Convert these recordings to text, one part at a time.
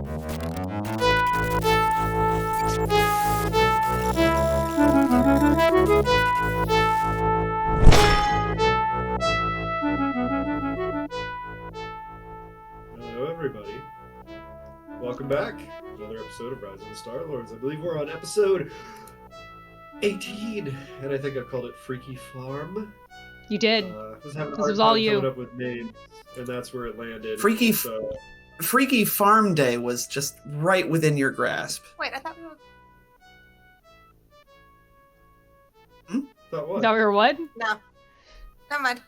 Hello, everybody. Welcome back. Another episode of Rise of the Star Lords. I believe we're on episode 18, and I think I've called it Freaky Farm. You did. Was having a This hard was all time you. coming up with names, and that's where it landed. Freaky Farm Day was just right within your grasp. Wait, I thought we were... Thought what? Is that we were what? No. Never mind.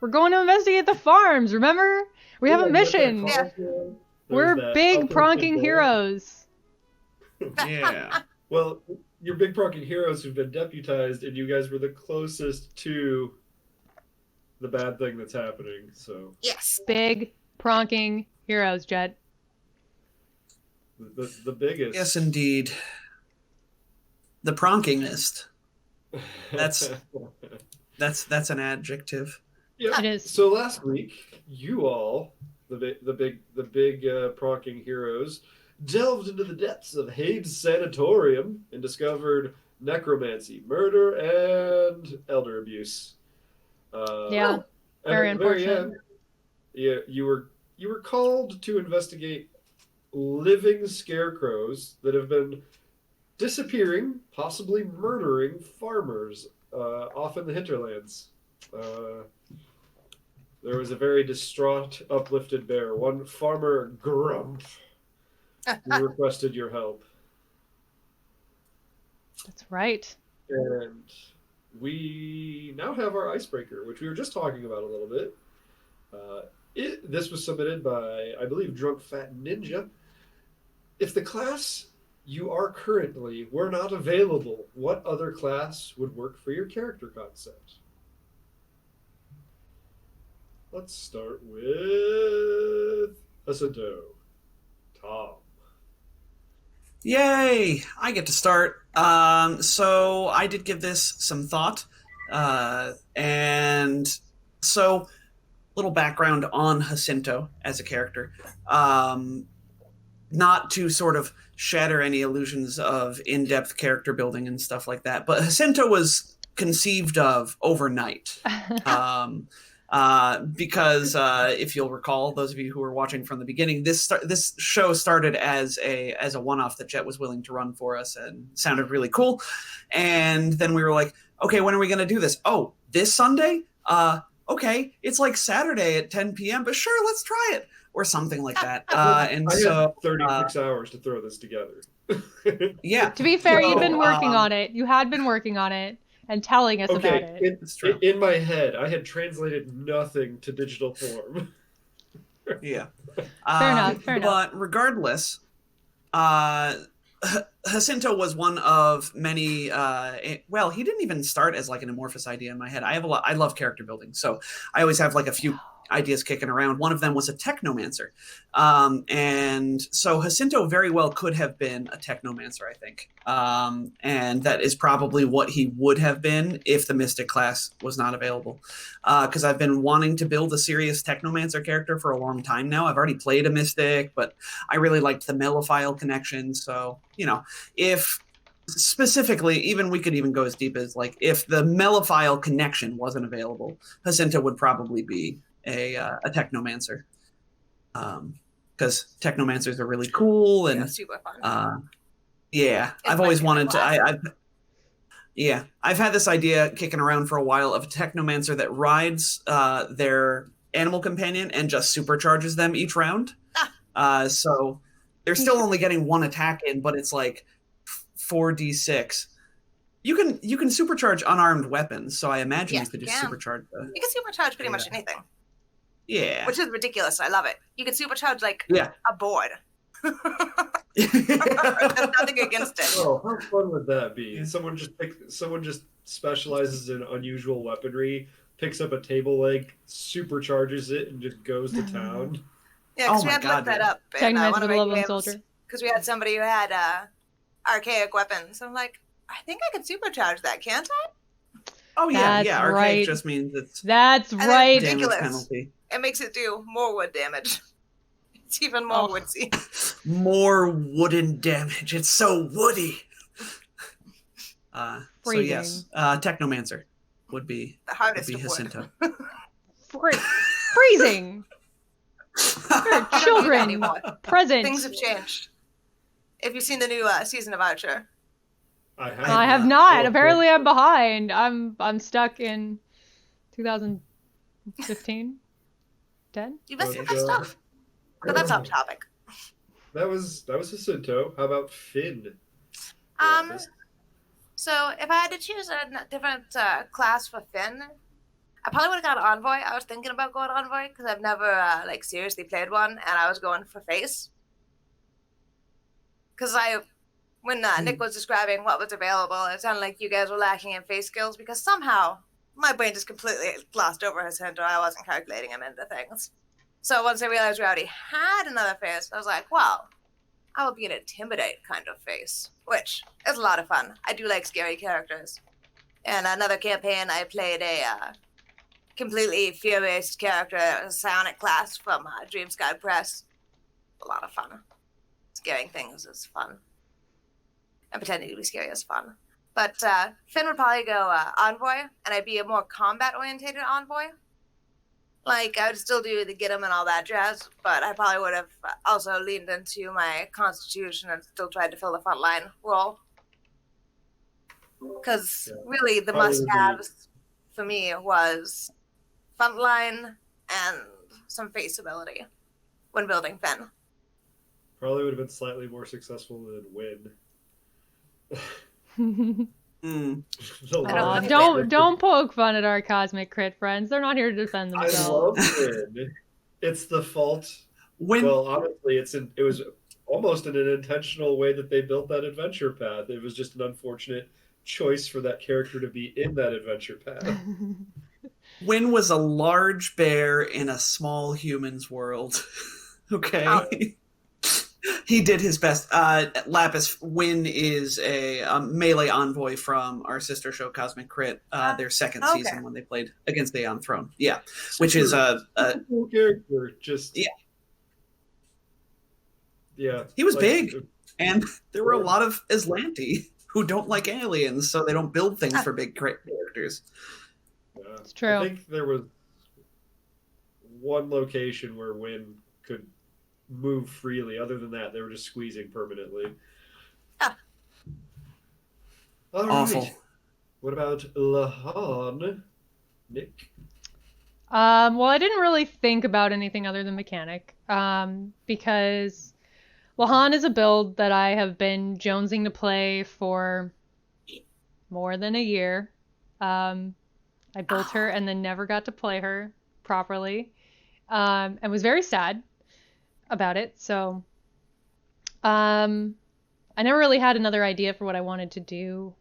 We're going to investigate the farms, remember? We have a mission. Yeah. We're big pronking heroes. Yeah. Well, you're big pronking heroes who've been deputized, and you guys were the closest to the bad thing that's happening, so... Yes. Big pronking heroes, Jet. The biggest. Yes, indeed. The pronkingest. That's an adjective. Yeah. It is. So last week, you all, the big pronking heroes, delved into the depths of Hades Sanatorium and discovered necromancy, murder, and elder abuse. Yeah. And Very at the very unfortunate. end, yeah, you were called to investigate living scarecrows that have been disappearing, possibly murdering farmers off in the hinterlands. There was a very distraught, uplifted bear, one Farmer Grump, who requested your help. That's right. And we now have our icebreaker, which we were just talking about a little bit. This was submitted by, I believe, Drunk Fat Ninja. If the class you are currently were not available, what other class would work for your character concept? Let's start with Jacinto. Tom. Yay! I get to start. So I did give this some thought. And so, little background on Jacinto as a character. Not to sort of shatter any illusions of in-depth character building and stuff like that, but Jacinto was conceived of overnight. Because if you'll recall, those of you who were watching from the beginning, this show started as a one-off that Jet was willing to run for us and sounded really cool. And then we were like, okay, when are we going to do this? Oh, this Sunday? Okay, it's like Saturday at 10 p.m., but sure, let's try it. Or something like that. And I so had 36 hours to throw this together. yeah. To be fair, So, you'd been working on it. You had been working on it and telling us about it. It's true. In my head, I had translated nothing to digital form. Yeah. Fair enough. But regardless, Jacinto was one of many. Well, he didn't even start as like an amorphous idea in my head. I love character building, so I always have like a few ideas kicking around. One of them was a technomancer, and so Jacinto very well could have been a technomancer, I think, and that is probably what he would have been if the Mystic class was not available. Because I've been wanting to build a serious technomancer character for a long time now. I've already played a Mystic, but I really liked the Melophile connection. So if specifically, even we could even go as deep as like if the Melophile connection wasn't available, Jacinto would probably be a technomancer, because technomancers are really cool and super fun. I've always wanted to. I've had this idea kicking around for a while of a technomancer that rides their animal companion and just supercharges them each round. So they're still only getting one attack in, but it's like 4d6. You can supercharge unarmed weapons, so I imagine you could just supercharge. You can supercharge pretty much anything. Yeah. Which is ridiculous. I love it. You can supercharge like a board. There's nothing against it. Oh, how fun would that be? Yeah. Someone just specializes in unusual weaponry, picks up a table leg, supercharges it, and just goes to town. Yeah, because we had to look that up in one of my games. Because we had somebody who had archaic weapons. So I'm like, I think I could supercharge that, can't I? Oh yeah, That's archaic right. just means it's That's right. Ridiculous. penalty. It makes it do more wood damage. It's even more woodsy. More wooden damage. It's so woody. So yes, Technomancer would be the hardest would be of Jacinto. Freezing. Children present. Things have changed. Have you seen the new season of Archer? I have not. Apparently, I'm behind. I'm stuck in 2015, 10. You missed the best stuff. But that's off topic. That was Jacinto. How about Finn? So if I had to choose a different class for Finn, I probably would have gone Envoy. I was thinking about going Envoy because I've never seriously played one, and I was going for Face. Because when Nick was describing what was available, it sounded like you guys were lacking in Face skills because somehow my brain just completely glossed over Jacinto. I wasn't calculating him into things. So once I realized we already had another Face, I was like, well, I will be an Intimidate kind of Face, which is a lot of fun. I do like scary characters. And another campaign, I played a completely fear-based character, a psionic class from Dream Sky Press. A lot of fun. Scaring things is fun. And pretending to be scary is fun. But Finn would probably go Envoy, and I'd be a more combat-orientated Envoy. Like, I would still do the get 'em and all that jazz, but I probably would have also leaned into my constitution and still tried to fill the frontline role. Because really, the must-haves for me was frontline and some face ability when building Finn. Probably would have been slightly more successful than Win. Don't poke fun at our cosmic crit friends. They're not here to defend themselves. I love Win. It's the fault. Well, honestly, it was almost in an intentional way that they built that adventure path. It was just an unfortunate choice for that character to be in that adventure path. Win was a large bear in a small human's world. Okay. He did his best. Lapis, Win is a melee envoy from our sister show Cosmic Crit, their second season when they played against the Throne. Yeah, which is a cool character. Just he was big, and there were a lot of Aslanti who don't like aliens, so they don't build things for big characters. It's true. I think there was one location where Win could move freely. Other than that, they were just squeezing permanently. Awful. Right. What about Lahan? Nick? Well, I didn't really think about anything other than mechanic, because Lahan is a build that I have been jonesing to play for more than a year. I built her and then never got to play her properly, and was very sad about it. So I never really had another idea for what I wanted to do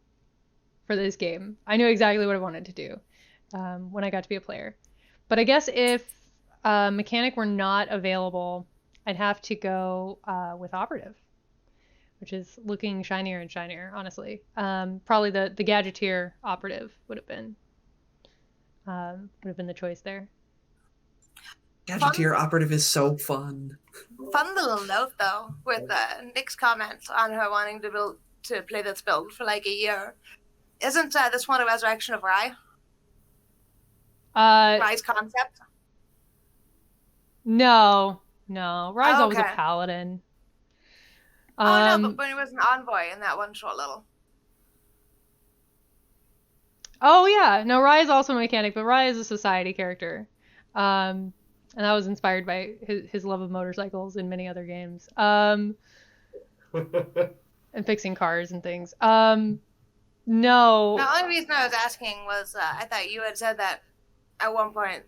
for this game. I knew exactly what I wanted to do when I got to be a player. But I guess if mechanic were not available, I'd have to go with operative, which is looking shinier and shinier, honestly. Probably the gadgeteer operative would have been the choice there. Gadgeteer operative is so fun. Fun little note though, with Nick's comment on her wanting to play this build for like a year. Isn't this one a resurrection of Rye? Rye's concept? No. Rye's always a paladin. No, but when he was an envoy in that one short little. Oh yeah, no, Rye is also a mechanic, but Rye is a society character. And that was inspired by his love of motorcycles in many other games. And fixing cars and things. No. The only reason I was asking was I thought you had said that at one point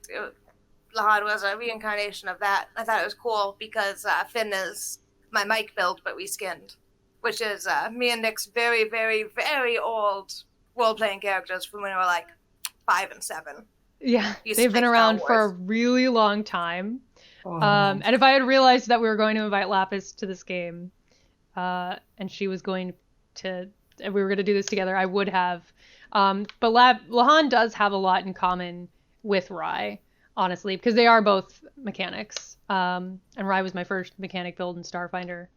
Lahad was a reincarnation of that. I thought it was cool because Finn is my Mike build, but reskinned, which is me and Nick's very, very, very old role-playing characters from when we were like 5 and 7. Yeah, they've been around for a really long time. And if I had realized that we were going to invite Lapis to this game, and she was going to, and we were going to do this together, I would have. But Lahan does have a lot in common with Rye. honestly, because they are both mechanics. And Rye was my first mechanic build in Starfinder.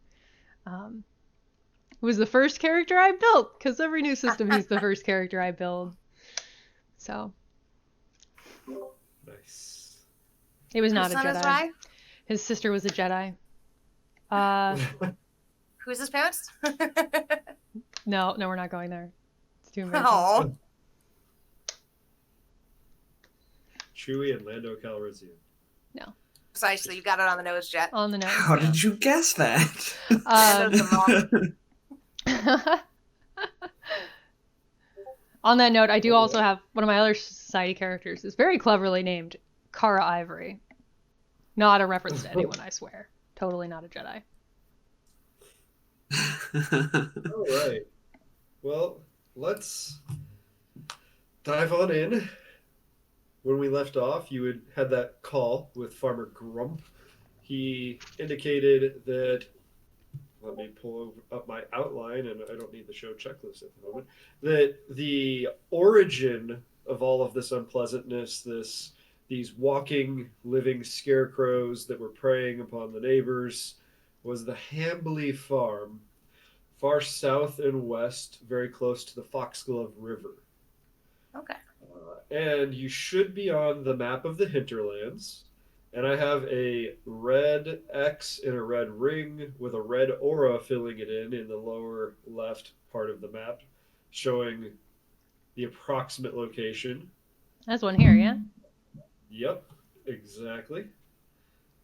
It was the first character I built, because every new system he's the first character I build. So Nice. he was not Whose a son is Jedi. Rye? His sister was a Jedi. Who's his parents? No, we're not going there. It's too embarrassing. Oh, Chewie and Lando Calrissian. precisely. You got it on the nose, Jet. On the nose. How yeah. did you guess that? Lando's the mom. On that note, I do also have one of my other society characters is very cleverly named Kara Ivory. Not a reference to anyone, I swear. Totally not a Jedi. All right. Well, let's dive on in. When we left off, you had that call with Farmer Grump. He indicated that, let me pull up my outline, and I don't need the show checklist at the moment, that the origin of all of this unpleasantness, these walking, living scarecrows that were preying upon the neighbors, was the Hambley Farm, far south and west, very close to the Foxglove River. Okay. And you should be on the map of the hinterlands. And I have a red X in a red ring with a red aura filling it in the lower left part of the map, showing the approximate location. That's one here, yeah? Yep, exactly.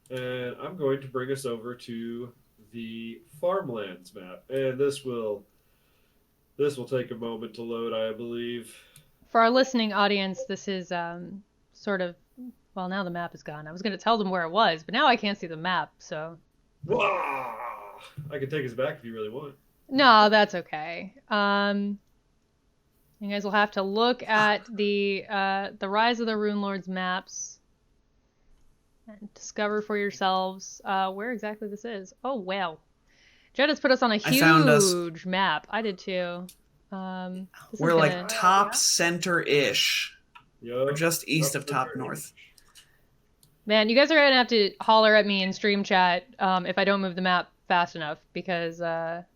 And I'm going to bring us over to the farmlands map. And this will take a moment to load, I believe. For our listening audience, this is sort of, well, now the map is gone. I was going to tell them where it was, but now I can't see the map, so. Wah! I can take us back if you really want. No, that's okay. You guys will have to look at the Rise of the Rune Lords maps and discover for yourselves where exactly this is. Oh, wow. Jed has put us on a huge map. I did too. We're like top center-ish. Yep. We're just east of top north. Man, you guys are gonna have to holler at me in stream chat if I don't move the map fast enough, because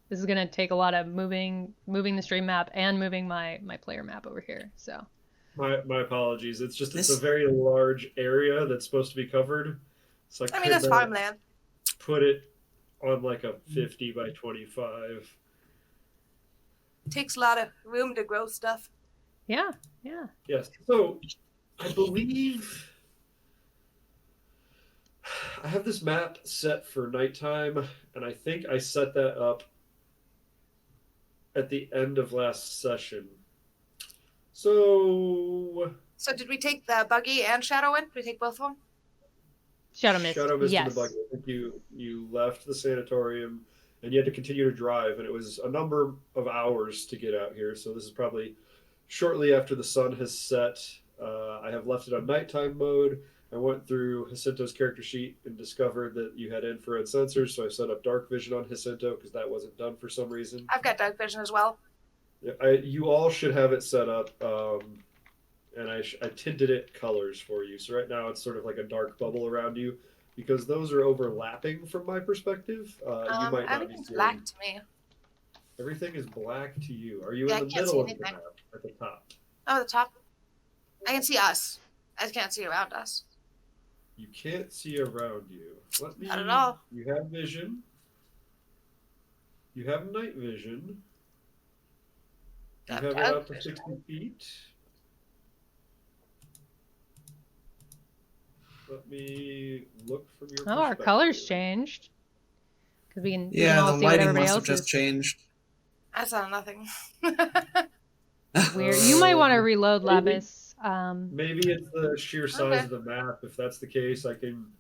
this is gonna take a lot of moving the stream map and moving my player map over here. So my apologies. It's a very large area that's supposed to be covered. So I mean, it's farmland. Put it on like a 50 by 25. Takes a lot of room to grow stuff. yeah. Yes. So I believe I have this map set for nighttime, and I think I set that up at the end of last session. So did we take the buggy and Shadow in? Did we take both of them? Shadow Mist. Yes. Yes. The buggy. I think you left the sanatorium and you had to continue to drive, and it was a number of hours to get out here. So this is probably shortly after the sun has set. I have left it on nighttime mode. I went through Jacinto's character sheet and discovered that you had infrared sensors, so I set up dark vision on Jacinto because that wasn't done for some reason. I've got dark vision as well. You all should have it set up, and I tinted it colors for you. So right now it's sort of like a dark bubble around you because those are overlapping from my perspective. You might not everything's be black to me. Everything is black to you. Are you Yeah, in I the can't middle see of the anything. map at the top? Oh, the top. I can see us. I can't see around us. You can't see around you. Not at all. You have vision. You have night vision. You Got have it dark out to vision. 60 feet. Let me look from your Oh, our perspective. colors changed. Because we can Yeah, all the see what lighting everybody must have else just is. changed. I saw nothing. Weird. You might want to reload, maybe- Lapis. Maybe it's the sheer size Okay. of the map. If that's the case, I can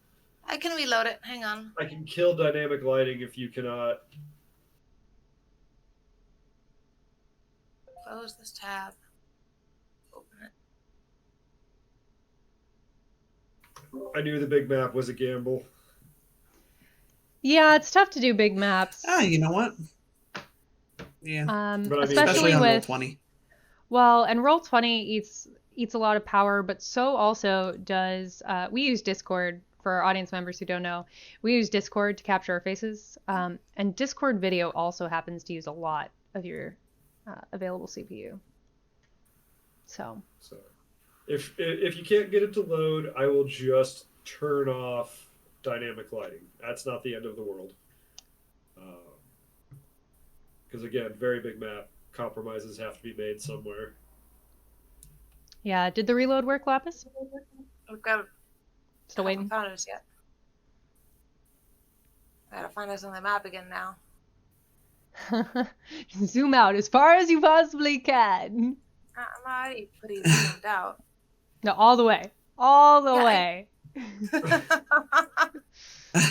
reload it. Hang on. kill dynamic lighting if you cannot. Close this tab. Open it. I knew the big map was a gamble. Yeah, it's tough to do big maps. You know what? Yeah, But I mean, especially Especially on with Roll20. Well, and Roll20 eats eats a lot of power, but so also does, we use Discord for our audience members who don't know. We use Discord to capture our faces. And Discord video also happens to use a lot of your available CPU. So if you can't get it to load, I will just turn off dynamic lighting. That's not the end of the world. Because again, very big map. Compromises have to be made somewhere. yeah, did the reload work, Lapis? We've got Still waiting. found us yet. I gotta find us on the map again now. Zoom out as far as you possibly can. I'm already pretty zoomed out. No, all the way. All the Yeah, way.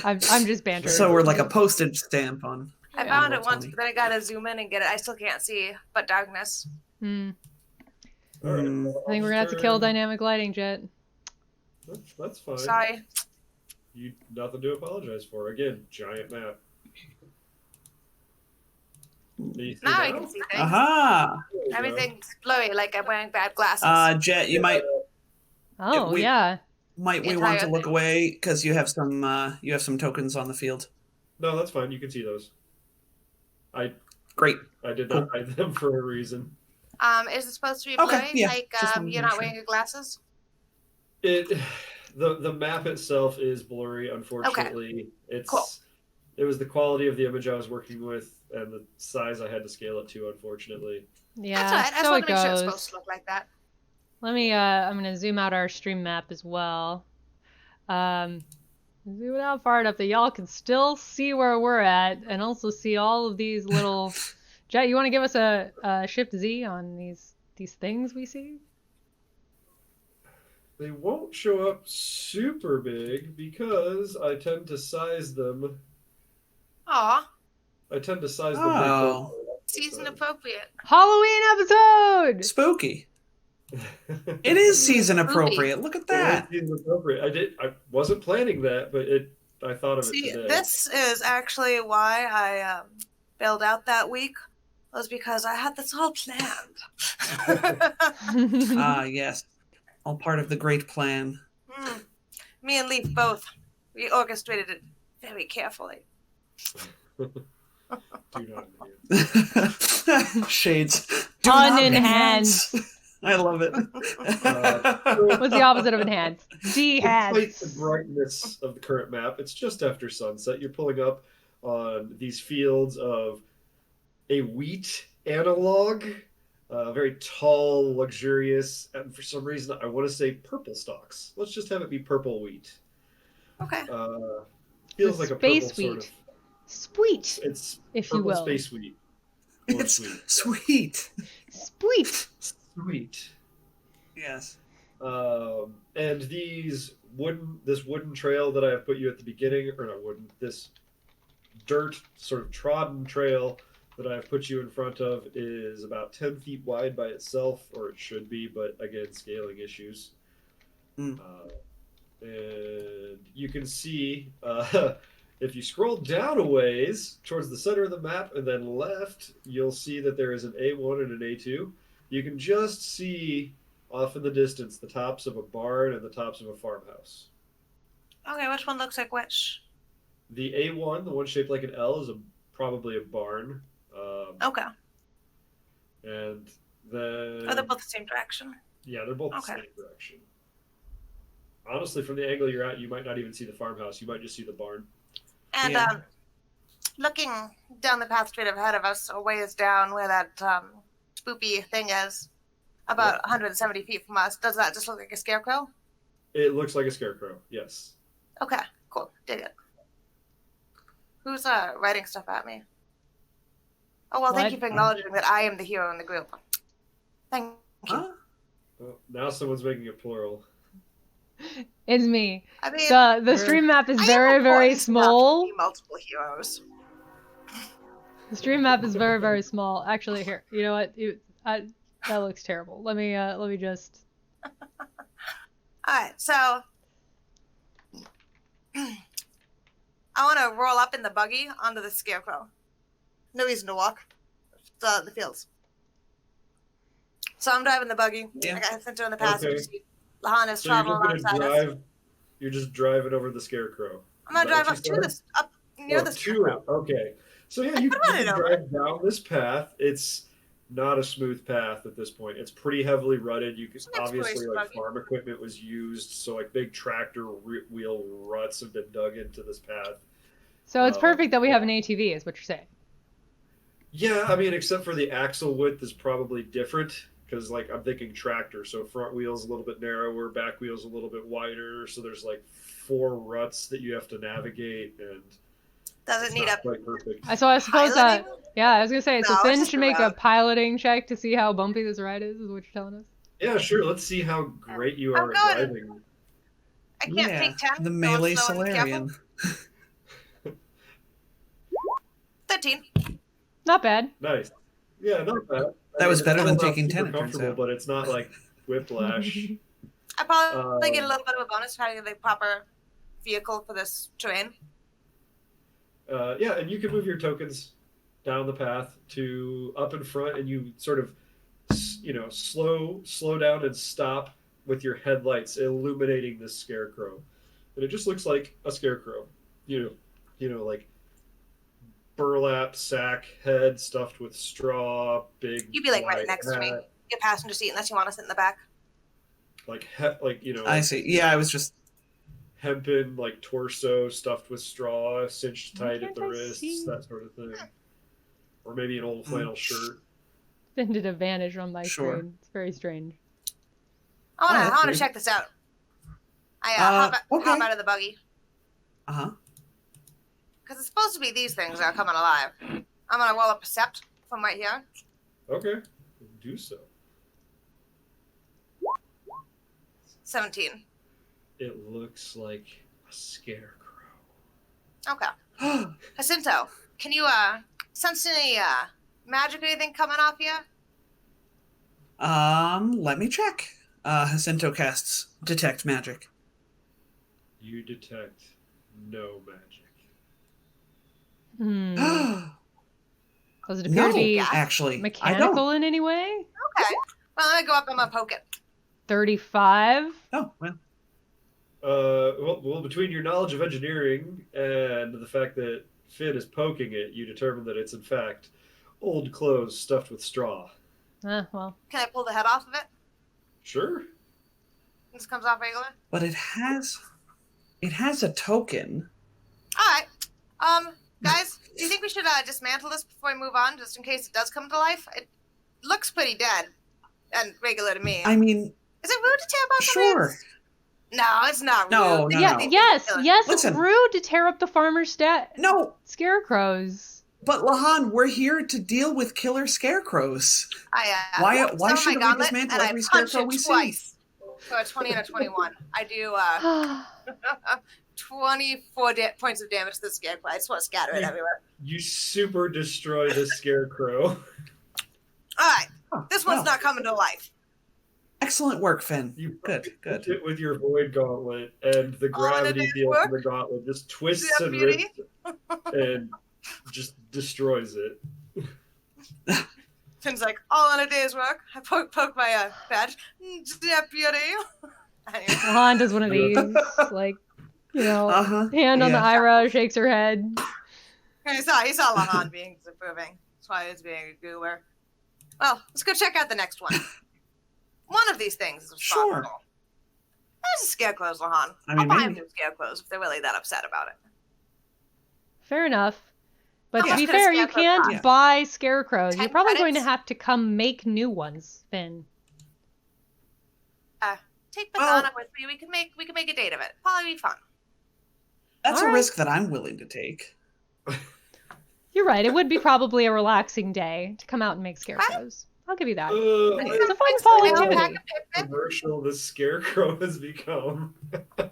I'm just bantering. So we're like a postage stamp on. I Yeah. found it Roll once, 20. but then I gotta zoom in and get it. I still can't see, but darkness. Hmm. All right, Mm. well, I think we're gonna have to kill dynamic lighting, Jet. That's fine. Sorry. You nothing to apologize for. Again, giant map. Now I can see things. Aha! Everything's blurry, like I'm wearing bad glasses. Jet, you might Oh we- yeah. we Entire want to look thing. away because you have some tokens on the field. No, that's fine. You can see those. Great. I did not hide them for a reason. Is it supposed to be Okay, blurry? yeah, Like just wanted to you're make not sure. wearing your glasses? The map itself is blurry. Unfortunately, Cool. It was the quality of the image I was working with and the size I had to scale it to. Unfortunately, Yeah. That's all right. I just So want it to make sure it's goes. supposed to look like that. Let me I'm gonna zoom out our stream map as well. Zoom it out far enough that y'all can still see where we're at and also see all of these little Jet, you wanna give us a shift Z on these things we see? they won't show up super big because I tend to size them. Aw, I tend to size them. Oh. season appropriate. Halloween episode! Spooky. It is season appropriate. Look at that. It is appropriate. I wasn't planning that, but I thought of See, it today. this is actually why I bailed out that week. Was because I had this all planned. Ah, yes. All part of the great plan. Me and Leaf both. We orchestrated it very carefully. Do not enhance. Shades. Do not Unenhanced. enhance. I love it. What's the opposite of enhanced? Despite Dehance. the brightness of the current map, it's just after sunset. You're pulling up on these fields of a wheat analog, very tall, luxurious, and for some reason I want to say purple stalks. Let's just have it be purple wheat. Okay. Feels The like a space purple sort wheat. of. Sweet, It's if you purple will. space wheat. Or It's sweet. sweet. Sweet. Sweet. Yes. And this wooden trail that I have put you at the beginning, or not wooden, this dirt sort of trodden trail that I have put you in front of is about 10 feet wide by itself, or it should be, but again, scaling issues. Mm. And you can see, if you scroll down a ways towards the center of the map and then left, you'll see that there is an A1 and an A2. You can just see off in the distance the tops of a barn and the tops of a farmhouse. Okay, which one looks like which? The A1, the one shaped like an L, is probably a barn. Okay. And then... Oh, they're both the same direction. Yeah, they're both the Okay. same direction. Honestly, from the angle you're at, you might not even see the farmhouse. You might just see the barn. And Yeah. looking down the path straight ahead of us, a ways down where that spoopy thing is, about 170 feet from us, does that just look like a scarecrow? It looks like a scarecrow, yes. Okay, cool. Dig it. Who's writing stuff at me? Oh, well, thank What? you for acknowledging that I am the hero in the group. Thank you. Huh? Well, now someone's making it plural. It's me. I mean, The stream map is I am very, very important enough to small. be multiple heroes. The stream map is very, very small. Actually, here, you know what? That looks terrible. Let me just. Alright, so I want to roll up in the buggy onto the scarecrow. No reason to walk. The fields. So I'm driving the buggy. Yeah. I got Jacinto in the passenger Okay. seat. Lahan is So you're traveling just gonna alongside us. drive. You're just driving over the scarecrow. I'm gonna Is that drive what up you to said? this, up near the To scarecrow. it. Okay. So yeah, I you could run it can over. drive down this path. It's not a smooth path at this point. It's pretty heavily rutted. You could Some obviously exploration like buggy. farm equipment was used, so like big tractor wheel ruts have been dug into this path. So it's perfect that we Yeah. have an ATV, is what you're saying. Yeah, I mean, except for the axle width is probably different because, like, I'm thinking tractor. So front wheel's a little bit narrower, back wheel's a little bit wider. So there's like 4 ruts that you have to navigate, and Does it it's need not a quite perfect. So I suppose piloting? yeah, I was gonna say, so No, it's Finn just should a make a route. piloting check to see how bumpy this ride is what you're telling us. Yeah, sure. Let's see how great you I'm are at going. driving. I can't Yeah, take 10. the Going melee slow and careful. Solarian. 13. Not bad. Nice. Yeah, not bad. That was It's better still than not taking super 10, it turns comfortable, out. but it's not like whiplash. I probably get a Um, little bit of a bonus for having the proper vehicle for this terrain. Yeah, and you can move your tokens down the path to up in front, and you sort of, slow down and stop with your headlights illuminating this scarecrow, and it just looks like a scarecrow. Like burlap sack head stuffed with straw, big. You'd be like right wide next to me. hat, Get passenger seat unless you want to sit in the back. I see. Yeah, I was just. hempen like torso stuffed with straw, cinched Why tight can't at the I wrists, see? that sort of thing. Or maybe an old flannel shirt. Finn did a vanish on my Sure. screen. It's very strange. I that's want to weird. check this out. I Okay. hop out of the buggy. Uh huh. Because it's supposed to be these things that are coming alive. I'm going to roll a percept from right here. Okay, do so. 17. It looks like a scarecrow. Okay. Jacinto, can you sense any magic or anything coming off here? Let me check. Jacinto casts Detect Magic. You detect no magic. Does it appear to be actually, I mechanical don't. in any way? Okay. Well, I'm going to go up and I'm going to poke it. 35. Oh, well. Well, between your knowledge of engineering and the fact that Finn is poking it, you determine that it's in fact old clothes stuffed with straw. Well. Can I pull the head off of it? Sure. This comes off regular? But it has a token. All right. Guys, do you think we should dismantle this before we move on, just in case it does come to life? It looks pretty dead and regular to me. I mean, Is it rude to tear apart the sure. ribs? No, it's not rude. No, no, Yeah, no. yes, it's Listen. rude to tear up the farmer's No, scarecrows. but Lahan, we're here to deal with killer scarecrows. Why Summon my shouldn't we gauntlet, dismantle and every I punch scarecrow it we see? twice. So a 20 and a 21. I do 24 points of damage to the scarecrow. I just want to scatter it everywhere. You super destroy the scarecrow. All right. Oh, This one's well. not coming to life. Excellent work, Finn. You Good. hit it with your void gauntlet, and the gravity day's field work. from the gauntlet just twists See that and beauty? rips and just destroys it. Finn's like, all in a day's work. I poke my badge. Deputy. Anyway. Han does one of these, like, Uh-huh. hand on the Yeah. eyebrow, shakes her head. He saw Lahan being disapproving. That's why he was being a goober. Well, let's go check out the next one. One of these things is responsible. Sure. There's the scarecrows, Lahan. I mean, I'll buy them maybe. new scarecrows if they're really that upset about it. Fair enough. But How to much be could a fair, you scarecrow can't cost? buy scarecrows. 10 You're probably going to credits? have to come make new ones, Finn. Take Banana with me. We can make a date of it. Probably be fun. That's All a right. risk that I'm willing to take. You're right. It would be probably a relaxing day to come out and make scarecrows. I'll give you that. It's a fun Thanks fall for the activity. alpaca picnic. Commercial the scarecrow has become. Back in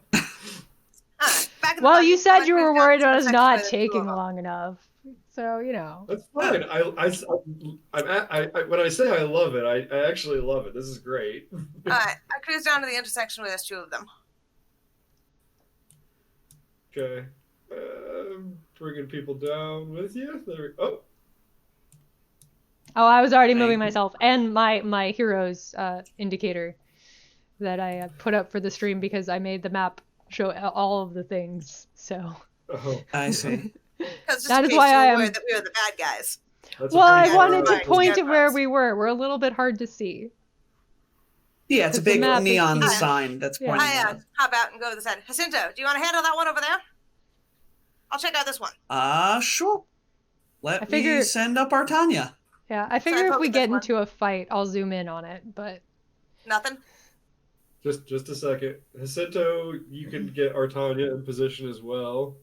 the Well, buggy, you said like you we've were got worried some about us sex not with the two taking of 'em. long enough. So, That's fine. When I say I love it, I actually love it. This is great. Alright, I cruise down to the intersection where there's two of them. Okay. Bringing people down with you. Oh, Oh, I was already moving Thank you. myself, and my heroes indicator that I put up for the stream because I made the map show all of the things. So Oh, I see. Because just That in is case why you're I aware am- that we were the bad guys. that's a well, pretty I Yeah, wanted to right. point at where Scarecrows. we were. We're a little bit hard to see. Yeah, it's a Because the big map is neon huge. sign that's Yeah. pointing at I us. hop out and go to the side. Jacinto, do you want to handle that one over there? I'll check out this one. Sure. Let I figure- me send up our Tanya. Yeah, I figure if poke we at this get one. into a fight, I'll zoom in on it. But Nothing. Just a second. Jacinto, you can get Artania in position as well.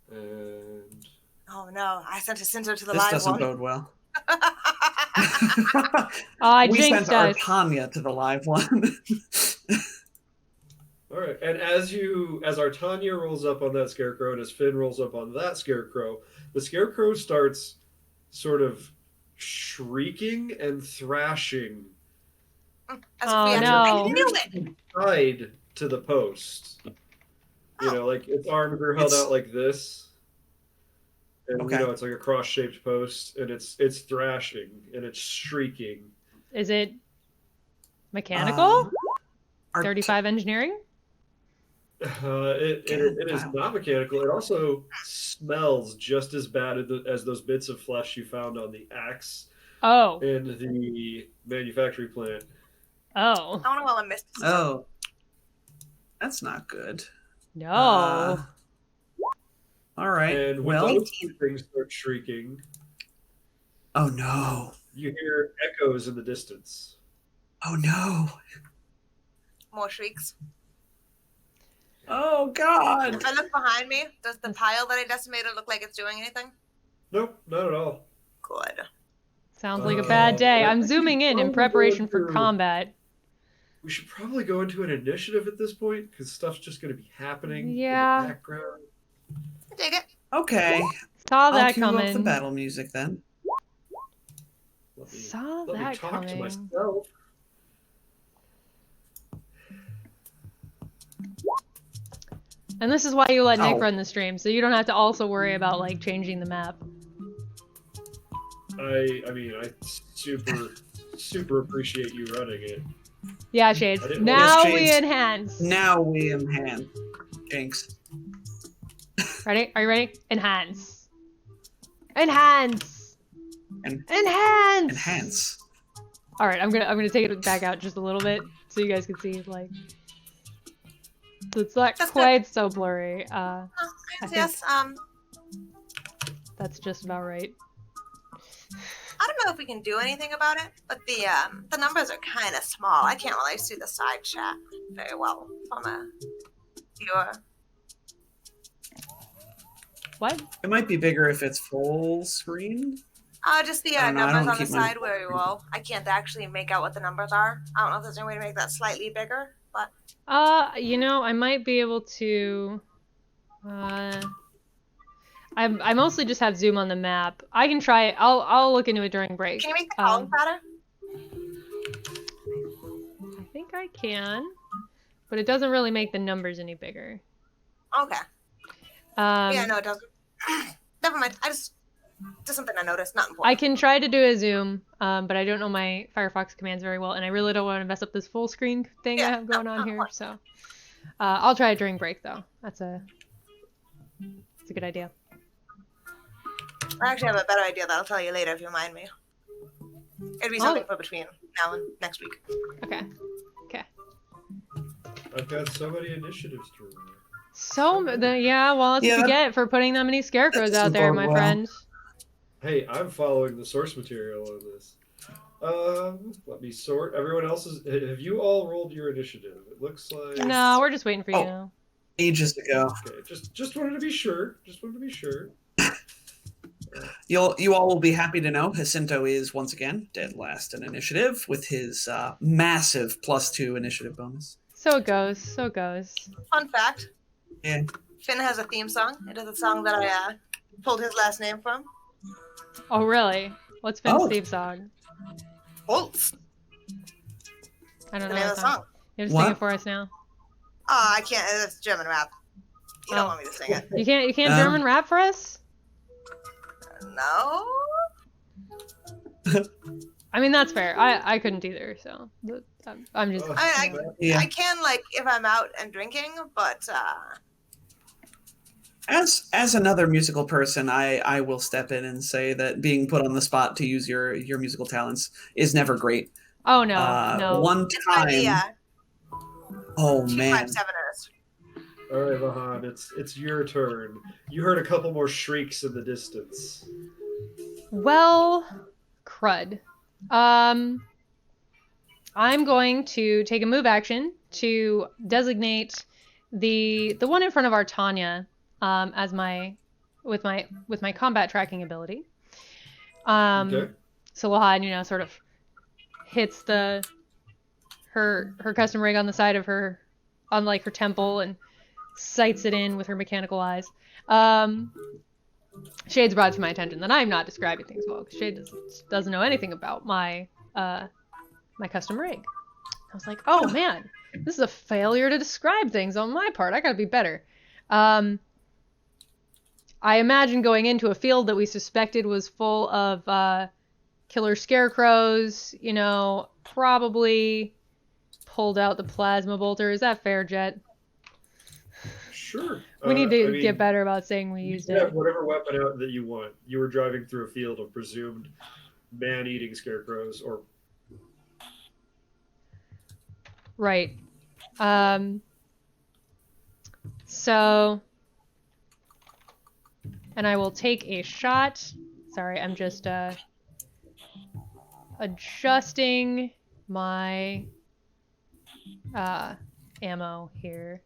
And Oh no, I sent Jacinto to the This live doesn't one. bode well. I We jinxed sent our us. Tanya to the live one. all right, and as Artania rolls up on that scarecrow and as Finn rolls up on that scarecrow, the scarecrow starts sort of shrieking and thrashing, As Oh, if we no. I knew it. tied to the post. You know, like its arms are held It's- out like this, and Okay. you know it's like a cross-shaped post, and it's thrashing and it's shrieking. Is it mechanical? Our- 35 engineering? It is not mechanical. It also smells just as bad as those bits of flesh you found on the axe Oh. in the manufacturing plant. Oh. I want to well I missed. Oh. That's not good. No. All right. And when Well, those two things start shrieking, oh no. you hear echoes in the distance. Oh no. More shrieks. Oh god. If I look behind me, does the pile that I decimated look like it's doing anything? Nope, not at all. Good. Sounds like a bad day. I I'm think zooming in probably preparation for go through- combat. We should probably go into an initiative at this point because stuff's just going to be happening Yeah. in the background. I dig it. Okay. Saw I'll that cue up the coming. battle music then. Let me, Saw let me that talk to coming. myself. And this is why you let Nick Ow. run the stream, so you don't have to also worry about like changing the map. I mean, I super appreciate you running it. Yeah, Shades. I didn't- Now Yes, we Shades. enhance. Now we enhance. Jinx. Ready? Are you ready? Enhance. Enhance. En- Enhance. Enhance. All right, I'm gonna take it back out just a little bit so you guys can see like. So it's not That's quite so blurry. I Yes. That's just about right. I don't know if we can do anything about it, but the numbers are kind of small. I can't really see the side chat very well from a viewer. What? It might be bigger if it's full screen. Just the I don't know, I numbers don't on the keep my- side where you roll. I can't actually make out what the numbers are. I don't know if there's any way to make that slightly bigger, but You know, I might be able to. I mostly just have zoom on the map. I can try. I'll look into it during break. can you make the column fatter? I think I can, but it doesn't really make the numbers any bigger. Okay. Yeah, no, it doesn't. Never mind. Just something I noticed. Not important. I can try to do a zoom, but I don't know my Firefox commands very well, and I really don't want to mess up this full screen thing I Yeah, have going no, on not here. important. So I'll try it during break, though. That's a good idea. I actually have a better idea that I'll tell you later if you remind me. It'd be something for between now and next week. Okay. I've got so many initiatives to run. Yeah. Well, that's Yeah, what you get for putting that many scarecrows that out doesn't there, bode my well. friend. Hey, I'm following the source material on this. Let me sort. Everyone else's. Have you all rolled your initiative? It looks like. Yes. No, we're just waiting for you. Oh. Ages ago. Okay, just wanted to be sure. You all will be happy to know Jacinto is once again dead last in initiative with his massive +2 initiative bonus. So it goes. Fun fact: Yeah. Finn has a theme song. It is a song that I pulled his last name from. Oh, really? What's Finn's Oh. theme song? Holtz. I don't The know. name that of the song. song. You have to sing What? it for us now. Oh, I can't. It's German rap. You don't Oh. want me to sing it. You can't Um, German rap for us? No. I mean, that's fair. I couldn't either, so I'm just. I, Yeah. I can, like, if I'm out and drinking, but As another musical person, I will step in and say that being put on the spot to use your musical talents is never great. Oh no, no. One it's my time, oh man, 257ers. All right, Vahan, it's your turn. You heard a couple more shrieks in the distance. Well, crud. I'm going to take a move action to designate the one in front of our Tanya as my with my combat tracking ability. Okay. So Lahan, sort of hits her custom rig on the side of her, on like her temple, and sights it in with her mechanical eyes. Shade's brought to my attention that I'm not describing things well, because Shade doesn't know anything about my my custom rig. I was like, oh man, this is a failure to describe things on my part. I gotta be better. I imagine going into a field that we suspected was full of killer scarecrows, probably pulled out the plasma bolter. Is that fair, Jet? Sure. We need to get better about saying we used You have it. whatever weapon out that you want. You were driving through a field of presumed man-eating scarecrows, or Right. So, and I will take a shot. Sorry, I'm just adjusting my ammo here,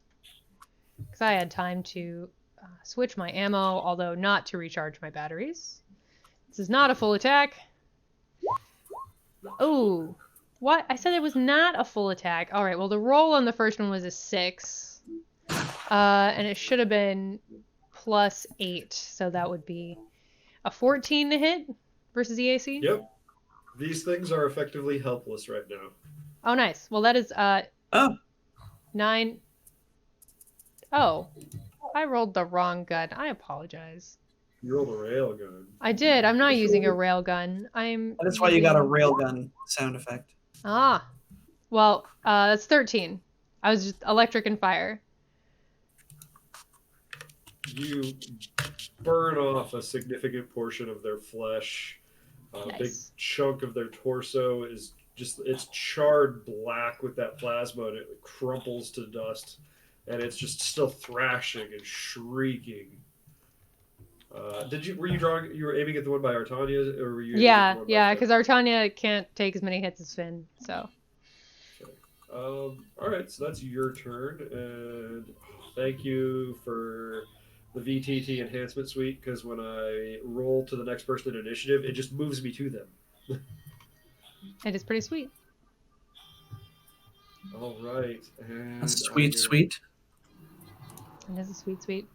because I had time to switch my ammo, although not to recharge my batteries. This is not a full attack. Oh, what? I said it was not a full attack. All right, well, the roll on the first one was a 6. And it should have been +8, so that would be a 14 to hit versus EAC? Yep. These things are effectively helpless right now. Oh, nice. Well, that is 9. Oh, I rolled the wrong gun. I apologize. You rolled a railgun. I did. I'm not using a railgun. I'm. that's why you got a railgun sound effect. Ah. Well, that's 13. I was just electric and fire. You burn off a significant portion of their flesh. A Nice. big chunk of their torso is it's charred black with that plasma, and it crumples to dust, and it's just still thrashing and shrieking. Were you aiming at the one by Artania, or were you? Yeah, because Artania can't take as many hits as Finn, so. Okay. All right, so that's your turn, and thank you for the VTT enhancement suite, because when I roll to the next person in initiative, it just moves me to them. It is pretty sweet. All right. And That's sweet. It is a sweet.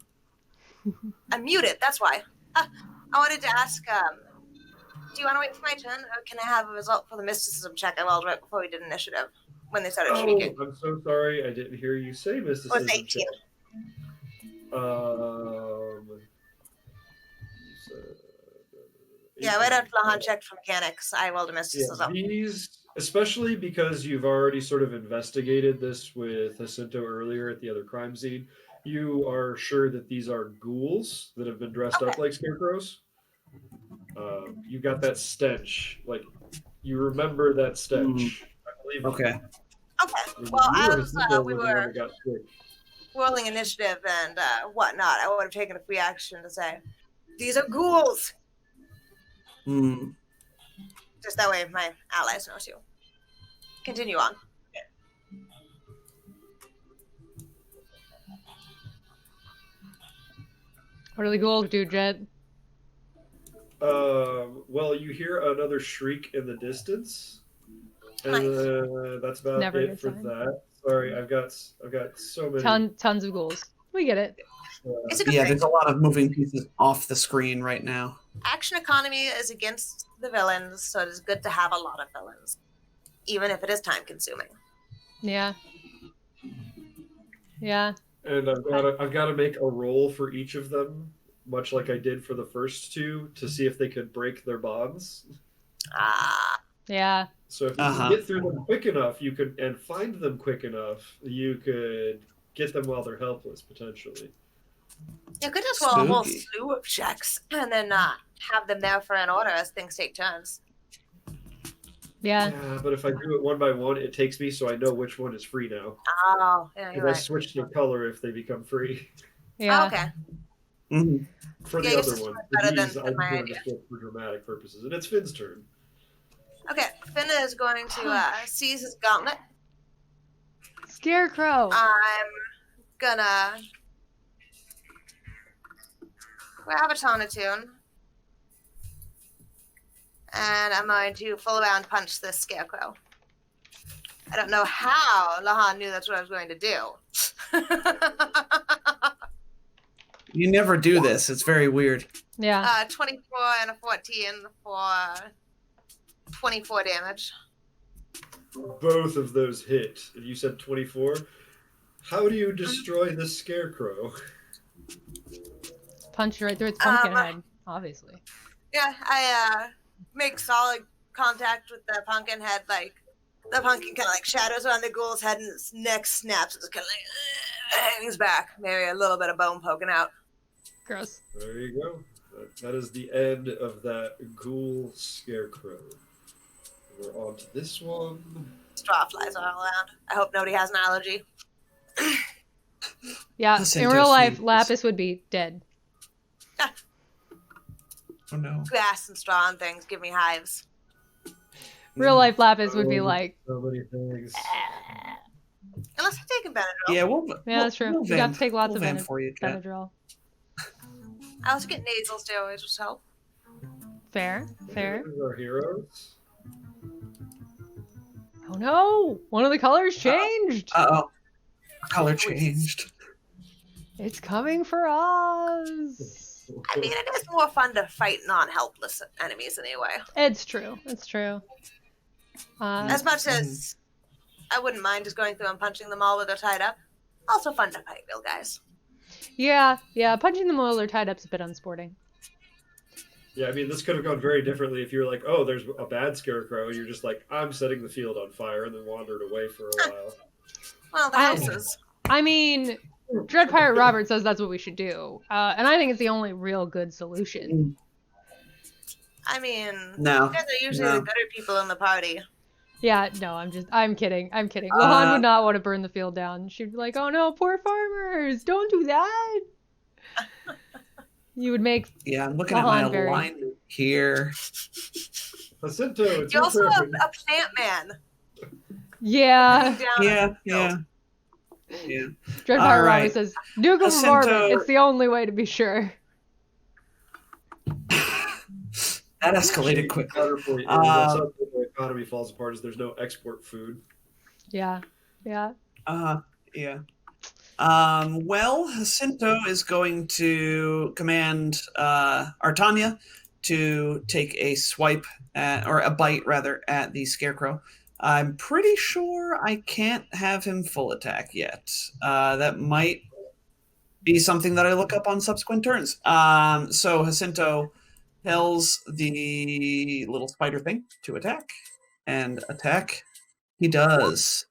I'm muted, that's why. I wanted to ask, do you want to wait for my turn, or can I have a result for the mysticism check I rolled right before we did initiative, when they started shrieking? I'm so sorry. I didn't hear you say mysticism. It was 18. check. Yeah, right after Lahan checked for mechanics, I rolled a mysticism. Yeah, these, especially because you've already sort of investigated this with Jacinto earlier at the other crime scene, you are sure that these are ghouls that have been dressed up like scarecrows. You got that stench. Like, you remember that stench. I believe. Okay. You Well, or as Jacinto we was the one were that got sick. rolling initiative and whatnot, I would have taken a free action to say, these are ghouls! Hmm. Just that way my allies know too. Continue on. What do the ghouls do, Jet? Well, you hear another shriek in the distance, and that's about Never a it good for sign. that. Sorry, I've got so many. Tons of ghouls. We get it. It's a good Yeah, thing. there's a lot of moving pieces off the screen right now. Action economy is against the villains, so it is good to have a lot of villains, even if it is time consuming. Yeah. And I've got to make a roll for each of them, much like I did for the first two, to see if they could break their bonds. Ah. Yeah. So if you can get through them quick enough, you could and find them quick enough, you could get them while they're helpless potentially. You could just roll a whole slew of checks and then have them there for an order as things take turns. Yeah. Yeah, but if I do it one by one, it takes me so I know which one is free now. Oh, yeah, you're right. I switch the color if they become free. Yeah. Oh, okay. For the other one, these I'm doing this for dramatic purposes, and it's Finn's turn. Okay, Finn is going to seize his gauntlet. Scarecrow. I'm gonna grab a Tonatune, and I'm going to full round punch this scarecrow. I don't know how Lahan knew that's what I was going to do. You never do this. It's very weird. Yeah. 24 and a 14 for 24 damage. Both of those hit. You said 24. How do you destroy this scarecrow? Punch right through its pumpkin head, obviously. Yeah, I make solid contact with the pumpkin head. Like the pumpkin kind of like shadows on the ghoul's head, and its neck snaps. It's kind of like hangs back. Maybe a little bit of bone poking out. Gross. There you go. That is the end of that ghoul scarecrow. We're on to this one. Straw flies all around. I hope nobody has an allergy. Yeah, in real life, Lapis would be dead. Yeah. Oh no. Grass and straw and things give me hives. Real life Lapis would be like. So many things. Unless I take a Benadryl. Yeah, that's true. You have to take lots of Benadryl. I also get nasal steroids, which help. Fair. Our heroes. Oh no! One of the colors changed! Uh-oh. Color changed. It's coming for us! I mean, it is more fun to fight non-helpless enemies anyway. It's true. As much as I wouldn't mind just going through and punching them all when they're tied up. Also fun to fight real guys. Yeah, punching them while they're tied up's a bit unsporting. Yeah, I mean, this could have gone very differently if you're like, oh, there's a bad scarecrow, and you're just like, I'm setting the field on fire, and then wandered away for a while. Well, the houses. I mean, Dread Pirate Robert says that's what we should do, and I think it's the only real good solution. I mean, no, you guys are usually the better people in the party. Yeah, no, I'm kidding. Lahan would not want to burn the field down. She'd be like, oh no, poor farmers, don't do that. You would make I'm looking at my alignment here. Jacinto, it's You're also a plant man. Yeah. Dread Pirate Robert says, nuke them from orbit. It's the only way to be sure. That escalated quickly. That's how the economy falls apart is there's no export food. Yeah. Well, Jacinto is going to command Artania to take a swipe or a bite rather at the scarecrow. I'm pretty sure I can't have him full attack yet. That might be something that I look up on subsequent turns. So Jacinto tells the little spider thing to attack, and attack he does.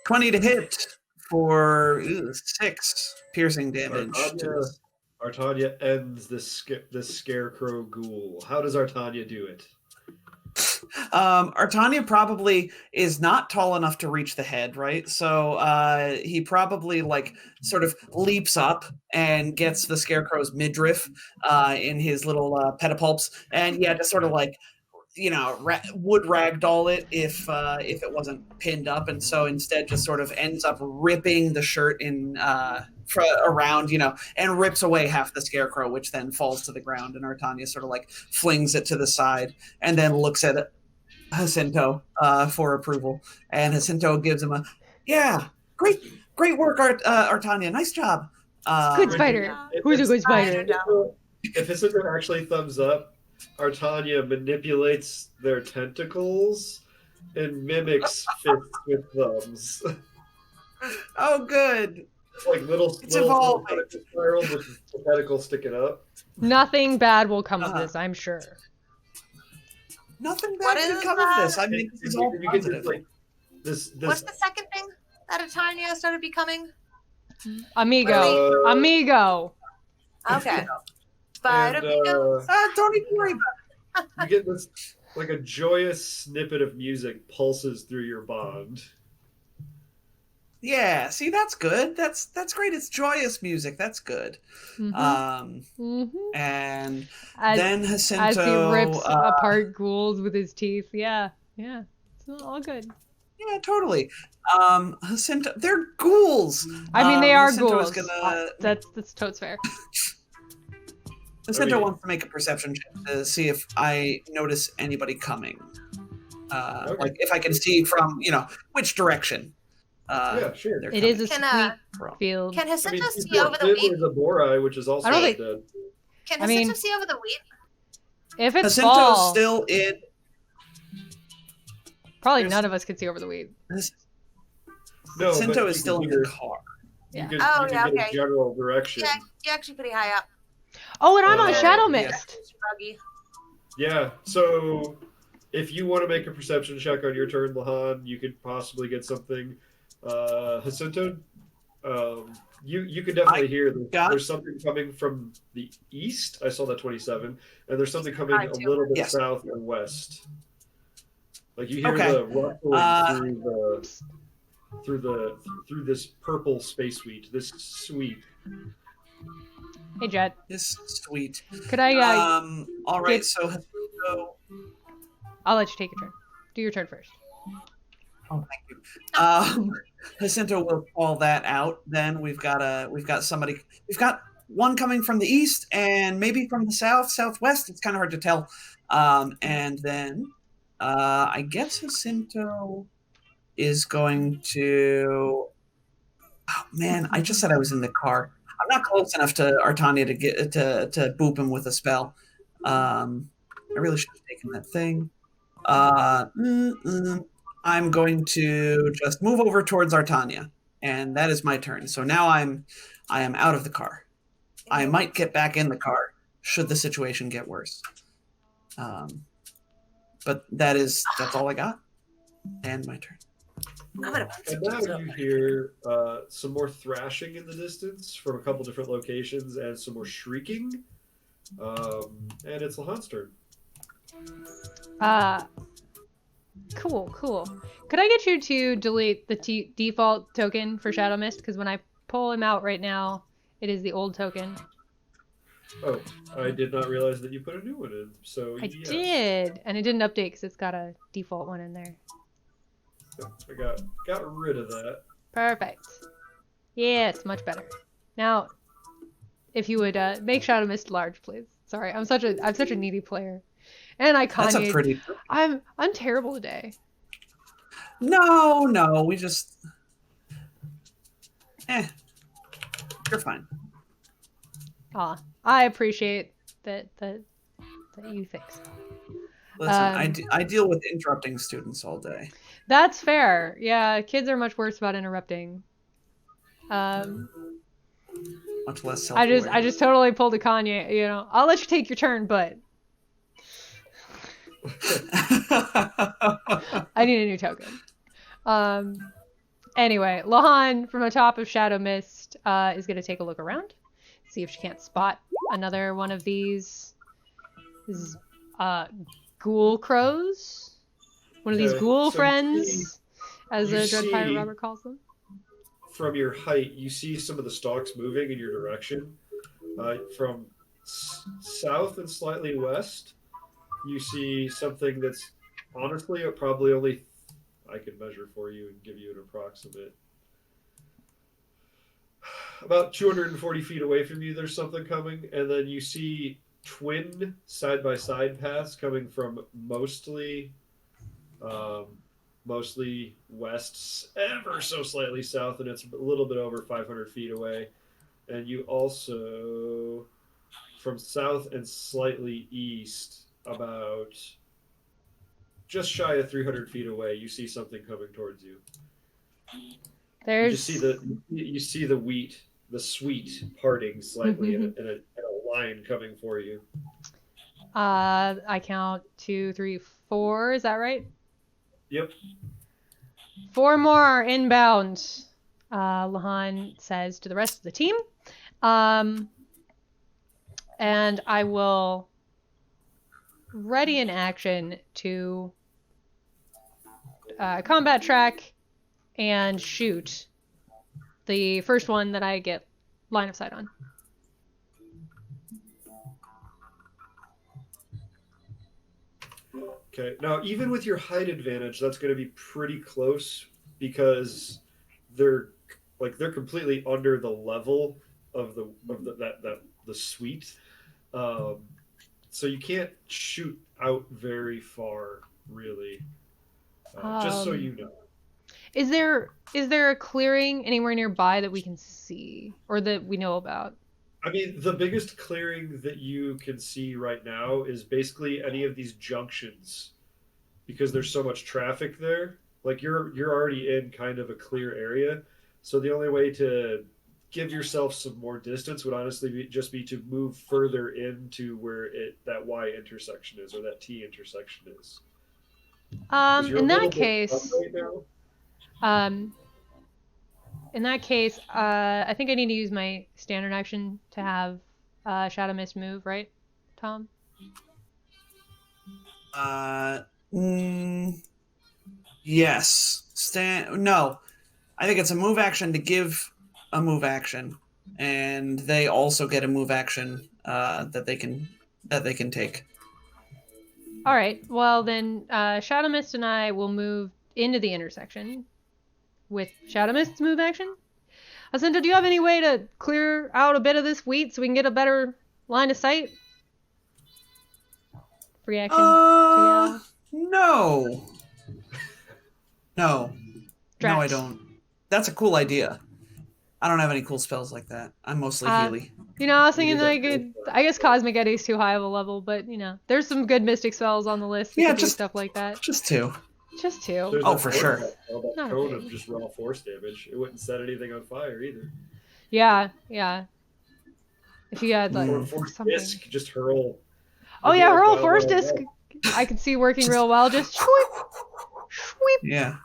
20 to hit for 6 piercing damage. Artania ends this scarecrow ghoul. How does Artania do it? Artania probably is not tall enough to reach the head, right? So he probably sort of leaps up and gets the scarecrow's midriff in his little pedipalps, and just sort of would ragdoll it if it wasn't pinned up, and so instead just sort of ends up ripping the shirt in around, and rips away half the scarecrow, which then falls to the ground, and Artania sort of flings it to the side and then looks at Jacinto for approval, and Jacinto gives him a great work, Artania, nice job. Good spider. Who's a good spider? If Jacinto actually thumbs up, Artania manipulates their tentacles and mimics fists with thumbs. Oh, good. Like little spirals with the tentacle sticking up. Nothing bad will come of this, I'm sure. Nothing What bad could is come of this. I And mean, this is all you get positive. this What's the second thing that Atanya started becoming? Amigo. Amigo. Okay. But and amigos. Don't even worry about you get this like a joyous snippet of music pulses through your bond. it. Yeah, see, that's good. That's great. It's joyous music. That's good. And then Jacinto, as he rips apart ghouls with his teeth. Yeah, it's all good. Yeah, totally. Jacinto, they're ghouls. I mean, they are Jacinto ghouls. Is gonna, that's totes fair. Jacinto Okay. wants to make a perception check to see if I notice anybody coming. Okay. Like if I can see from, which direction. Yeah, sure. they're It is a coming sweet field. Can Jacinto he's see over the him wheat? or the Borai, which is also I don't think- dead. Can I mean- Jacinto see over the wheat? If it's Jacinto's fall, still in. probably there's- none of us could see over the weed. No, Jacinto but is you still can in hear- the car. You Yeah. can, Oh, you can yeah, get a okay. general direction. Yeah, you're actually pretty high up. Oh, and I'm on Yeah. Shadow Yeah. Mist. Froggy. Yeah, so if you want to make a perception check on your turn, Lahan, you could possibly get something. Jacinto, you could definitely hear there's something coming from the east. I saw that 27, and there's something coming High a too. little bit Yes. south and west. Like you hear Okay. the ruffling through this purple space wheat, this sweet. Hey, Jet. This sweet. Could I? All right. get- So Jacinto. I'll let you take your turn. Do your turn first. Oh, thank you. Jacinto will call that out. Then we've got somebody. We've got one coming from the east and maybe from the southwest. It's kind of hard to tell. And then I guess Jacinto is going to. Oh man, I just said I was in the car. I'm not close enough to Artania to get to boop him with a spell. I really should have taken that thing. I'm going to just move over towards Artania, and that is my turn. So now I am out of the car. I might get back in the car should the situation get worse. But that's all I got, and my turn. I'm gonna put And now you hear some more thrashing in the distance from a couple different locations, and some more shrieking. And it's Lahan's turn. Cool. Could I get you to delete the default token for Shadow Mist? Because when I pull him out right now, it is the old token. Oh, I did not realize that you put a new one in. So I yes. did, and it didn't update because it's got a default one in there. I got rid of that. Perfect. Yes, much better. Now, if you would make Shadow Mist large, please. Sorry, I'm such a needy player, and I That's a pretty. I'm terrible today. No, we just. You're fine. I appreciate that you think so. Listen, I deal with interrupting students all day. That's fair. Yeah, kids are much worse about interrupting. Much less I self-aware. just totally pulled a Kanye. I'll let you take your turn, but I need a new token. Anyway, Lahan from the top of Shadow Mist is gonna take a look around, see if she can't spot another one of these ghoul crows. One of these Okay, ghoul so friends, as you the Dread Pirate see- Robert calls them. From your height, you see some of the stalks moving in your direction. From south and slightly west, you see something that's honestly probably only I could measure for you and give you an approximate. About 240 feet away from you, there's something coming, and then you see twin side-by-side paths coming from mostly west, ever so slightly south, and it's a little bit over 500 feet away. And you also, from south and slightly east, about just shy of 300 feet away, you see something coming towards you. There's You see the wheat, the sweet parting slightly, and a line coming for you. I count 2, 3, 4. Is that right? Yep. 4 more are inbound, Lahan says to the rest of the team. And I will ready an action to combat track and shoot the first one that I get line of sight on. Okay. Now, even with your height advantage, that's going to be pretty close because they're completely under the level of the suite. So you can't shoot out very far, really. Just so you know. Is there a clearing anywhere nearby that we can see or that we know about? I mean, the biggest clearing that you can see right now is basically any of these junctions because there's so much traffic there. Like you're already in kind of a clear area, so the only way to give yourself some more distance would honestly just be to move further into where that Y intersection is or that T intersection is. In that case, I think I need to use my standard action to have Shadow Mist move, right, Tom? Yes. No. I think it's a move action to give a move action, and they also get a move action that they can take. All right. Well, then Shadow Mist and I will move into the intersection with Shadow Mist's move action. Jacinto, do you have any way to clear out a bit of this wheat so we can get a better line of sight? Free action. No. Drax. No, I don't. That's a cool idea. I don't have any cool spells like that. I'm mostly Healy. You know, I was thinking I guess Cosmic Eddy's too high of a level, but you know, there's some good Mystic spells on the list. Yeah, just stuff like that. Just 2. Just 2. Oh, for sure. That cone of just raw force damage. It wouldn't set anything on fire either. Yeah. If you had like force something. disc, just hurl. Oh yeah, hurl force disc. I could see working real well. Just sweep. Yeah.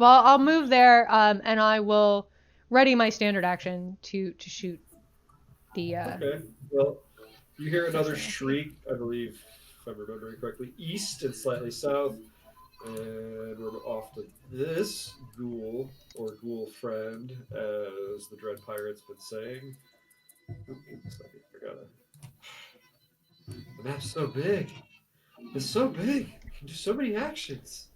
Well, I'll move there, and I will ready my standard action to shoot the. Okay. Well, you hear another shriek, I believe, if I'm remembering correctly, east and slightly south, and we're off to this ghoul or ghoul friend, as the Dread Pirate's been saying. I gotta. The map's so big. It's so big. You can do so many actions.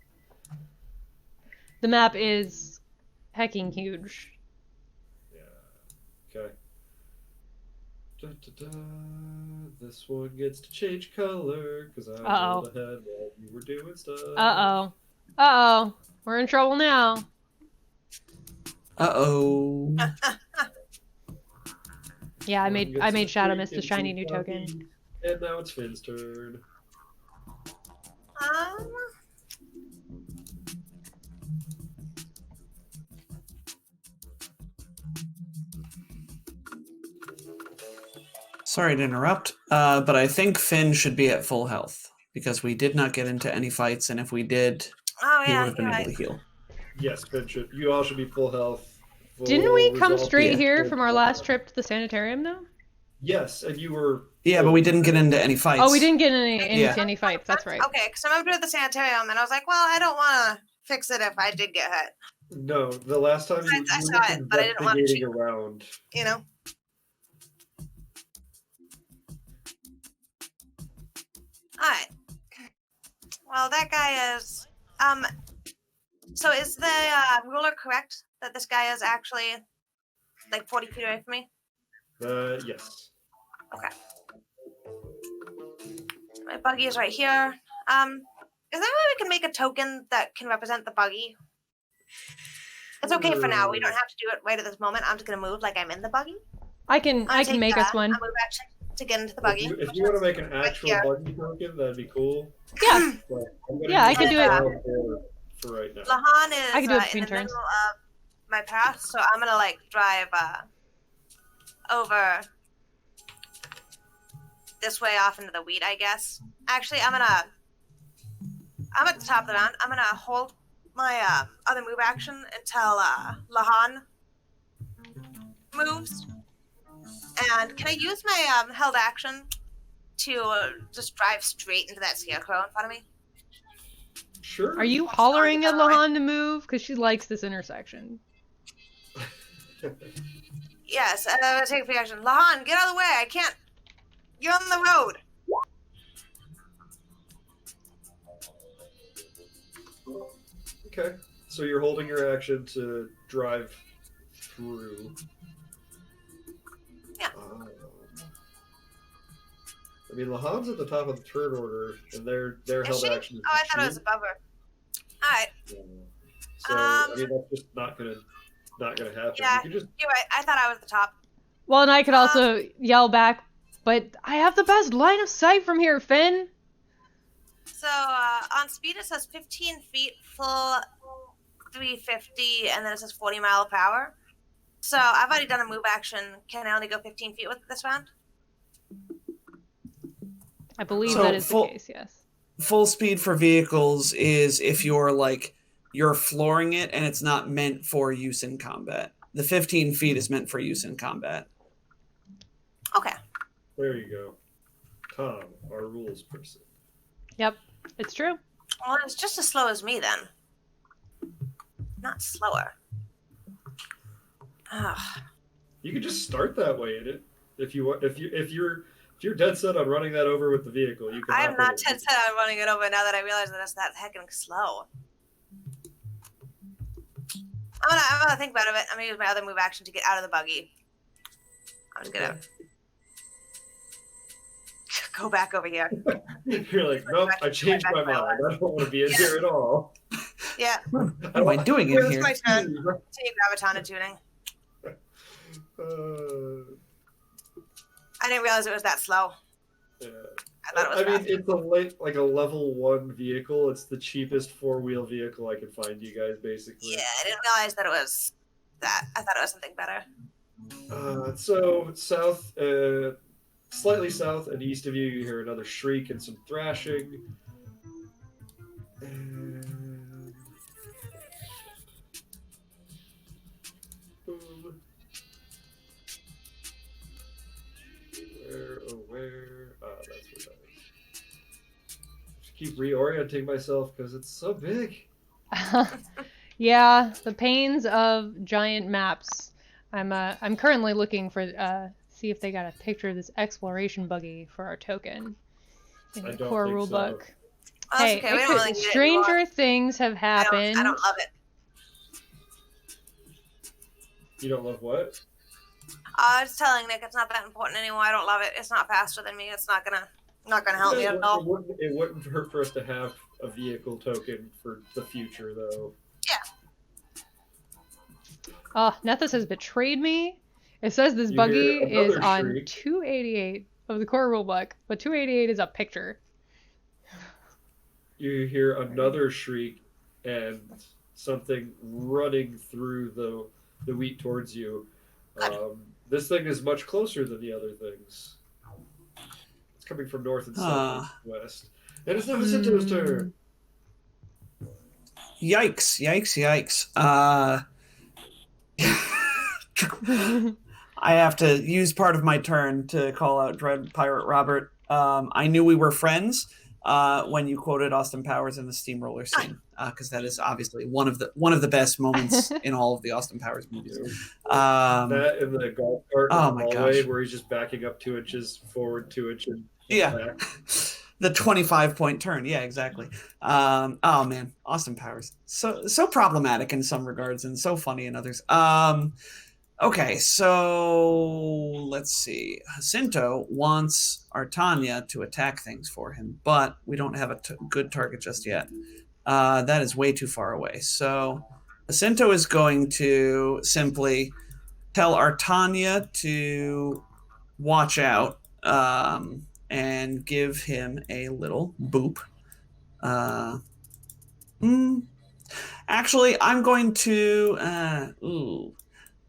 The map is hecking huge. Yeah. Okay. This one gets to change color because I rolled ahead while you were doing stuff. We're in trouble now. Yeah, I made Shadow Mist a shiny new token. And now it's Finn's turn. Sorry to interrupt, but I think Finn should be at full health because we did not get into any fights, and if we did, he would have been able to heal. Yes, Finn should. You all should be full health. Didn't we come straight here from our last trip to the sanitarium, though? Yes, and you were... Yeah, but we didn't get into any fights. Oh, we didn't get into any fights, that's right. Okay, because I moved to the sanitarium, and I was like, well, I don't want to fix it if I did get hit. No, the last time you saw it, but I didn't want to around. You know? Alright. Well, that guy is... So is the ruler correct that this guy is actually, like, 40 feet away from me? Yes. Okay. My buggy is right here. Is there a way we can make a token that can represent the buggy? It's okay for now. We don't have to do it right at this moment. I'm just gonna move like I'm in the buggy. I can make us one. I'll move action to get into the buggy. If you want to make an actual buggy token, that'd be cool. Yeah. Yeah, I can do it. For right now. Lahan is I can do it between in the turns. middle of my path, so I'm gonna like drive over this way off into the wheat, I guess. Actually, I'm at the top of the round. I'm gonna hold my other move action until Lahan moves. And can I use my held action to just drive straight into that scarecrow in front of me? Sure. Are you hollering at Lahan to move? Because she likes this intersection. Yes, I'm gonna take a free action. Lahan, get out of the way. I can't. You're on the road. Okay. So you're holding your action to drive through. Yeah. I mean, Lahan's at the top of the turn order, and their Is held she? action is Oh, I thought it was shoot. above her. All right. Yeah. So I mean, that's just not gonna happen. Yeah, You can just you're right. I thought I was at the top. Well, and I could also yell back, but I have the best line of sight from here, Finn. So on speed it says 15 feet, full 350, and then it says 40 mile per hour. So I've already done a move action. Can I only go 15 feet with this round? I believe So that is the case, yes. Full speed for vehicles is if you're flooring it and it's not meant for use in combat. The 15 feet is meant for use in combat. Okay. there you go. Tom, our rules person. Yep, it's true. Well, it's just as slow as me then. Not slower. Ugh. You could just start that way in it if you want. If you're dead set on running that over with the vehicle, you can. I am hop not in dead set on running it over now that I realize that it's that heckin' slow. I'm gonna think about it. I'm gonna use my other move action to get out of the buggy. I'm just gonna go back over here. You're like, nope, I changed my mind. I don't want to be in here at all. Yeah. What am I doing in It's here? my turn. Continue gravitana tuning. I didn't realize it was that slow. Yeah. I thought it was I mean, fast. it's like a level 1 vehicle. It's the cheapest 4-wheel vehicle I could find, you guys, basically. Yeah, I didn't realize that it was that. I thought it was something better. So south, slightly south and east of you, you hear another shriek and some thrashing. And... boom. Where? Ah, that's where that is. Just keep reorienting myself because it's so big. Yeah, the pains of giant maps. I'm currently looking for see if they got a picture of this exploration buggy for our token in I the don't core think rulebook. so. Oh, Hey, okay, we don't really need it stranger anymore. things have happened. I don't love it. You don't love what? I was telling Nick it's not that important anymore. I don't love it. It's not faster than me. It's not gonna help me Yeah, at all. it wouldn't hurt for us to have a vehicle token for the future, though. Oh, Nethys has betrayed me. It says this You buggy hear is another on shriek. 288 of the core rulebook, but 288 is a picture. You hear another shriek and something running through the wheat towards you. This thing is much closer than the other things. It's coming from north and south and west. And it's Nevacinto's turn. Yikes! Yikes! I have to use part of my turn to call out Dread Pirate Robert. I knew we were friends when you quoted Austin Powers in the steamroller scene, because that is obviously one of the best moments in all of the Austin Powers movies. That in the golf cart in oh the my hallway gosh. where he's just backing up 2 inches forward, 2 inches Yeah. back. The 25-point turn. Yeah, exactly. Oh man, Austin Powers. So problematic in some regards and so funny in others. Okay, so let's see. Jacinto wants Artania to attack things for him, but we don't have a good target just yet. That is way too far away. So Jacinto is going to simply tell Artania to watch out and give him a little boop. Actually, I'm going to...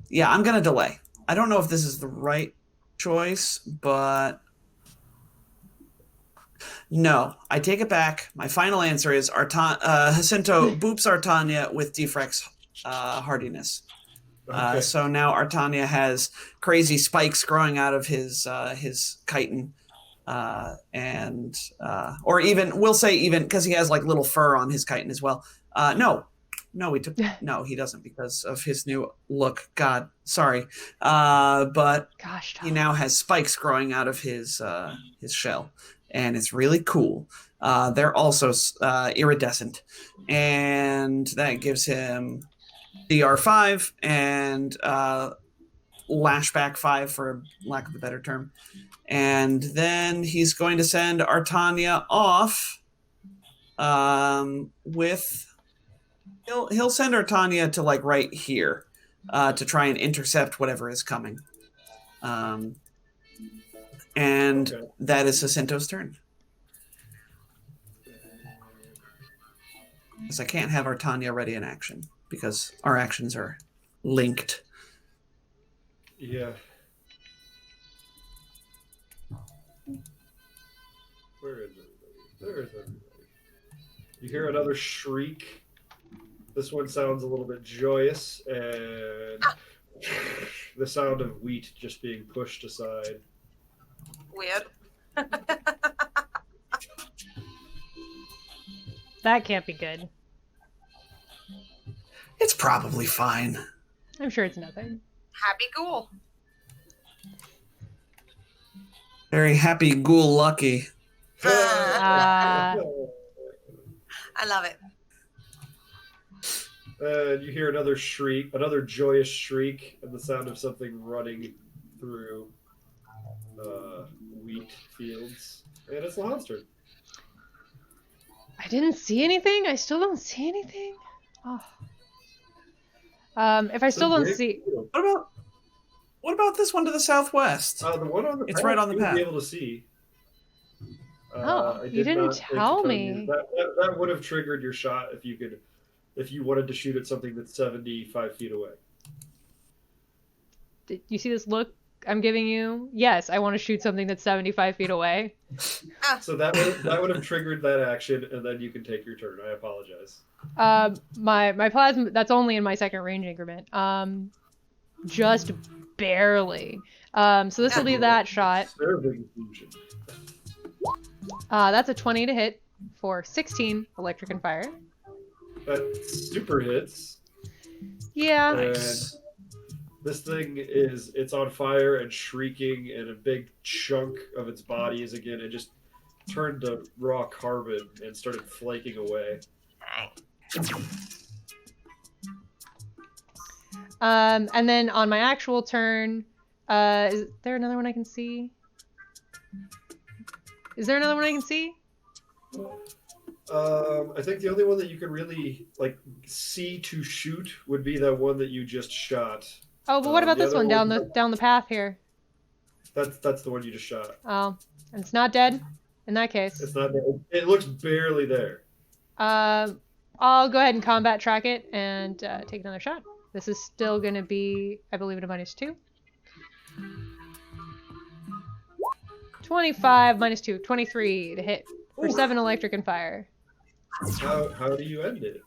Yeah, I'm going to delay. I don't know if this is the right choice, but No, I take it back. My final answer is Jacinto boops Artania with Defrex hardiness. Okay. So now Artania has crazy spikes growing out of his chitin, and or even we'll say even because he has like little fur on his chitin as well. No, he doesn't because of his new look. God, sorry, but Gosh, he Tom. now has spikes growing out of his shell, and it's really cool. They're also iridescent, and that gives him DR5 and Lashback 5, for lack of a better term. And then he's going to send Artania off with... He'll send Artania to like right here to try and intercept whatever is coming. And that is Jacinto's turn. Because I can't have Artania ready in action because our actions are linked. Yeah. Where is everybody? There is everybody. You hear another shriek. This one sounds a little bit joyous, and the sound of wheat just being pushed aside. Weird. That can't be good. It's probably fine. I'm sure it's nothing. Happy ghoul. Very happy ghoul lucky. I love it. And you hear another shriek, another joyous shriek, and the sound of something running through wheat fields. And it's Lahan's turn. I didn't see anything? I still don't see anything? Oh. If I still don't see... What about this one to the southwest? The one on the It's path, right on the you would path. be able to see. You didn't not think to tell you. me. That would have triggered your shot if you wanted to shoot at something that's 75 feet away. Did you see this look I'm giving you? Yes, I want to shoot something that's 75 feet away. So that would have triggered that action, and then you can take your turn. I apologize. My plasma, that's only in my second range increment. Just barely. So this will be that shot. Serving fusion. That's a 20 to hit for 16 electric and fire. That super hits. Yeah. Nice. And this thing it's on fire and shrieking, and a big chunk of its body is again, it just turned to raw carbon and started flaking away. And then on my actual turn, is there another one I can see? Is there another one I can see? I think the only one that you can really see to shoot would be that one that you just shot. Oh, but what about The this other one down the path here? That's the one you just shot. Oh, and it's not dead? In that case. It's not. It looks barely there. I'll go ahead and combat track it and take another shot. This is still going to be, I believe, at a -2. 25 -2, 23 to hit for 7 electric and fire. How do you end it?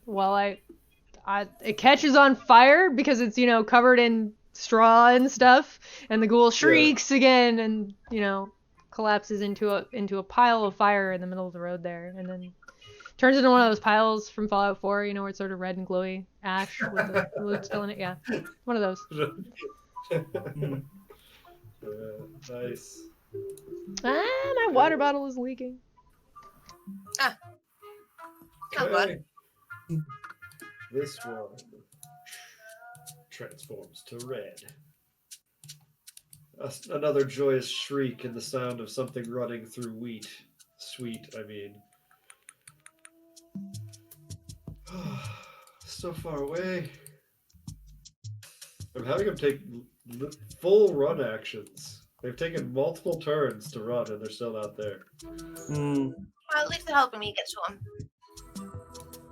Well, it catches on fire because it's, covered in straw and stuff, and the ghoul shrieks again and, collapses into a pile of fire in the middle of the road there, and then turns into one of those piles from Fallout 4, where it's sort of red and glowy ash with the loot still in it. Yeah, one of those. Nice. My water bottle is leaking. Good. This one transforms to red. Another joyous shriek and the sound of something running through wheat. Sweet, I mean. So far away. I'm having them take full run actions. They've taken multiple turns to run, and they're still not there. Well, at least they're helping me get to them.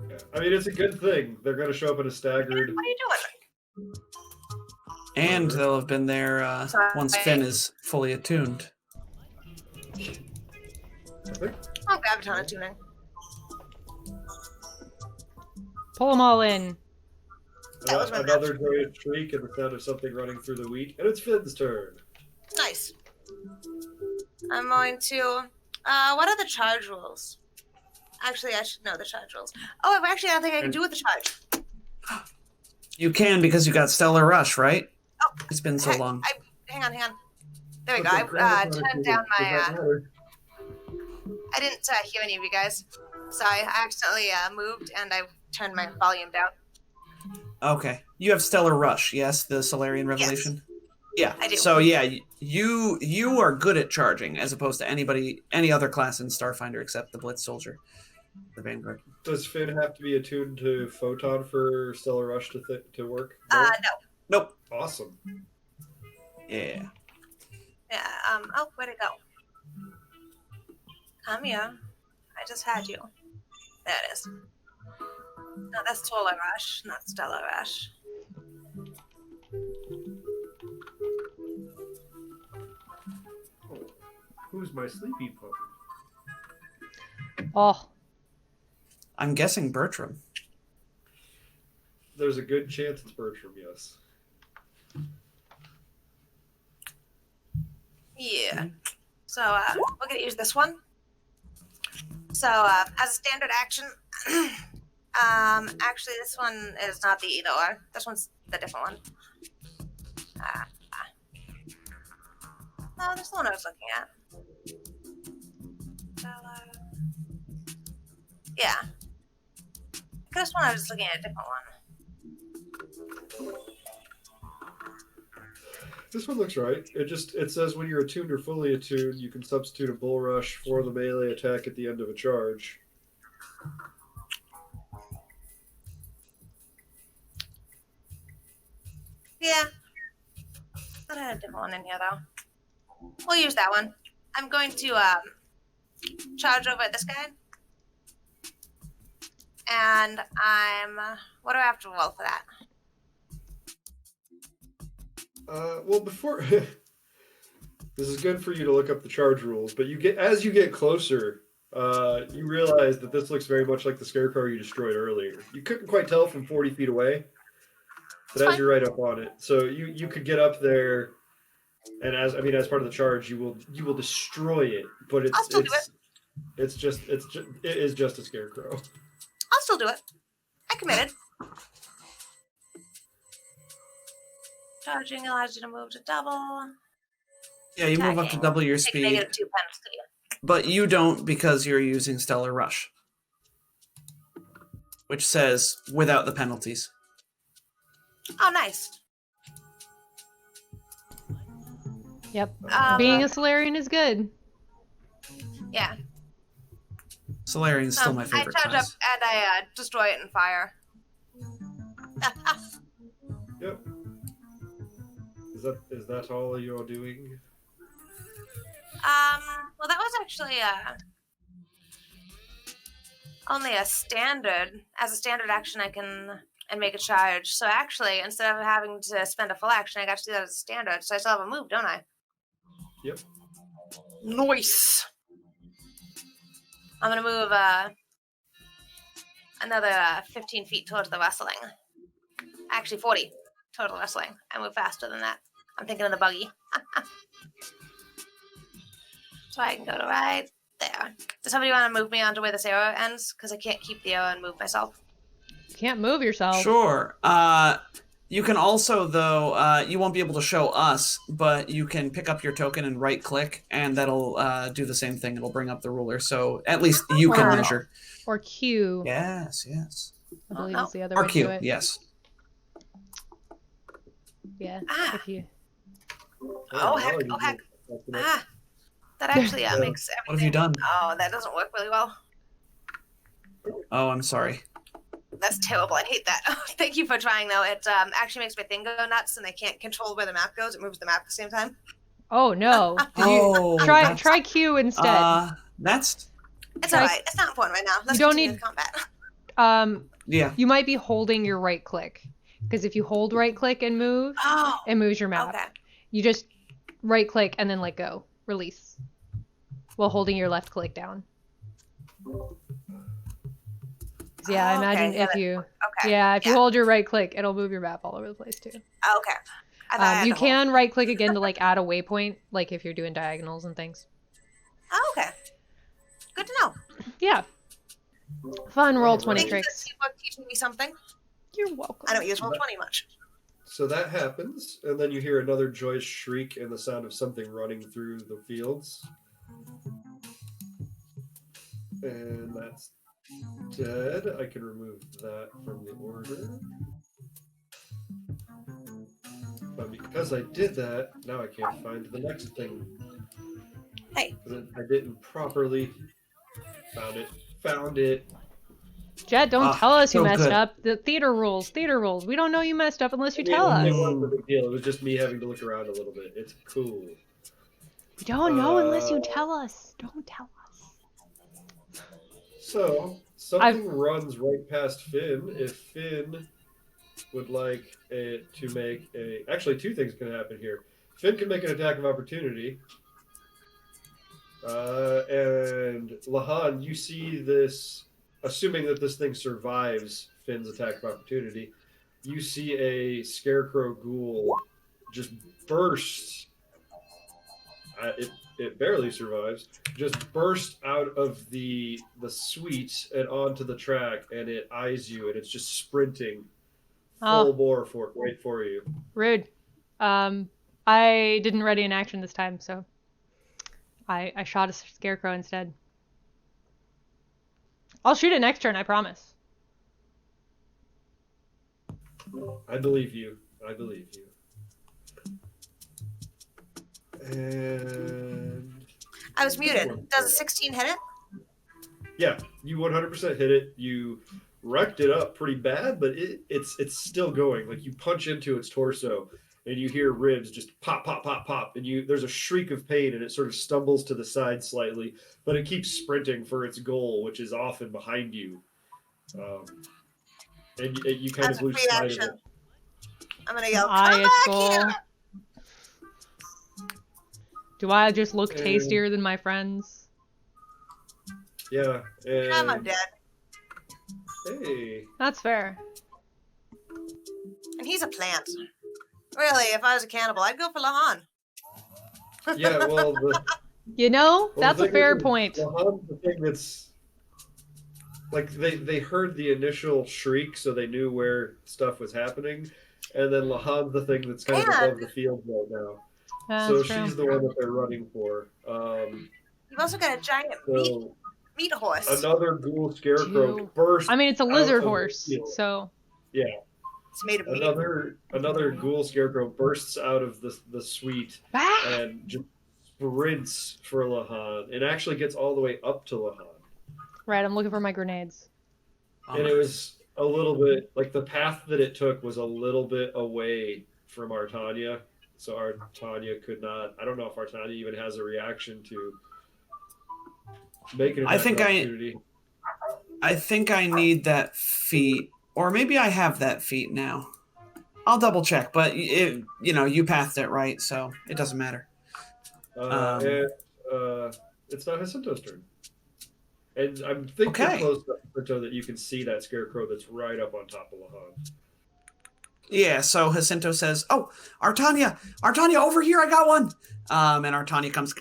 Yeah. I mean, it's a good thing. They're going to show up in a staggered. What are you doing? And they'll have been there once Finn is fully attuned. Okay. I'll grab a ton of tuning. Pull them all in. That was my Another joyous shriek and the sound of something running through the wheat, and it's Finn's turn. Nice. I'm going to. What are the charge rules? Actually, I should know the charge rules. Oh, actually, I don't think I can do with the charge. You can because you got Stellar Rush, right? Oh, It's been so long. Hang on. There we go. Okay, I turned down does my. that matter? I didn't hear any of you guys. Sorry, I accidentally moved and I turned my volume down. Okay. You have Stellar Rush, yes? The Solarian Revelation? Yeah. I do. So yeah, you are good at charging as opposed to any other class in Starfinder except the Blitz Soldier, the Vanguard. Does Finn have to be attuned to Photon for Stellar Rush to work? No. Nope. Awesome. Yeah. Yeah. Oh, where'd it go? Come here. I just had you. There it is. No, that's Solar Rush, not Stellar Rush. Oh, who's my sleepy puppy? Oh, I'm guessing Bertram. There's a good chance it's Bertram, yes. Yeah. So, we're gonna use this one. So, as a standard action, actually, this one is not the either or. This one's the different one. No, this is the one I was looking at. Yeah. This one I was looking at a different one. This one looks right. It says when you're attuned or fully attuned, you can substitute a bull rush for the melee attack at the end of a charge. Yeah. I had a different one in here though. We'll use that one. I'm going to charge over at this guy. And what do I have to roll for that? Well, before this is good for you to look up the charge rules, but as you get closer, you realize that this looks very much like the scarecrow you destroyed earlier. You couldn't quite tell from 40 feet away, but as you're right up on it, so you could get up there, and as part of the charge, you will destroy it. But I'll still do it. It is just a scarecrow. I'll still do it. I committed. Charging allows you to move to double. Yeah, you move up to double your Take speed, -2 penalty. but you don't because you're using Stellar Rush, which says without the penalties. Oh, nice. yep. Being a Solarian is good. Yeah. Solarian's still my favorite I charge class. up and I destroy it in fire. Yep. Is that all you're doing? Well, that was actually only a standard. As a standard action, I can make a charge. So actually, instead of having to spend a full action, I got to do that as a standard. So I still have a move, don't I? Yep. Nice. I'm gonna move another 15 feet towards the wrestling. Actually, 40 total wrestling. I move faster than that. I'm thinking of the buggy. So I can go to right there. Does somebody want to move me onto where this arrow ends? Because I can't keep the arrow and move myself. You can't move yourself. Sure. You can also, though, you won't be able to show us, but you can pick up your token and right-click, and that'll do the same thing. It'll bring up the ruler, so at least you can Or- measure. Or Q. Yes. I believe is the other Or way to Q, do it. yes. Yeah. Ah. If you. Oh, heck. Oh, heck. Ah. That actually makes everything... What have you done? Oh, that doesn't work really well. Oh, I'm sorry. That's terrible. I hate that. Thank you for trying, though. It actually makes my thing go nuts, and I can't control where the map goes. It moves the map at the same time. Oh no. Oh, Try Q instead. That's It's alright. It's not important right now. Let's You don't continue need- the combat. yeah. You might be holding your right click, because if you hold right click and move, Oh, it moves your map. okay. You just right click and then let go, release. while holding your left click down. 'Cause, yeah, I imagine Okay, if you Okay. if you hold your right click, it'll move your map all over the place too. Okay. I thought I had You to hold. can right click again to like add a waypoint, like if you're doing diagonals and things. Oh, okay. Good to know. Yeah. Fun roll Alright. 20 Thank you for tricks. teaching me something. You're welcome. I don't use Roll20 much. So that happens, and then you hear another joyous shriek and the sound of something running through the fields. And that's dead. I can remove that from the order. But because I did that, now I can't find the next thing. Hey. I didn't properly found it. Jet, don't tell us you so messed good. up. The theater rules. We don't know you messed up unless you tell It us. wasn't a big deal. It was just me having to look around a little bit. It's cool. We don't know unless you tell us. Don't tell us. So something runs right past Finn. If Finn would like it to make a... Actually, two things can happen here. Finn can make an attack of opportunity. And Lahan, you see this... Assuming that this thing survives Finn's attack of opportunity, you see a scarecrow ghoul just burst. It barely survives. Just burst out of the suite and onto the track, and it eyes you, and it's just sprinting full bore right for you. Rude. I didn't ready an action this time, so I shot a scarecrow instead. I'll shoot it next turn, I promise. I believe you. And I was muted. Does a 16 hit it? yeah, you 100% hit it. You wrecked it up pretty bad, but it's still going. Like you punch into its torso, and you hear ribs just pop, pop, pop, pop, and there's a shriek of pain, and it sort of stumbles to the side slightly, but it keeps sprinting for its goal, which is often behind you. And you kind As of a lose free sight of action, it. I'm gonna yell, Eye "Come its back goal. here!" Do I just look And- tastier than my friends? Yeah. And, I'm dead. Hey. That's fair. And he's a plant. Really, if I was a cannibal, I'd go for Lahan. Yeah, well, You know, that's the a thing fair is, point. The thing that's like they heard the initial shriek, so they knew where stuff was happening, and then Lahan's the thing that's kind of above the field right now. That's So true. she's the one that they're running for. You've also got a giant meat horse. Another ghoul scarecrow burst. I mean, it's a out lizard of the horse, field. so Yeah. It's made of meat. Another ghoul scarecrow bursts out of the suite and just sprints for Lahan, and actually gets all the way up to Lahan. Right, I'm looking for my grenades. And it was a little bit like the path that it took was a little bit away from Artania, so Artania could not. I don't know if Artania even has a reaction to make an opportunity. I think I need that feat, or maybe I have that feat now. I'll double check, but you pathed it right, so it doesn't matter. It's not Jacinto's turn. And I'm thinking close enough so that you can see that scarecrow that's right up on top of Lahan. Yeah, so Jacinto says, "Oh, Artania, over here, I got one." And Artania comes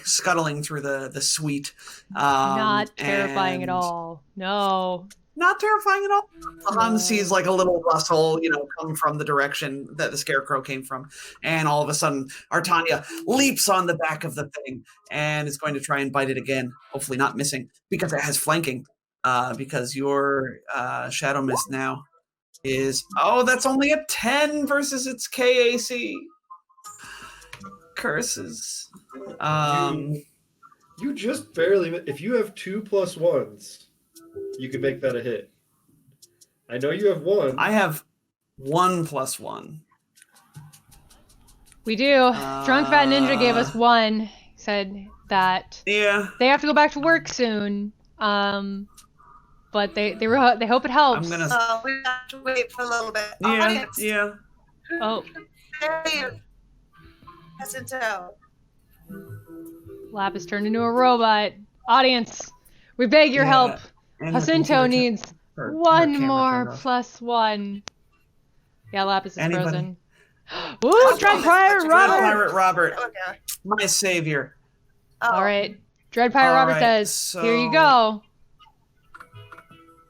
scuttling through the suite. Not terrifying at all. No. Not terrifying at all. Lahan sees like a little rustle, come from the direction that the scarecrow came from. And all of a sudden, Artania leaps on the back of the thing and is going to try and bite it again, hopefully not missing, because it has flanking. Because your Shadow Mist now is... Oh, that's only a 10 versus its KAC. Curses. You just barely... If you have 2+1s... you could make that a hit. I know you have 1. I have 1+1. We do. Drunk Fat Ninja gave us 1. Said that they have to go back to work soon. But they hope it helps. We have to wait for a little bit. Yeah. Oh. There you Jacinto. Lapis turned into a robot. Audience, we beg your Yeah, help. and her Jacinto computer needs her one camera more turned off. +1. Yeah, Lapis is Anybody? frozen. Ooh, Dread Pirate Dread Robert! Pirate Robert, Okay. my savior. Oh. All right. Dread Pirate Robert Alright, says, here you so- go.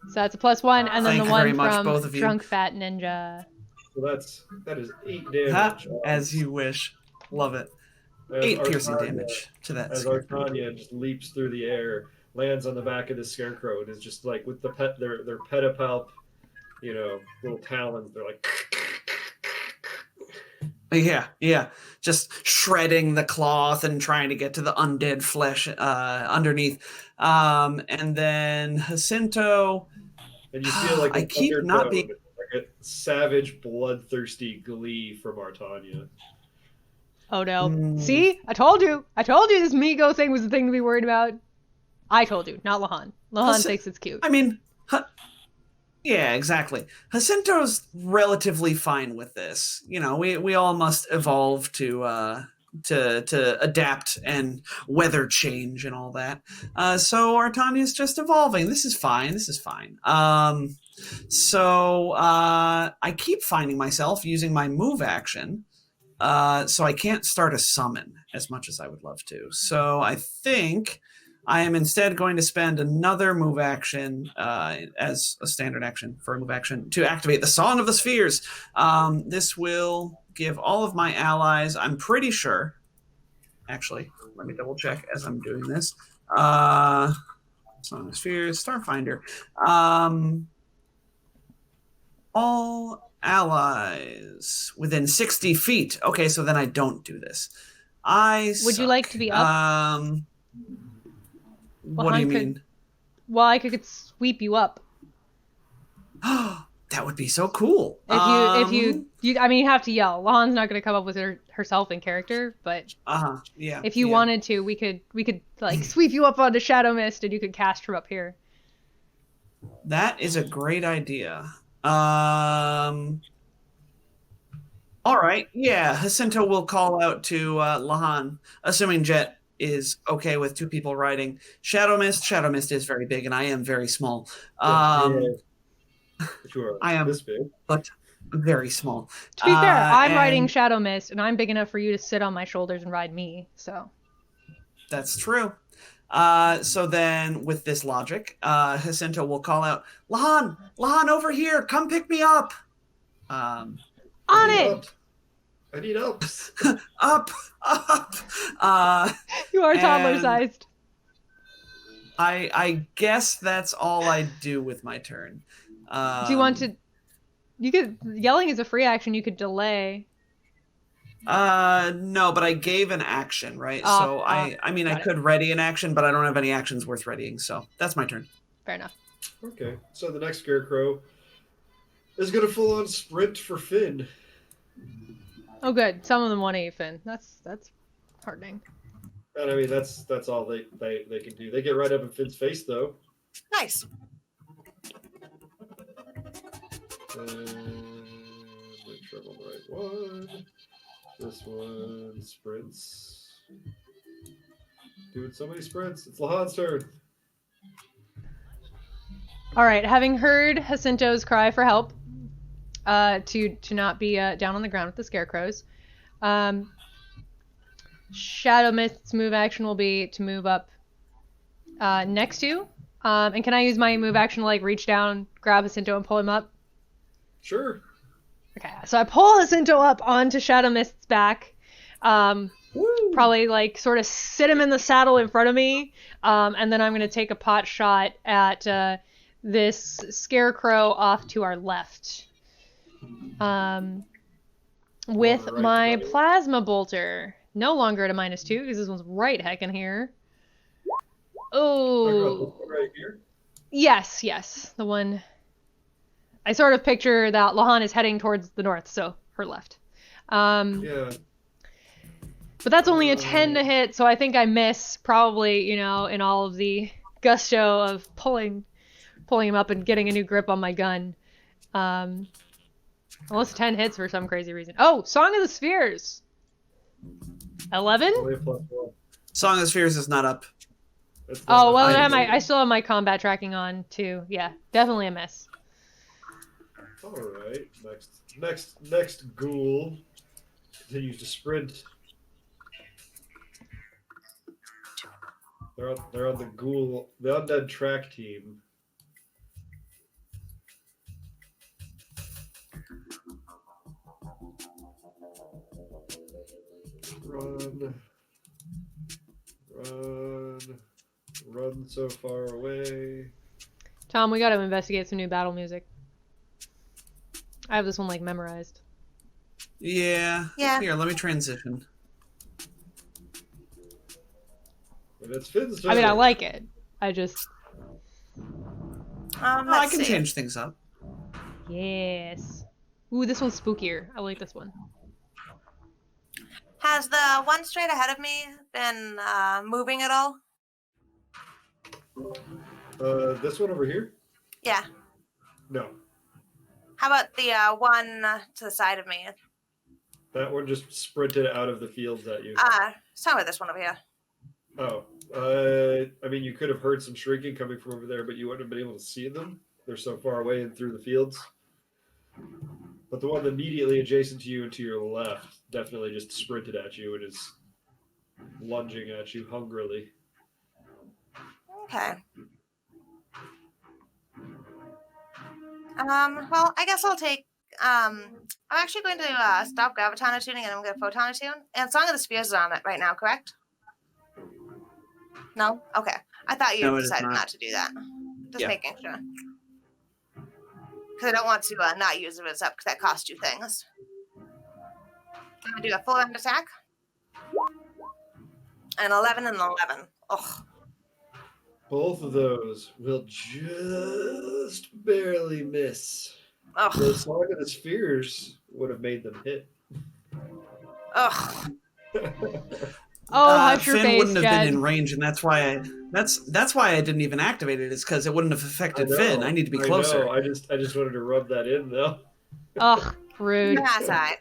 So that's a +1, and then Thank the you very one much, from both of you. Drunk Fat Ninja. So that is 8 Ha, damage. as you wish. Love it. As 8 piercing Artania- damage to that. As scarecrow. Artania just leaps through the air, lands on the back of the scarecrow, and is just like with the their pedipalp, little talons. They're like. Yeah. Just shredding the cloth and trying to get to the undead flesh underneath. And then Jacinto. And you feel like I keep not being. like a savage, bloodthirsty glee from Artania. Oh no. Mm. See? I told you this Migo thing was the thing to be worried about. I told you, not Lahan. Lahan thinks it's cute. I mean, yeah, exactly. Jacinto's relatively fine with this. We all must evolve to adapt and weather change and all that. So Artania's just evolving. This is fine. So I keep finding myself using my move action. So I can't start a summon as much as I would love to. So I think I am instead going to spend another move action as a standard action for a move action to activate the Song of the Spheres. This will give all of my allies, I'm pretty sure, actually, let me double check as I'm doing this. Song of the Spheres, Starfinder. All allies within 60 feet. Okay, so then I don't do this. Would you like to be up? What do you mean? Well, I could sweep you up. That would be so cool. If you you have to yell. Lahan's not going to come up with it herself in character, but yeah. If you wanted to, we could like sweep you up onto Shadow Mist, and you could cast from up here. That is a great idea. All right. Yeah, Jacinto will call out to Lahan, assuming Jet is okay with 2 people riding Shadow Mist. Shadow Mist is very big, and I am very small. Sure. I am this big, but very small. To be fair, I'm riding Shadow Mist, and I'm big enough for you to sit on my shoulders and ride me. So that's true. So then, with this logic, Jacinto will call out, Lahan, over here, come pick me up. On it. I need ups. Up. You are toddler sized. I guess that's all I do with my turn. Do you want to? You could yelling is a free action. You could delay. No, but I gave an action, right? So I could ready an action, but I don't have any actions worth readying, so that's my turn. Fair enough. Okay, so the next scarecrow is going to full on sprint for Finn. Oh, good. Some of them want to eat Finn. That's heartening. And I mean, that's all they can do. They get right up in Finn's face, though. Nice. Make sure I'm on the right one. This one sprints. Dude, so many sprints. It's Lahan's turn. All right. Having heard Jacinto's cry for help, to not be down on the ground with the scarecrows, Shadow Mist's move action will be to move up next to. And can I use my move action to like reach down, grab Jacinto, and pull him up? Sure. Okay, so I pull Jacinto up onto Shadow Mist's back. Probably like sort of sit him in the saddle in front of me. And then I'm going to take a pot shot at this scarecrow off to our left. With right my side. plasma bolter. No longer at a -2 because this one's right heckin' here. Oh. Right here. Yes. The one. I sort of picture that Lahan is heading towards the north, so her left. Yeah. But that's only a 10 to hit, so I think I miss probably, in all of the gusto of pulling him up and getting a new grip on my gun. Unless 10 hits for some crazy reason. Oh, Song of the Spheres. 11? Only a +1. Song of Spheres is not up. That's Oh, not- well, I I, didn't I still have my combat tracking on, too. Yeah, definitely a miss. All right. Next ghoul continues to sprint. They're on the undead track team. Run, run so far away. Tom, we gotta investigate some new battle music. I have this one, like, memorized. Yeah. Yeah. Here, let me transition. But it's Finn's I mean, I turn. like it. I just... Oh, I Let's can see. change things up. Yes. Ooh, this one's spookier. I like this one. Has the one straight ahead of me been moving at all? This one over here? Yeah. No. How about the one to the side of me? That one just sprinted out of the fields at you. Start with this one over here. Oh. I mean, you could have heard some shrieking coming from over there, but you wouldn't have been able to see them. They're so far away and through the fields. But the one immediately adjacent to you and to your left definitely just sprinted at you and is lunging at you hungrily. Okay. Well, I guess I'll take. I'm actually going to stop graviton attuning and I'm going to photon attune. And Song of the Spears is on it right now, correct? No? Okay. I thought you No, it is decided not. not to do that. Just Yeah. making sure. Because I don't want to not use it as up because that costs you things. I'm going to do a full round attack. An 11 and an 11. Ugh. Both of those will just barely miss. The Ugh. Song of the Spheres would have made them hit. Ugh. Oh, hush your Finn face, wouldn't have Jed. been in range, and that's why I didn't even activate it. Is because it wouldn't have affected Finn. I need to be closer. I just wanted to rub that in though. Ugh, rude. That's all right.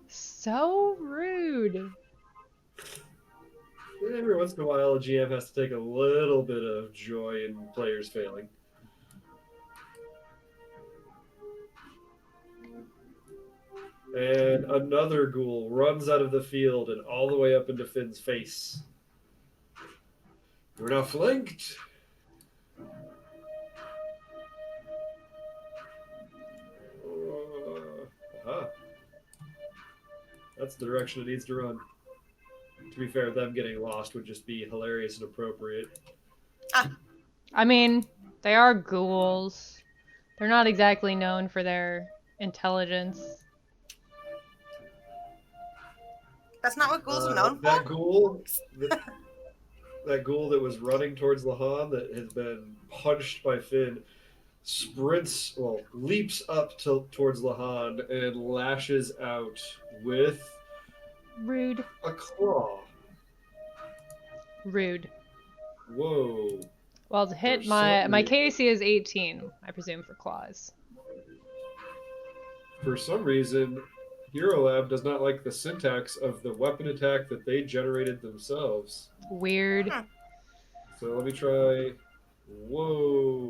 So rude. Every once in a while, a GM has to take a little bit of joy in players failing. And another ghoul runs out of the field and all the way up into Finn's face. We're now flanked. Aha. That's the direction it needs to run. To be fair, them getting lost would just be hilarious and appropriate. I mean, they are ghouls. They're not exactly known for their intelligence. That's not what ghouls are known for? That ghoul that was running towards Lahan that has been punched by Finn leaps up towards Lahan and lashes out with Rude. a claw. Rude. Whoa. Well, to hit For my some KAC is 18, I presume, for claws. For some reason, Hero Lab does not like the syntax of the weapon attack that they generated themselves. Weird. Huh. So let me try. Whoa,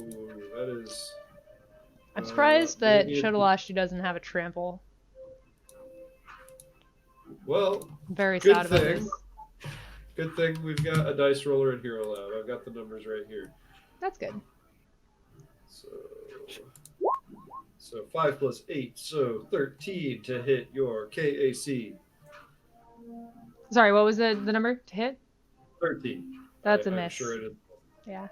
that is. I'm surprised that maybe- Shutalashi doesn't have a trample. Well, I'm very Good sad about thing. this. good thing we've got a dice roller in Hero Lab. I've got the numbers right here. That's good. So 5 plus 8, so 13 to hit your KAC. Sorry, what was the number to hit? 13. That's a I'm miss. sure it is. Yeah.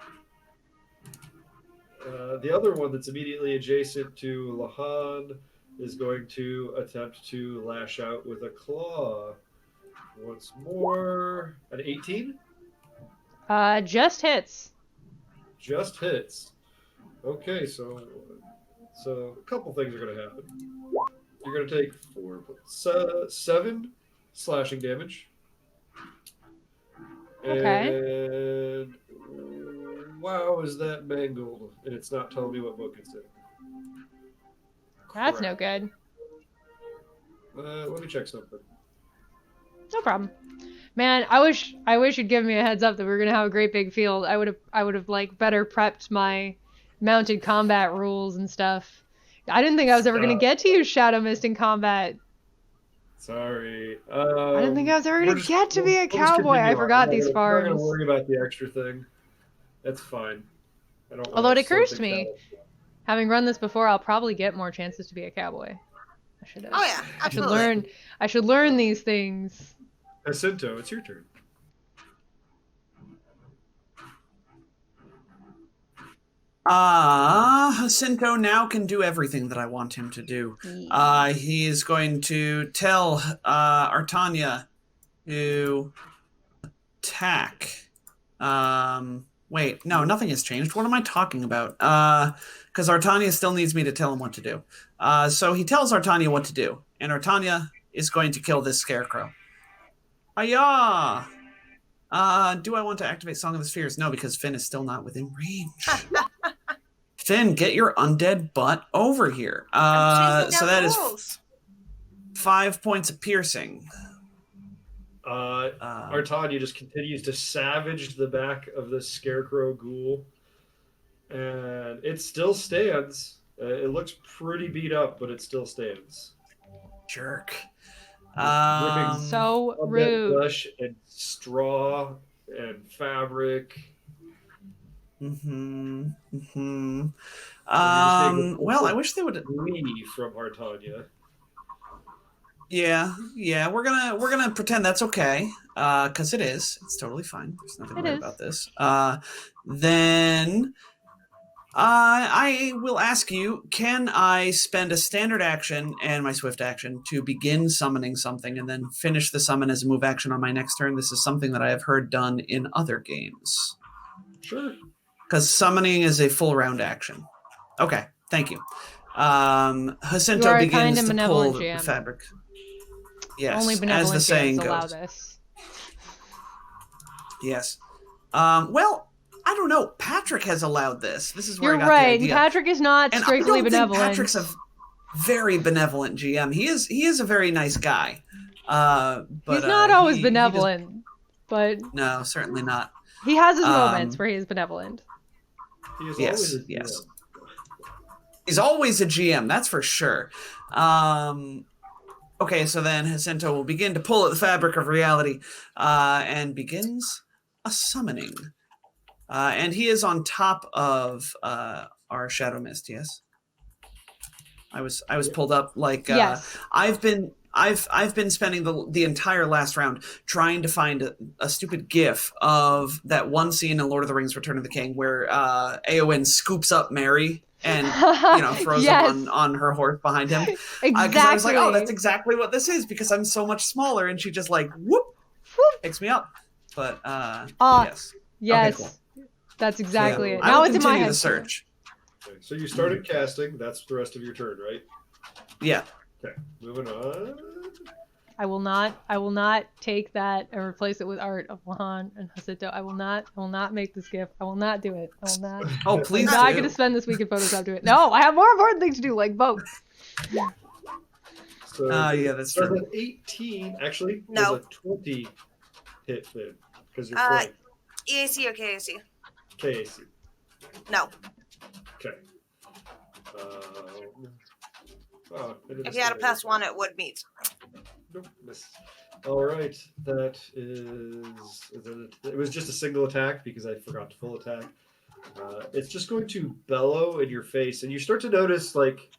The other one that's immediately adjacent to Lahan is going to attempt to lash out with a claw. Once more. An 18? Just hits. Just hits. Okay, so a couple things are going to happen. You're going to take 7 slashing damage. Okay. And wow, is that mangled? And it's not telling me what book it's in. That's Crap. no good. Let me check something. No problem. Man, I wish you'd given me a heads up that we were gonna have a great big field. I would have like better prepped my mounted combat rules and stuff. I didn't think I was ever gonna get to use Shadow Mist in combat. Sorry. I didn't think I was ever gonna get to be a we'll just cowboy. I continue on. forgot these I'm not gonna farms. worry about the extra thing. That's fine. I don't. Although it wanna slow occurs to things me, down. having run this before, I'll probably get more chances to be a cowboy. I should have. Oh yeah, I should absolutely. learn these things. Jacinto, it's your turn. Jacinto now can do everything that I want him to do. He is going to tell Artania to attack. Wait, no, nothing has changed. What am I talking about? Because Artania still needs me to tell him what to do. So he tells Artania what to do, and Artania is going to kill this scarecrow. Hiya! Do I want to activate Song of the Spheres? No, because Finn is still not within range. Finn, get your undead butt over here. So that is 5 points of piercing. Artania just continues to savage the back of the scarecrow ghoul, and it still stands. It looks pretty beat up, but it still stands. Jerk. So rude. Flesh and straw and fabric. Well, I wish they would leave from Artania. Yeah, we're gonna pretend that's okay, because it is. It's totally fine. There's nothing weird about this. Then I will ask you: can I spend a standard action and my swift action to begin summoning something, and then finish the summon as a move action on my next turn? This is something that I have heard done in other games. Sure. Because summoning is a full round action. Okay, thank you. Jacinto begins to pull the fabric. Yes, only benevolent as the saying GMs allow goes. this. Yes. Well, I don't know. Patrick has allowed this. This is where You're I got right. the idea. Patrick is not and strictly I don't benevolent. Think Patrick's a very benevolent GM. He is a very nice guy. But he's not always benevolent, but no, certainly not. He has his moments where he is benevolent. He is yes. He's always a GM, that's for sure. Okay, so then Jacinto will begin to pull at the fabric of reality and begins a summoning. And he is on top of our Shadow Mist, yes? I was pulled up like yes. I've been spending the entire last round trying to find a stupid GIF of that one scene in Lord of the Rings: Return of the King where Eowyn scoops up Merry and throws him on her horse behind him. Exactly. Because I was like, oh, that's exactly what this is, because I'm so much smaller, and she just like whoop picks me up. But yes. Yes. Okay, cool. That's exactly it. I now will it's in my continue head. the search. Okay, so you started casting. That's the rest of your turn, right? Yeah. Okay, moving on. I will not take that and replace it with art of Lahan and Jacinto. I will not make this gift. I will not do it. I will not. Oh, please I'm not going to spend this week in Photoshop to do it. No, I have more important things to do, like vote. So, yeah, that's true. An 18, actually, no. Was a 20 hit Finn, because you're playing. EAC or KAC? KAC. No. Okay. If you had a +1, it would meet. Nope, miss. All right, that is. It was just a single attack because I forgot to full attack. It's just going to bellow in your face, and you start to notice, like,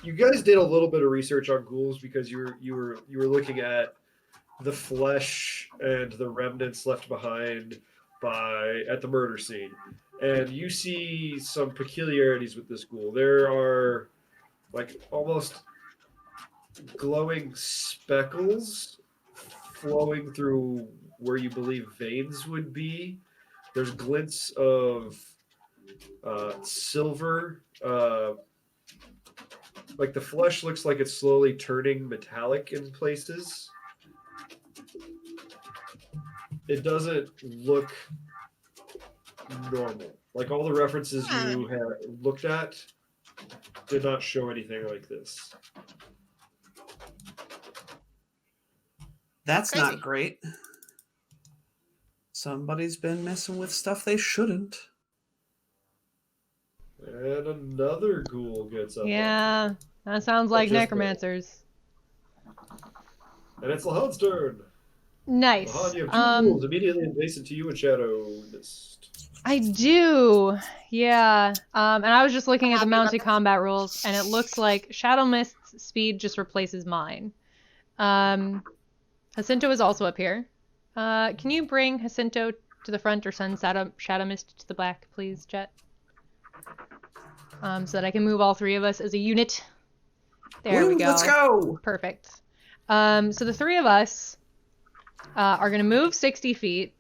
you guys did a little bit of research on ghouls because you were looking at the flesh and the remnants left behind at the murder scene, and you see some peculiarities with this ghoul. There are like almost glowing speckles flowing through where you believe veins would be. There's glints of silver. Like the flesh looks like it's slowly turning metallic in places. It doesn't look normal. Like all the references you had looked at did not show anything like this. That's not great. Somebody's been messing with stuff they shouldn't. And another ghoul gets up. Yeah, that sounds like just necromancers. And it's Lahan's turn. Nice. Lahan, you have two ghouls immediately adjacent to you in Shadow Mist. I do. Yeah. And I was just looking at the Happy mounted about combat rules, and it looks like Shadow Mist's speed just replaces mine. Jacinto is also up here. Can you bring Jacinto to the front or send Shadow Mist to the back, please, Jet? So that I can move all three of us as a unit. There we go. Let's go! Perfect. So the three of us are going to move 60 feet.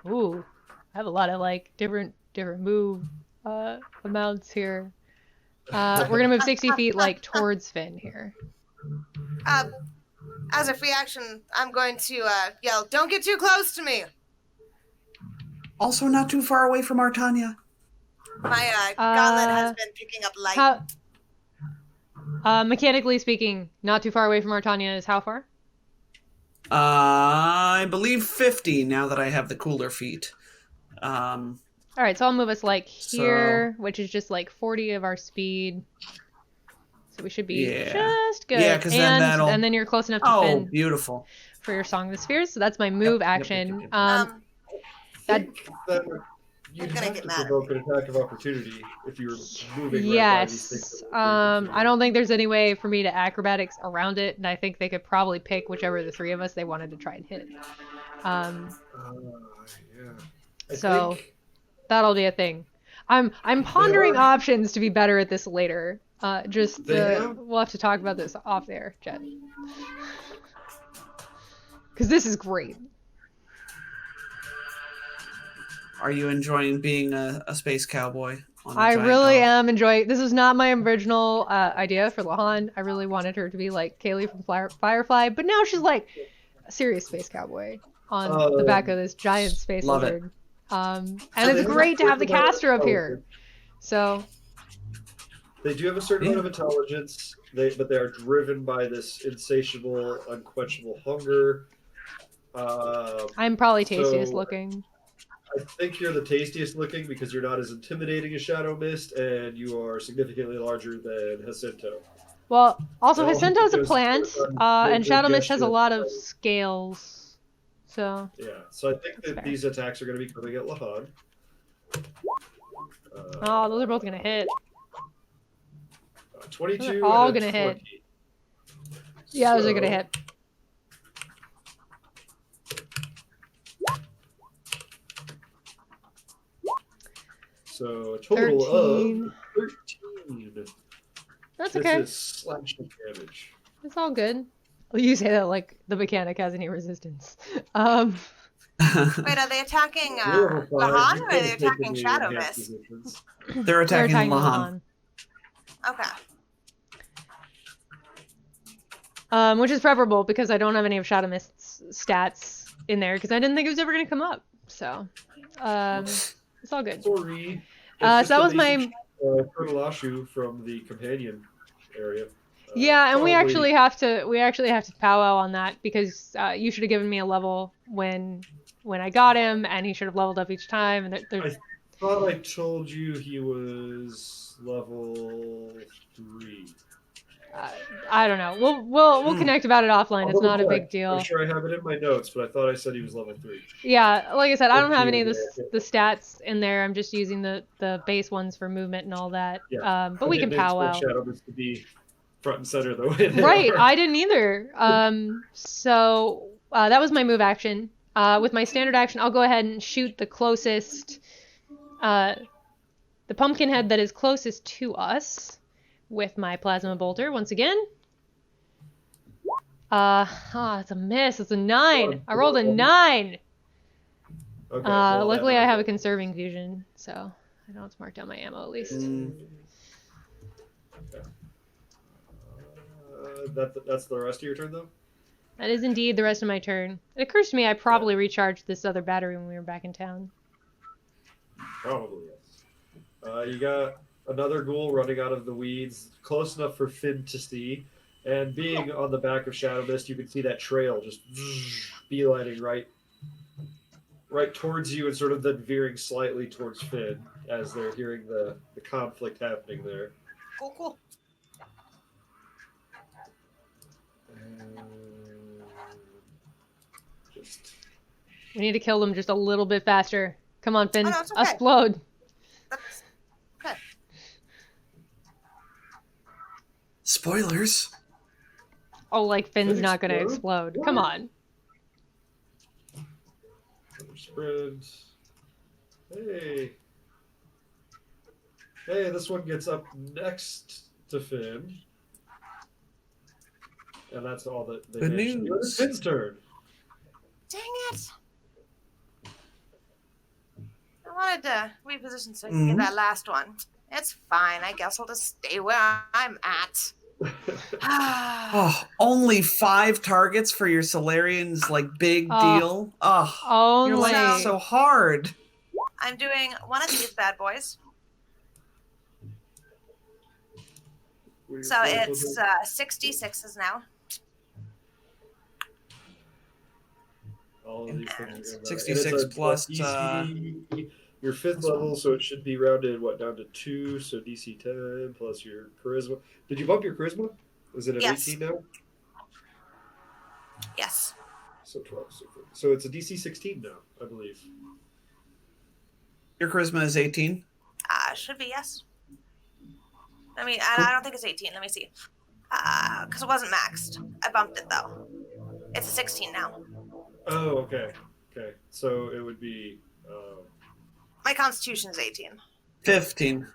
Ooh, I have a lot of like different move amounts here. We're going to move 60 feet like towards Finn here. As a free action, I'm going to yell, "Don't get too close to me!" Also not too far away from Artania. My gauntlet has been picking up light. Mechanically speaking, not too far away from Artania is how far? I believe 50 now that I have the cooler feet. Alright, so I'll move us like here, which is just like 40 of our speed. So we should be just good. Yeah, because then that'll... And then you're close enough to Finn beautiful. for your Song of the Spheres. So that's my move action. You'd have to provoke an attack of opportunity if you were moving yes. right by these things. I don't think there's any way for me to acrobatics around it, and I think they could probably pick whichever of the three of us they wanted to try and hit. So that'll be a thing. I'm pondering options to be better at this later. We'll have to talk about this off there, Jet. Because this is great. Are you enjoying being a space cowboy? I really am enjoying. This is not my original idea for Lahan. I really wanted her to be like Kaylee from Firefly, but now she's like a serious space cowboy on the back of this giant space lizard. And it's great to have the caster up here. So they do have a certain amount of intelligence, but they are driven by this insatiable, unquenchable hunger. I'm probably tastiest looking. I think you're the tastiest looking because you're not as intimidating as Shadow Mist, and you are significantly larger than Jacinto. Well, also Jacinto's a plant, and Shadow Mist has a lot of scales. So yeah, so I think that these attacks are going to be coming at Lahan. Those are both going to hit. 22 those are all and going to 20. hit. Yeah, those are going to hit. So a total 13. Of 13. That's okay. This is slashing damage. It's all good. You say that like the mechanic has any resistance. Wait, are they attacking Lahan or are they attacking Shadow Mist? They're attacking Lahan. Okay. Which is preferable because I don't have any of Shadow Mist's stats in there because I didn't think it was ever going to come up. So, it's all good. Sorry. So that was my Kurtalashu from the companion area. Yeah, and we actually have to powwow on that because you should have given me a level when I got him, and he should have leveled up each time. And I thought I told you he was level 3. I don't know. We'll connect about it offline. It's not a big deal. I'm sure I have it in my notes, but I thought I said he was level 3. Yeah, like I said, I don't have any of the stats in there. I'm just using the base ones for movement and all that. Yeah. But we can powwow. Shadow Mist to be front and center the way they Right, are. I didn't either. So that was my move action. With my standard action, I'll go ahead and shoot the closest, the pumpkin head that is closest to us with my plasma bolter once again. It's a miss. It's a 9. I rolled a 9. Okay, luckily I have a conserving fusion, so I don't have to mark down my ammo at least. Okay. That's the rest of your turn, though? That is indeed the rest of my turn. It occurs to me I probably recharged this other battery when we were back in town. Probably, yes. You got another ghoul running out of the weeds, close enough for Finn to see. And being on the back of Shadow Mist, you can see that trail just beelining right right towards you and sort of then veering slightly towards Finn as they're hearing the conflict happening there. Cool. And just We need to kill them just a little bit faster. Come on, Finn. Oh, no, it's okay. Explode. That's okay. Spoilers. Oh, like Finn's Finn not gonna explode? explode. Come on. spread. Hey, this one gets up next to Finn. And that's all that they Good managed to do. news. It's Finn's turn. Dang it! I wanted to reposition so I can get that last one. It's fine. I guess I'll just stay where I'm at. Oh, only 5 targets for your Solarian's like big Oh. deal. Oh, Only. you're like so hard. I'm doing one of these bad boys. So it's 66s now. All of these things are 66 and it's plus, DC, your 5th level, so it should be rounded down to 2. So DC 10 plus your charisma. Did you bump your charisma? Is it at Yes. 18 now? Yes. So 12. So it's a DC 16 now, I believe. Your charisma is 18. Should be yes. I don't think it's 18. Let me see. Because it wasn't maxed. I bumped it though. It's a 16 now. Oh, okay. Okay. So it would be My constitution is 18. 15.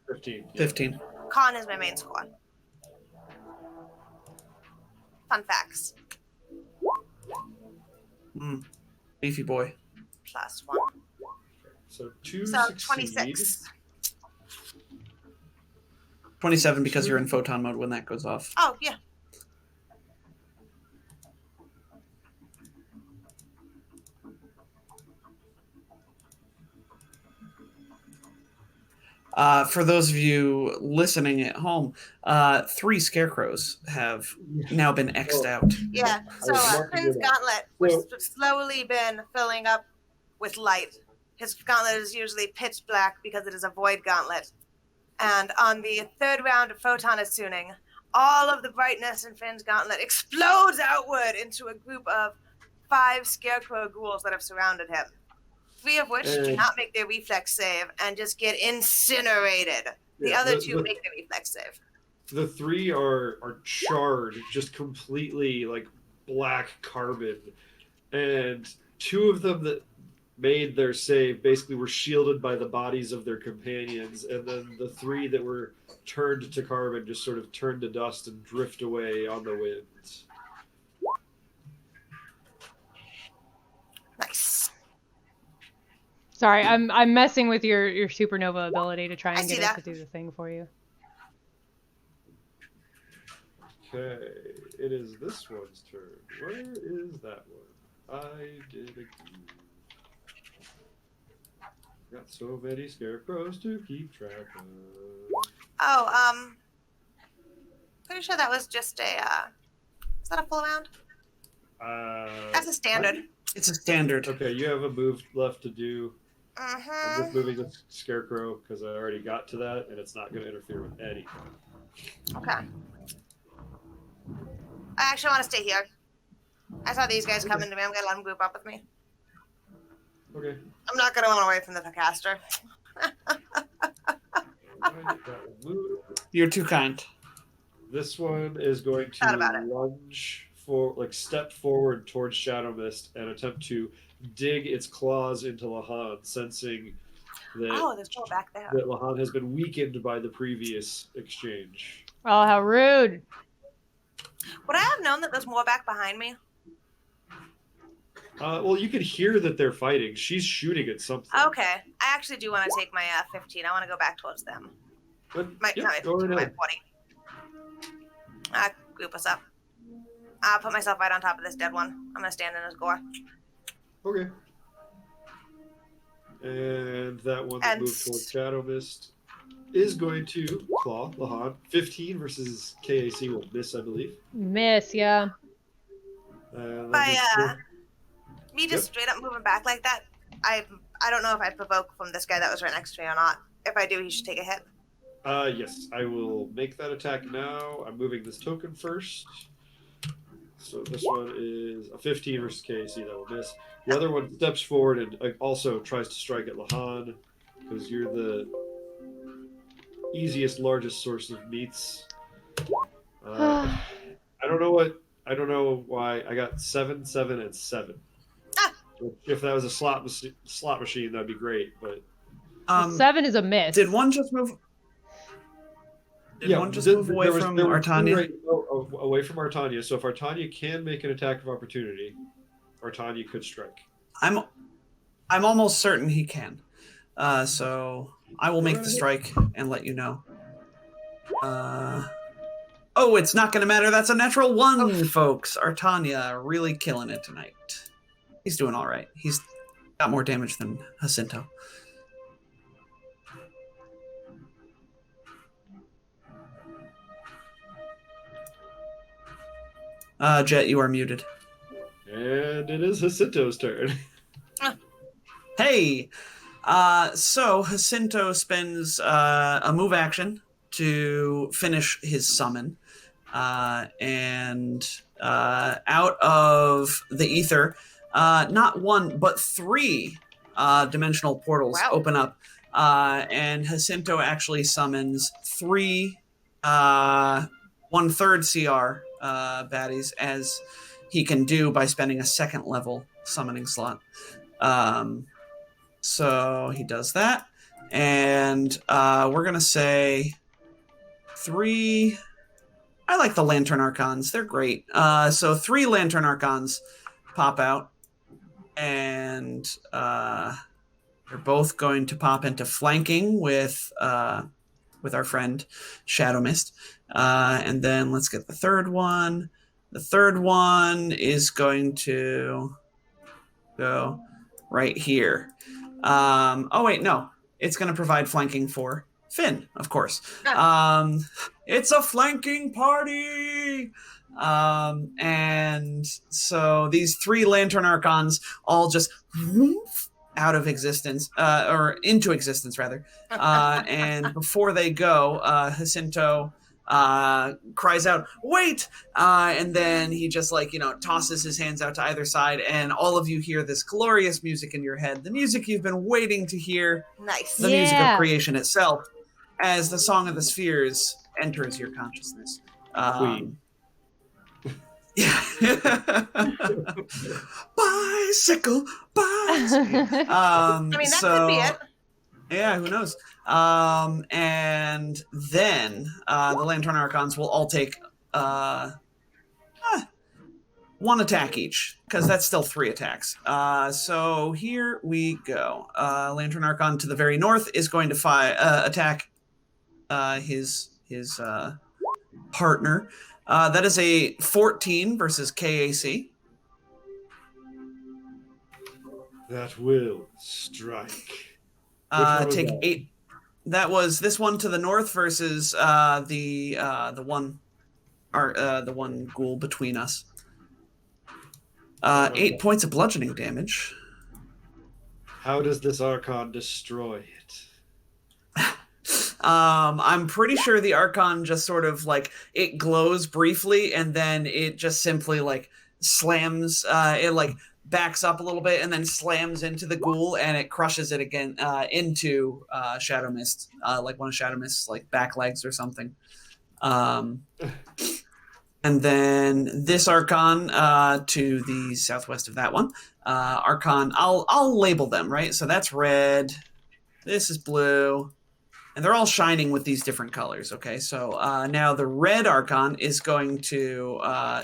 15. Yeah. 15. Con is my main squad. Fun facts. Beefy boy. Plus 1. So 2 So succeed. 26. 27 because you're in photon mode when that goes off. Oh, yeah. For those of you listening at home, 3 scarecrows have now been X'd out. Yeah. So Finn's gauntlet, which has slowly been filling up with light. His gauntlet is usually pitch black because it is a void gauntlet. And on the 3rd round of photon attuning, all of the brightness in Finn's gauntlet explodes outward into a group of 5 scarecrow ghouls that have surrounded him. 3 of which do not make their reflex save and just get incinerated. The other 2 make their reflex save. The 3 are charred, just completely like black carbon, and 2 of them that made their save basically were shielded by the bodies of their companions, and then the 3 that were turned to carbon just sort of turned to dust and drift away on the wind. Nice. Sorry, I'm messing with your supernova ability to try and get it that. to do the thing for you. Okay, it is this one's turn. Where is that one? I did agree. Got so many scarecrows to keep track of. Oh, pretty sure that was just a, is that a full round? That's a standard. It's a standard. Okay, you have a move left to do. I'm Mm-hmm. just moving the scarecrow because I already got to that, and it's not going to interfere with anything. Okay. I actually want to stay here. I saw these guys coming to me. I'm going to let them group up with me. Okay. I'm not going to run away from the caster. Alright, that will move. You're too kind. This one is going Thought to about it. lunge step forward towards Shadow Mist and attempt to dig its claws into Lahan, sensing that, Oh, there's more back there. that Lahan has been weakened by the previous exchange. Oh, how rude. Would I have known that there's more back behind me? Well, you could hear that they're fighting. She's shooting at something. Okay. I actually do want to take my 15. I want to go back towards them. But, My, yeah, not my go 15, right my ahead. 40. Group us up. I'll put myself right on top of this dead one. I'm going to stand in his gore. Okay. And that one that And moved towards Shadow Mist is going to claw Lahan. 15 versus KAC will miss, I believe. Miss, yeah. That By, makes me just straight up moving back like that, I don't know if I provoke from this guy that was right next to me or not. If I do, he should take a hit. Yes, I will make that attack now. I'm moving this token first. So this one is a 15 versus KAC. That will miss. The other one steps forward and also tries to strike at Lahan because you're the easiest, largest source of meats. I don't know why I got 7, 7, and 7. If that was a slot machine, that'd be great. But 7 is a miss. Did one just move? Did one just move away from Artania? Right, away from Artania. So if Artania can make an attack of opportunity, Artania could strike. I'm almost certain he can. So I will make the strike and let you know. Oh, it's not going to matter. That's a natural 1, folks. Artania really killing it tonight. He's doing all right. He's got more damage than Jacinto. Jet, you are muted. And it is Jacinto's turn. Hey! So Jacinto spends a move action to finish his summon. And out of the ether, not 1, but 3 dimensional portals open up. And Jacinto actually summons 3 1/3 CR baddies, as he can do by spending a 2nd level summoning slot. So he does that. And we're going to say 3... I like the Lantern Archons. They're great. So 3 Lantern Archons pop out. And they're both going to pop into flanking with our friend Shadow Mist. And then let's get the 3rd one. The 3rd one is going to go right here. Oh, wait, no. It's going to provide flanking for Finn, of course. It's a flanking party! And so these 3 Lantern Archons all just out of existence, or into existence, rather. And before they go, Jacinto cries out, "Wait!" And then he just tosses his hands out to either side, and all of you hear this glorious music in your head, the music you've been waiting to hear. Nice. The music of creation itself, as the Song of the Spheres enters your consciousness. Queen. Yeah. Bicycle. I mean, that could be it. Yeah, who knows? And then the Lantern Archons will all take 1 attack each, because that's still 3 attacks. So here we go. Lantern Archon to the very north is going to attack his partner. That is a 14 versus KAC. That will strike. Take 8. That was this one to the north versus the one ghoul between us. 8 points of bludgeoning damage. How does this Archon destroy it? I'm pretty sure the Archon just sort of it glows briefly, and then it just simply slams. It backs up a little bit and then slams into the ghoul, and it crushes it again into Shadow Mist, one of Shadow Mist's back legs or something. And then this Archon to the southwest of that one. Archon, I'll label them, right? So that's red. This is blue. And they're all shining with these different colors, okay? So now the red Archon is going to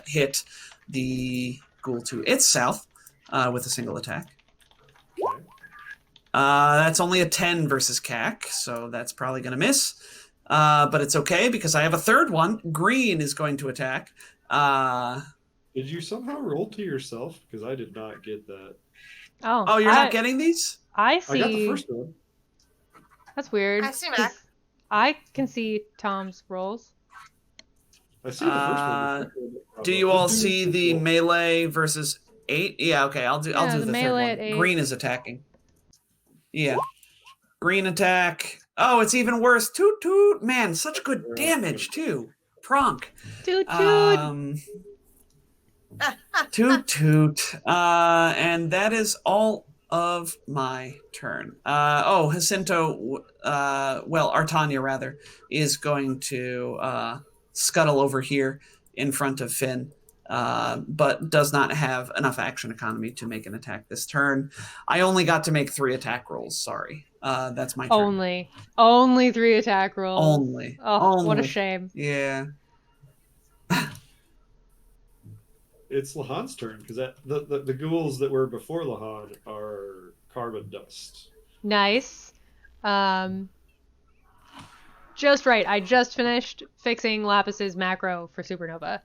hit the ghoul to its south with a single attack. That's only a 10 versus CAC, so that's probably going to miss. But it's okay, because I have a 3rd one. Green is going to attack. Did you somehow roll to yourself? Because I did not get that. Oh, you're not getting these? I see. I got the first one. That's weird. I see Mac. I can see Tom's rolls. I see the first one. Do you all see the melee versus 8? Yeah, okay. I'll do the melee third at one. 8. Green is attacking. Yeah. Green attack. Oh, it's even worse. Toot toot. Man, such good damage too. Pronk. Toot toot. Toot toot. And that is all of my turn. Jacinto, Artania rather, is going to scuttle over here in front of Finn. But does not have enough action economy to make an attack this turn. I only got to make 3 attack rolls. Sorry. That's my turn. Only 3 attack rolls. Only. What a shame. Yeah. It's Lahan's turn because the ghouls that were before Lahan are carbon dust. Nice. Just right. I just finished fixing Lapis's macro for Supernova.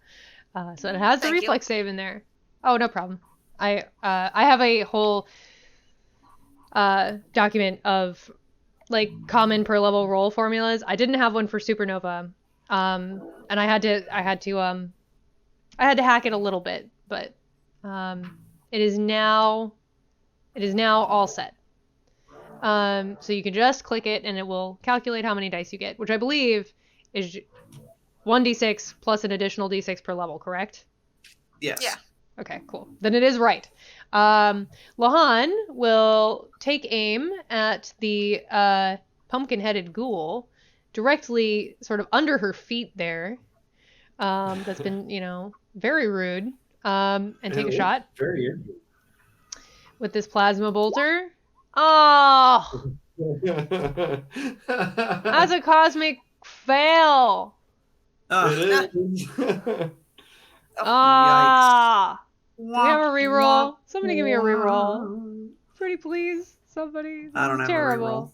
So it has the reflex save in there. Oh, no problem. I have a whole document of like common per level roll formulas. I didn't have one for Supernova, and I had to hack it a little bit, but it is now all set. So you can just click it and it will calculate how many dice you get, which I believe is 1d6 plus an additional d6 per level, correct? Yes. Yeah. Okay, cool. Then it is right. Lahan will take aim at the pumpkin-headed ghoul directly sort of under her feet there. That's been, very rude. And take a shot. Very injured. With this plasma bolter. Oh! That's a cosmic fail. It is. Ah! Do we have a reroll? Somebody give me a reroll. Pretty please. Somebody. This I don't is have terrible. a reroll.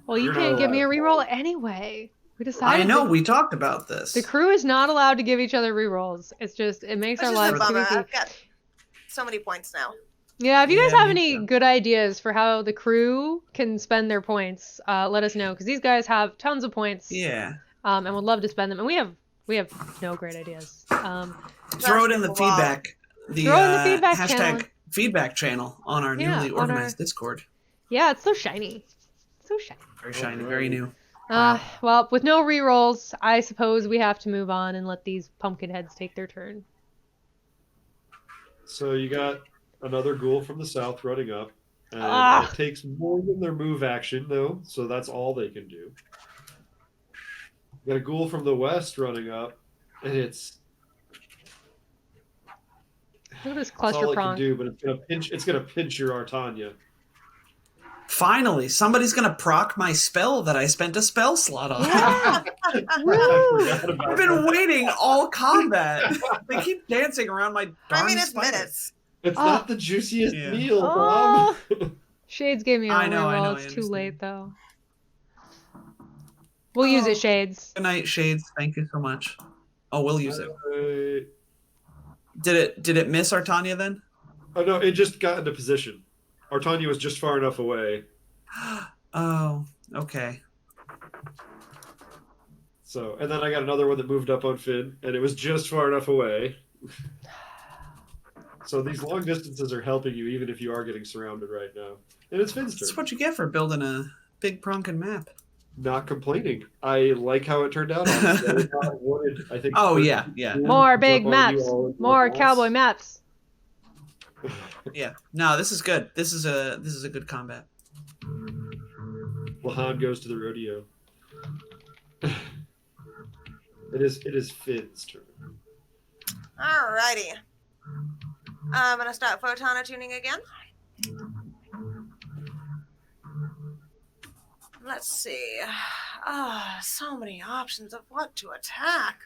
Well, you can't give me a reroll anyway. We decided. I know, we talked about this. The crew is not allowed to give each other rerolls. It's just, it makes our lives too easy. I've got so many points now. Yeah, if you guys have any good ideas for how the crew can spend their points, let us know, because these guys have tons of points. Yeah. And would love to spend them. And we have no great ideas. Throw it in the feedback. Throw in the feedback hashtag channel. feedback channel on our newly organized Discord. Yeah, it's so shiny. So shiny. Very shiny, very new. Well, with no rerolls, I suppose we have to move on and let these pumpkin heads take their turn. So you got another ghoul from the south running up. And it takes more than their move action, though, so that's all they can do. You got a ghoul from the west running up, and it's Look at this that's cluster all it prong. can do, but it's gonna pinch your Artania. Finally, somebody's gonna proc my spell that I spent a spell slot on. Yeah. I've been waiting all combat. They keep dancing around my darn It's spider. minutes. It's not the juiciest Yeah. meal, Bob. Shades gave me a I know, reroll. I It's too understand. late though. We'll use it, Shades. Good night, Shades. Thank you so much. Oh, we'll use it. Uh, Did it miss Artania then? oh no, it just got into position. Artania was just far enough away. Oh, okay. So, and then I got another one that moved up on Finn, and it was just far enough away. So these long distances are helping you, even if you are getting surrounded right now. And it's Finn's turn. That's what you get for building a big Pronkin map. Not complaining. I like how it turned out. Honestly. I wanted, I think. Oh, yeah. More big Jump on you maps. all at More once. cowboy maps. Yeah. No, this is good. This is a good combat. Lahan goes to the rodeo. It is Finn's turn. Alrighty. I'm gonna start photon tuning again. Let's see. So many options of what to attack.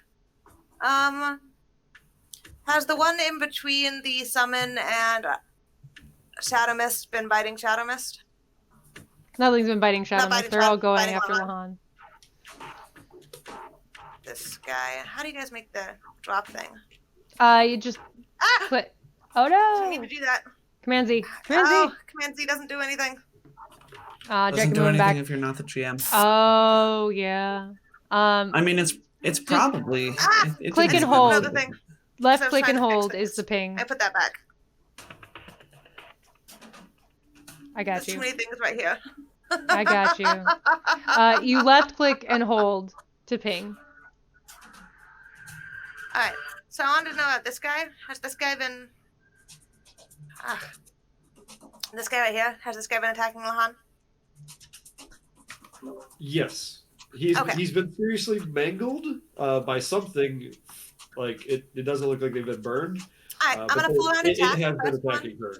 Has the one in between the summon and Shadow Mist been biting Shadow Mist? Nothing's been biting Shadow Mist. biting They're Shadow- all going biting after Lahan. Lahan. This guy. How do you guys make the drop thing? You just click. Oh I need no! to do that. Command Z. Command Z. Oh, Command Z doesn't do anything. Doesn't Jack do moving anything back. if you're not the GM. Oh yeah. I mean, it's probably it click depends and on hold. Another thing. Left So I was click trying and to fix hold this. is the ping. I put that back. I got There's too you. many things right here. I got you. You left click and hold to ping. All right. So I wanted to know about this guy. Has this guy been? This guy right here. Has this guy been attacking Lahan? Yes. Okay. He's been seriously mangled by something. Like it doesn't look like they've been burned. All right. I'm gonna full round It attack. has been attacking her.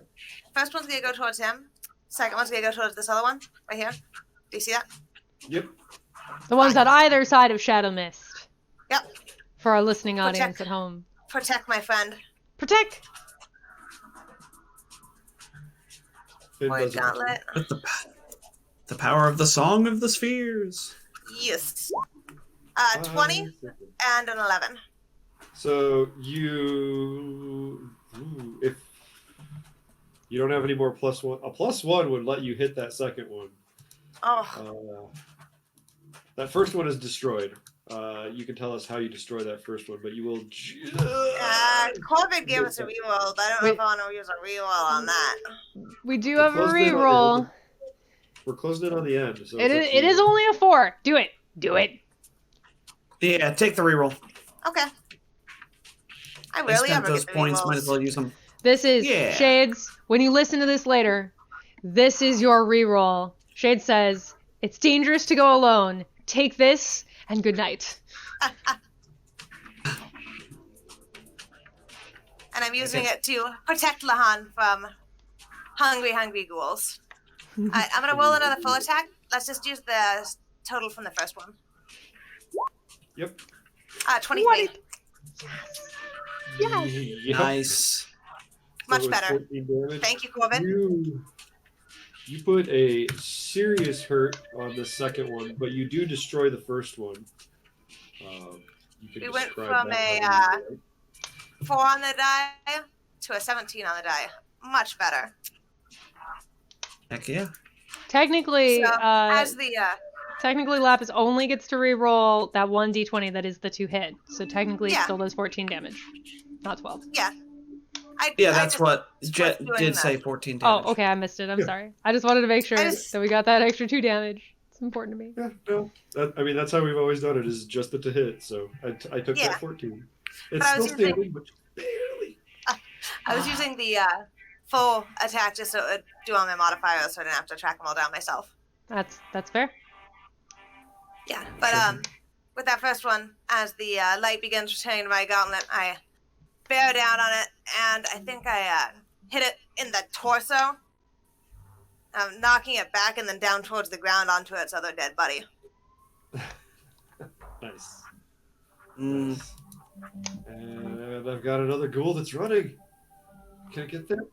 First one's gonna go towards him. Second one's gonna go towards this other one right here. Do you see that? Yep. The ones on either side of Shadow Mist. Yep. For our listening audience at home. Protect my friend. Protect! Finn Boy, doesn't- gauntlet. With the power of the Song of the Spheres. Yes. 20 and an 11. So if you don't have any more +1, a +1 would let you hit that second one. Oh. That first one is destroyed. You can tell us how you destroy that first one, but you will. Corbin gave us a reroll, but I don't know if I want to use a reroll on that. We do have a reroll. We're closing in on the end. So It is only a 4. Do it. Do it. Yeah, take the reroll. Okay. I I really spent ever those get the points. rerolls. Might as well use them. This is Yeah. Shades. When you listen to this later, this is your reroll. Shades says, "It's dangerous to go alone. Take this and good night." And I'm using it to protect Lahan from hungry ghouls. Alright, I'm gonna roll another full attack. Let's just use the total from the first one. Yep. 23. Yes. Yep. Nice. So Much it was better. 14 damage. Thank you, Corbin. You put a serious hurt on the second one, but you do destroy the first one. You can We went describe from that a, how you do it. 4 on the die to a 17 on the die. Much better. Heck yeah. Technically, So, as the technically Lapis only gets to reroll that 1d20 that is the 2 hit. So technically it Yeah. still does 14 damage, not 12. Yeah, I that's just what was Jet doing did that. say. 14 damage. Oh, okay, I missed it. I'm sorry. I just wanted to make sure that we got that extra 2 damage. It's important to me. Yeah, no. That's how we've always done it, is just to hit. So I took Yeah. that 14. But It's I was still using- standing, but barely. I was using the full attack just so it would do all my modifiers so I didn't have to track them all down myself. That's fair. Yeah, but with that first one, as the light begins returning to my gauntlet, I bear down on it, and I think I hit it in the torso, knocking it back and then down towards the ground onto its other dead buddy. Nice. Mm. Nice. And I've got another ghoul that's running. Can I get there?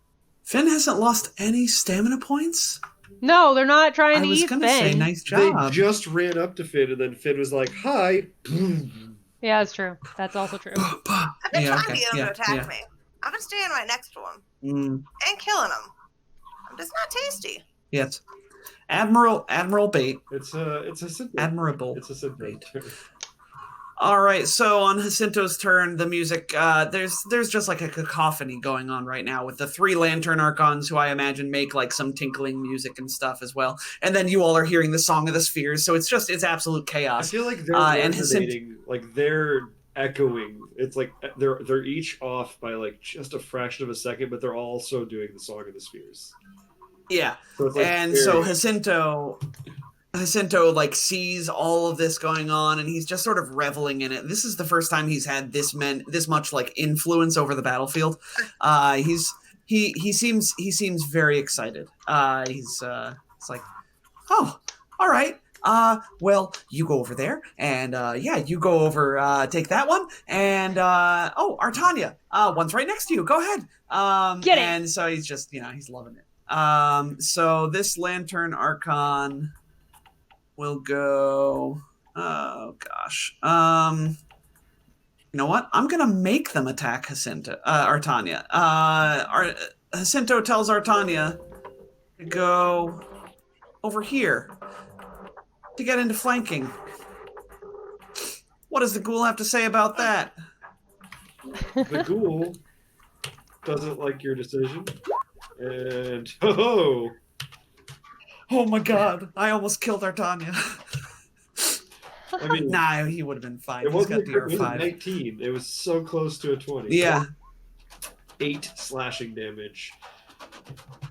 Finn hasn't lost any stamina points? No, they're not trying I to was eat going to say, Finn. nice They job. just ran up to Finn, and then Finn was like, "Hi." Yeah, that's true. That's also true. I've been Yeah, trying okay, to get him yeah, to attack yeah. me. I've been staying right next to him Mm, and killing him. I'm just not tasty. yes. Admiral Bait. It's a synth. Admirable. It's a synth. Bait. All right, so on Jacinto's turn, the music, there's just like a cacophony going on right now with the 3 lantern archons, who I imagine make like some tinkling music and stuff as well. And then you all are hearing the Song of the Spheres, so it's absolute I chaos. feel like they're and resonating, like they're echoing. It's like they're each off by like just a fraction of a second, but they're also doing the Song of the Spheres. Yeah, So it's like and very- so Jacinto like sees all of this going on, and he's just sort of reveling in it. This is the first time he's had this much like influence over the battlefield. He seems very excited. It's like, oh, all right. Well, you go over there, and you go over, take that one, and Artania, one's right next to you. Go ahead. Get it. And so he's just, he's loving it. So this Lantern Archon will go. Oh gosh. You know what? I'm gonna make them attack Artania. Jacinto tells Artania to go over here to get into flanking. What does the ghoul have to say about that? the ghoul doesn't like your decision, and Oh my god, I almost killed Artania. I mean, Nah, he would have been fine. it He's wasn't got a crit, it was a DR5. 19. It was so close to a 20. Yeah. 8 slashing damage.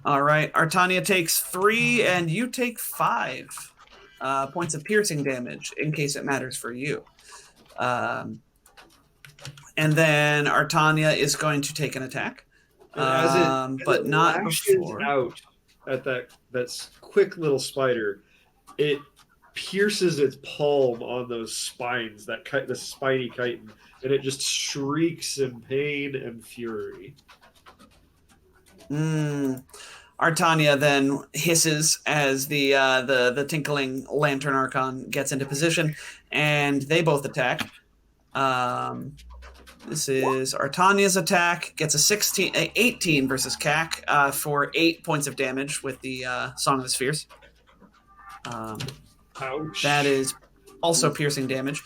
All right. Artania takes 3, and you take 5 points of piercing damage, in case it matters for you. And then Artania is going to take an attack. And but it not lashes before. out at that quick little spider, it pierces its palm on those spines, the spiny chitin, and it just shrieks in pain and fury. Artania then hisses as the tinkling lantern archon gets into position, and they both attack. This is Artania's attack, gets a 18 versus Cac for 8 points of damage with the Song of the Spheres. Ouch. That is also piercing damage.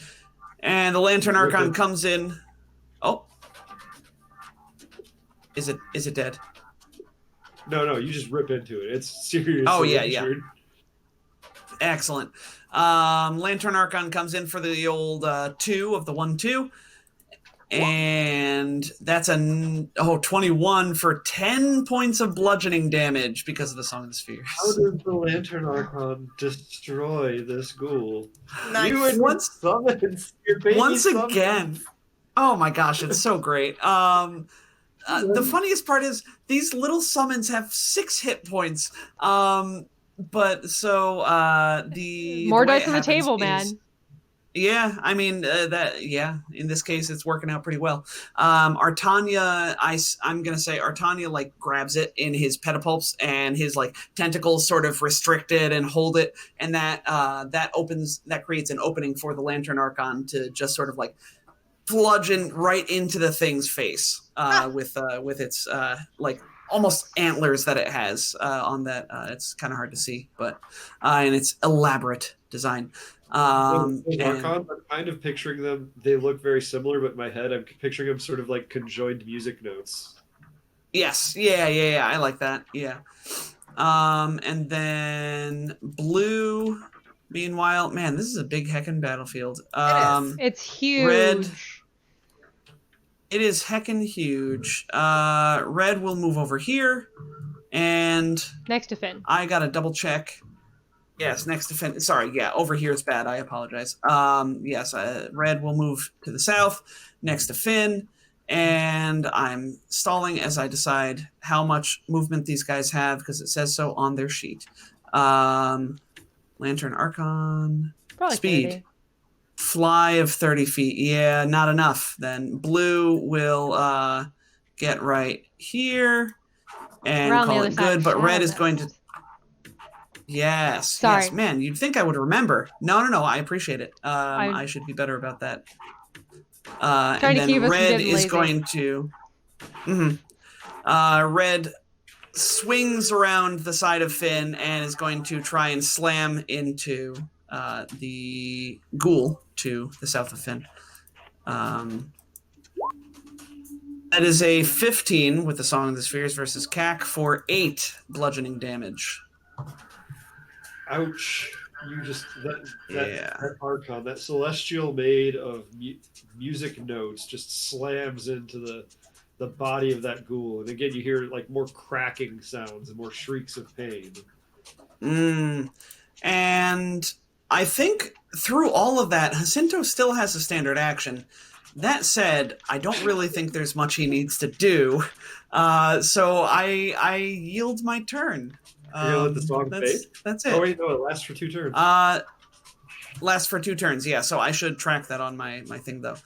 And the Lantern Archon comes in. Oh. Is it dead? No, you just rip into it. It's seriously injured. Excellent. Lantern Archon comes in for the old 2 of the 1-2. And that's 21 for 10 points of bludgeoning damage because of the Song of the Spheres. How does the Lantern Archon destroy this ghoul? Nice. Once again. Oh my gosh, it's so great. The funniest part is these little summons have 6 hit points. But so the more dice on the table, man. Yeah, I mean in this case it's working out pretty well. Artania, I'm gonna say Artania like grabs it in his pedipalps, and his like tentacles sort of restrict it and hold it, and that creates an opening for the Lantern Archon to just sort of like bludgeon right into the thing's face with its like almost antlers that it has on that. It's kind of hard to see, but and it's elaborate design. Archon, I'm kind of picturing them. They look very similar, but in my head, I'm picturing them sort of like conjoined music notes. Yes, yeah. I like that. Yeah. And then blue. Meanwhile, man, this is a big heckin' battlefield. It's huge. Red. It is heckin' huge. Red will move over here, and next to Finn. I gotta double check. Yes, next to Finn. Sorry, yeah, over here is bad. I apologize. Yes, Red will move to the south, next to Finn, and I'm stalling as I decide how much movement these guys have because it says so on their sheet. Lantern Archon. Probably Speed. 30. Fly of 30 feet. Yeah, not enough. Then blue will get right here and call it good, but red is going to... Yes. Sorry. Yes, man, you'd think I would remember. No, I appreciate it. I should be better about that. And then red is going to... Red swings around the side of Finn and is going to try and slam into the ghoul to the south of Finn. That is a 15 with the Song of the Spheres versus Cac for 8 bludgeoning damage. Ouch. You just that Archon, that celestial made of music notes, just slams into the body of that ghoul, and again you hear like more cracking sounds and more shrieks of pain. And I think through all of that, Jacinto still has a standard action. That said, I don't really think there's much he needs to do, so I yield my turn. You're gonna let the song fade? That's it. Oh wait, no, it lasts for 2 turns. Lasts for 2 turns, yeah. So I should track that on my thing though.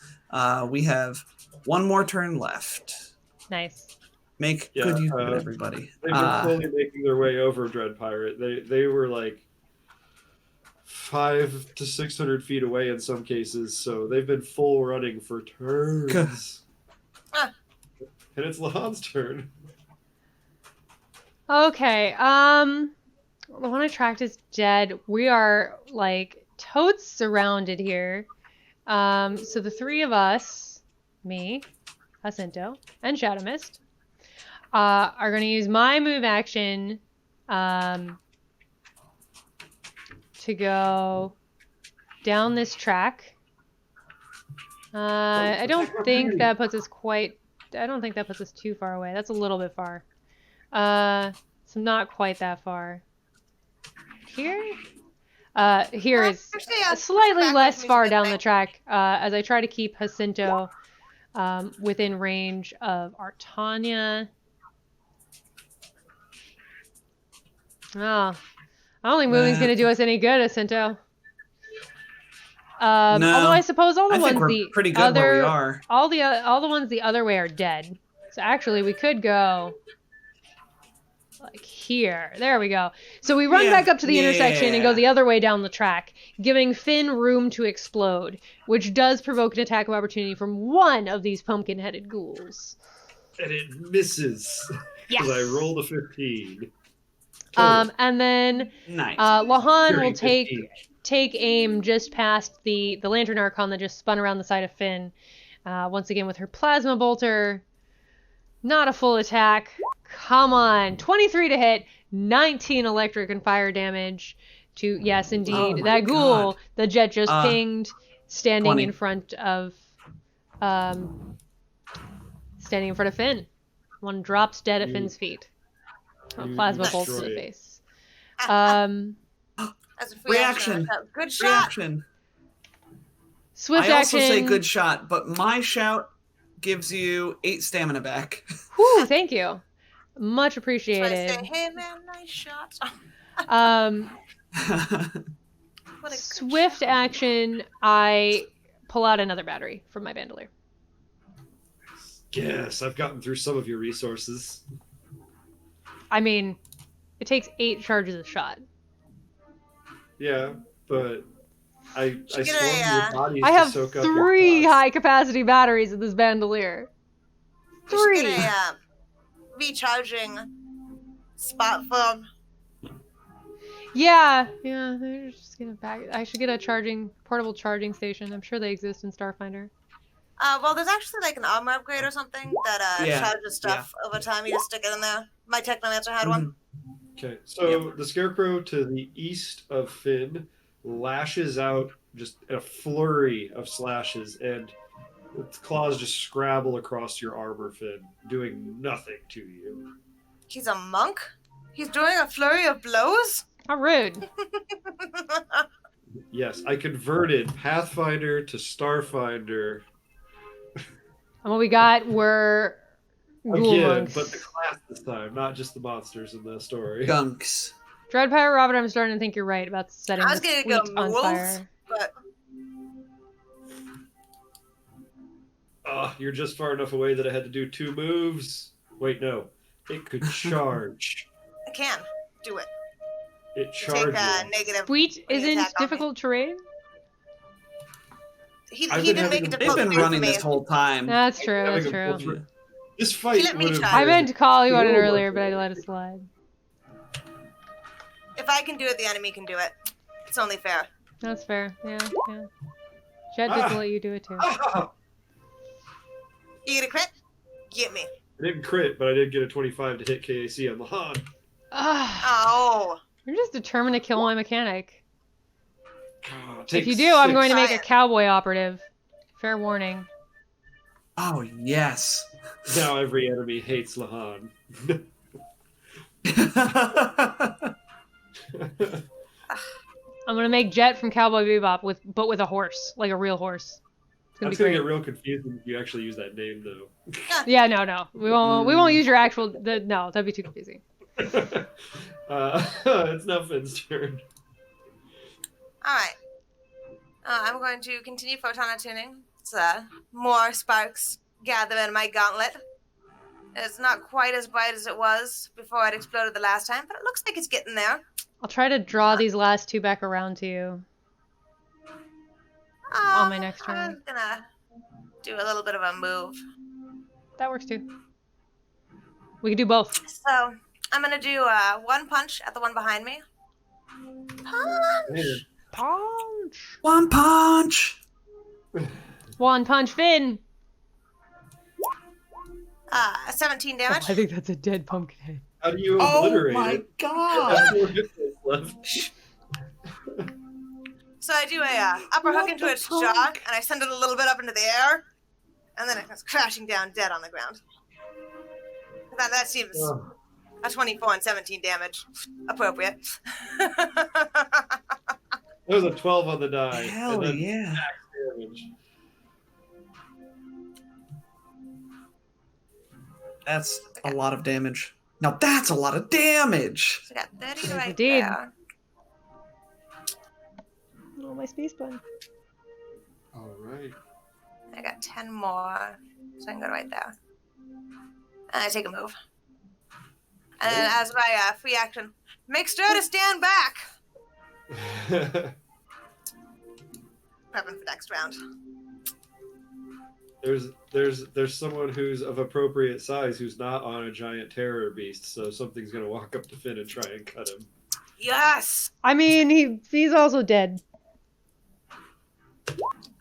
We have 1 more turn left. Nice. Make good use of it, everybody. They've been slowly making their way over Dread Pirate. They were like 500 to 600 feet away in some cases, so they've been full running for turns. And it's Lahan's turn. Okay, the one I tracked is dead. We are like totes surrounded here. So the 3 of us, me, Jacinto, and Shadow Mist, are going to use my move action to go down this track. I don't think that puts us quite... I don't think that puts us too far away. That's a little bit far. So not quite that far. Here? Here is Actually, yeah, slightly backwards less means far good down thing. the track, as I try to keep Jacinto within range of Artania. Oh, I don't think moving's going to do us any good, Jacinto. No, although I suppose all the I think ones we're the pretty good where we are. all the ones the other way are dead. So actually, we could go like here. There we go. So we run back up to the intersection and go the other way down the track, giving Finn room to explode, which does provoke an attack of opportunity from one of these pumpkin-headed ghouls. And it misses. Yes. Because I rolled a 15. And then Nice. Lahan will Dirty 15. take aim just past the Lantern Archon that just spun around the side of Finn. Once again with her Plasma Bolter. Not a full attack. Come on. 23 to hit. 19 electric and fire damage to, yes, indeed, that ghoul God. the Jet just pinged, standing 20. in front of Finn. One drops dead at Finn's feet. A plasma bolt to the destroy it. face. As a free Reaction. Good shot. Reaction. Swift I action. also say good shot, but my shout gives you 8 stamina back. Whew, thank you. Much So I appreciated. say, hey man, nice shot. What a good Swift shot. action, I pull out another battery from my bandolier. Yes, I've gotten through some of your resources. I mean, it takes 8 charges a shot. Yeah, but I Should get swung a, your bodies I to have soak up your 3 thoughts. high-capacity batteries in this bandolier. You should 3! get a recharging spot for Yeah, they're just gonna back. I should get a portable charging station. I'm sure they exist in Starfinder. well, there's actually like an armor upgrade or something that Yeah, charges stuff over time. You just stick it in there. My Technomancer had one. Okay, so the Scarecrow to the east of Finn lashes out just a flurry of slashes, and its claws just scrabble across your armor, Finn, doing nothing to you. He's a monk? He's doing a flurry of blows? How rude. Yes, I converted Pathfinder to Starfinder And what we got were ghoul again, monks. but the class this time, not just the monsters in the story. Gunks. Dread Pirate Robert, I'm starting to think you're right about setting I was the gonna fleet go on mules, fire. but You're just far enough away that I had to do 2 moves. Wait, no. It could charge. I can do it. It Take charges. negative. Wheat when you isn't attack on me. difficult terrain? He I've didn't been make it having a- They've difficult been for running me. this whole time. That's true, that's Having a true. bull- This fight let me would have try. I been- meant to call you on it Cool. earlier, but I let it slide. If I can do it, the enemy can do it. It's only fair. That's fair, yeah. Jet did Ah. let you do it too. Ah! You get a crit? Get me. I didn't crit, but I did get a 25 to hit KAC on Lahan. Ah, Oh. you're just determined to kill my mechanic. God, If you do, I'm going to make a Fire. cowboy operative. Fair warning. Oh, yes. Now every enemy hates Lahan. I'm gonna make Jet from Cowboy Bebop but with a horse, like a real horse. It's gonna That's be gonna great. get real confusing if you actually use that name, though. Yeah, no. We won't use your actual. No, that'd be too confusing. It's now Finn's turn. Alright. I'm going to continue photon tuning. It's more sparks gather in my gauntlet. It's not quite as bright as it was before it exploded the last time, but it looks like it's getting there. I'll try to draw these last 2 back around to you. On my next turn. I'm gonna do a little bit of a move. That works too. We can do both. So I'm gonna do one punch at the one behind me. Punch! Man, Punch. One punch. One punch, Finn. 17 Oh, damage. I think that's a dead pumpkin head. how do you Oh obliterate my it? god. That's 4 hit points left. So I do a upper hook into its jaw, and I send it a little bit up into the air, and then it goes crashing down dead on the ground. That seems a 24 and 17 damage. Appropriate. There was a 12 on the die. Hell and then yeah. max damage. That's a lot of damage. Now that's a lot of damage. So I got 30 right Indeed. there. Oh, my space button. All right. I got 10 more, so I can go right there. And I take a move. And then as my free action, make sure to stand back. Prepping for next round. There's someone who's of appropriate size who's not on a giant terror beast, so something's gonna walk up to Finn and try and cut him. Yes! I mean, he's also dead.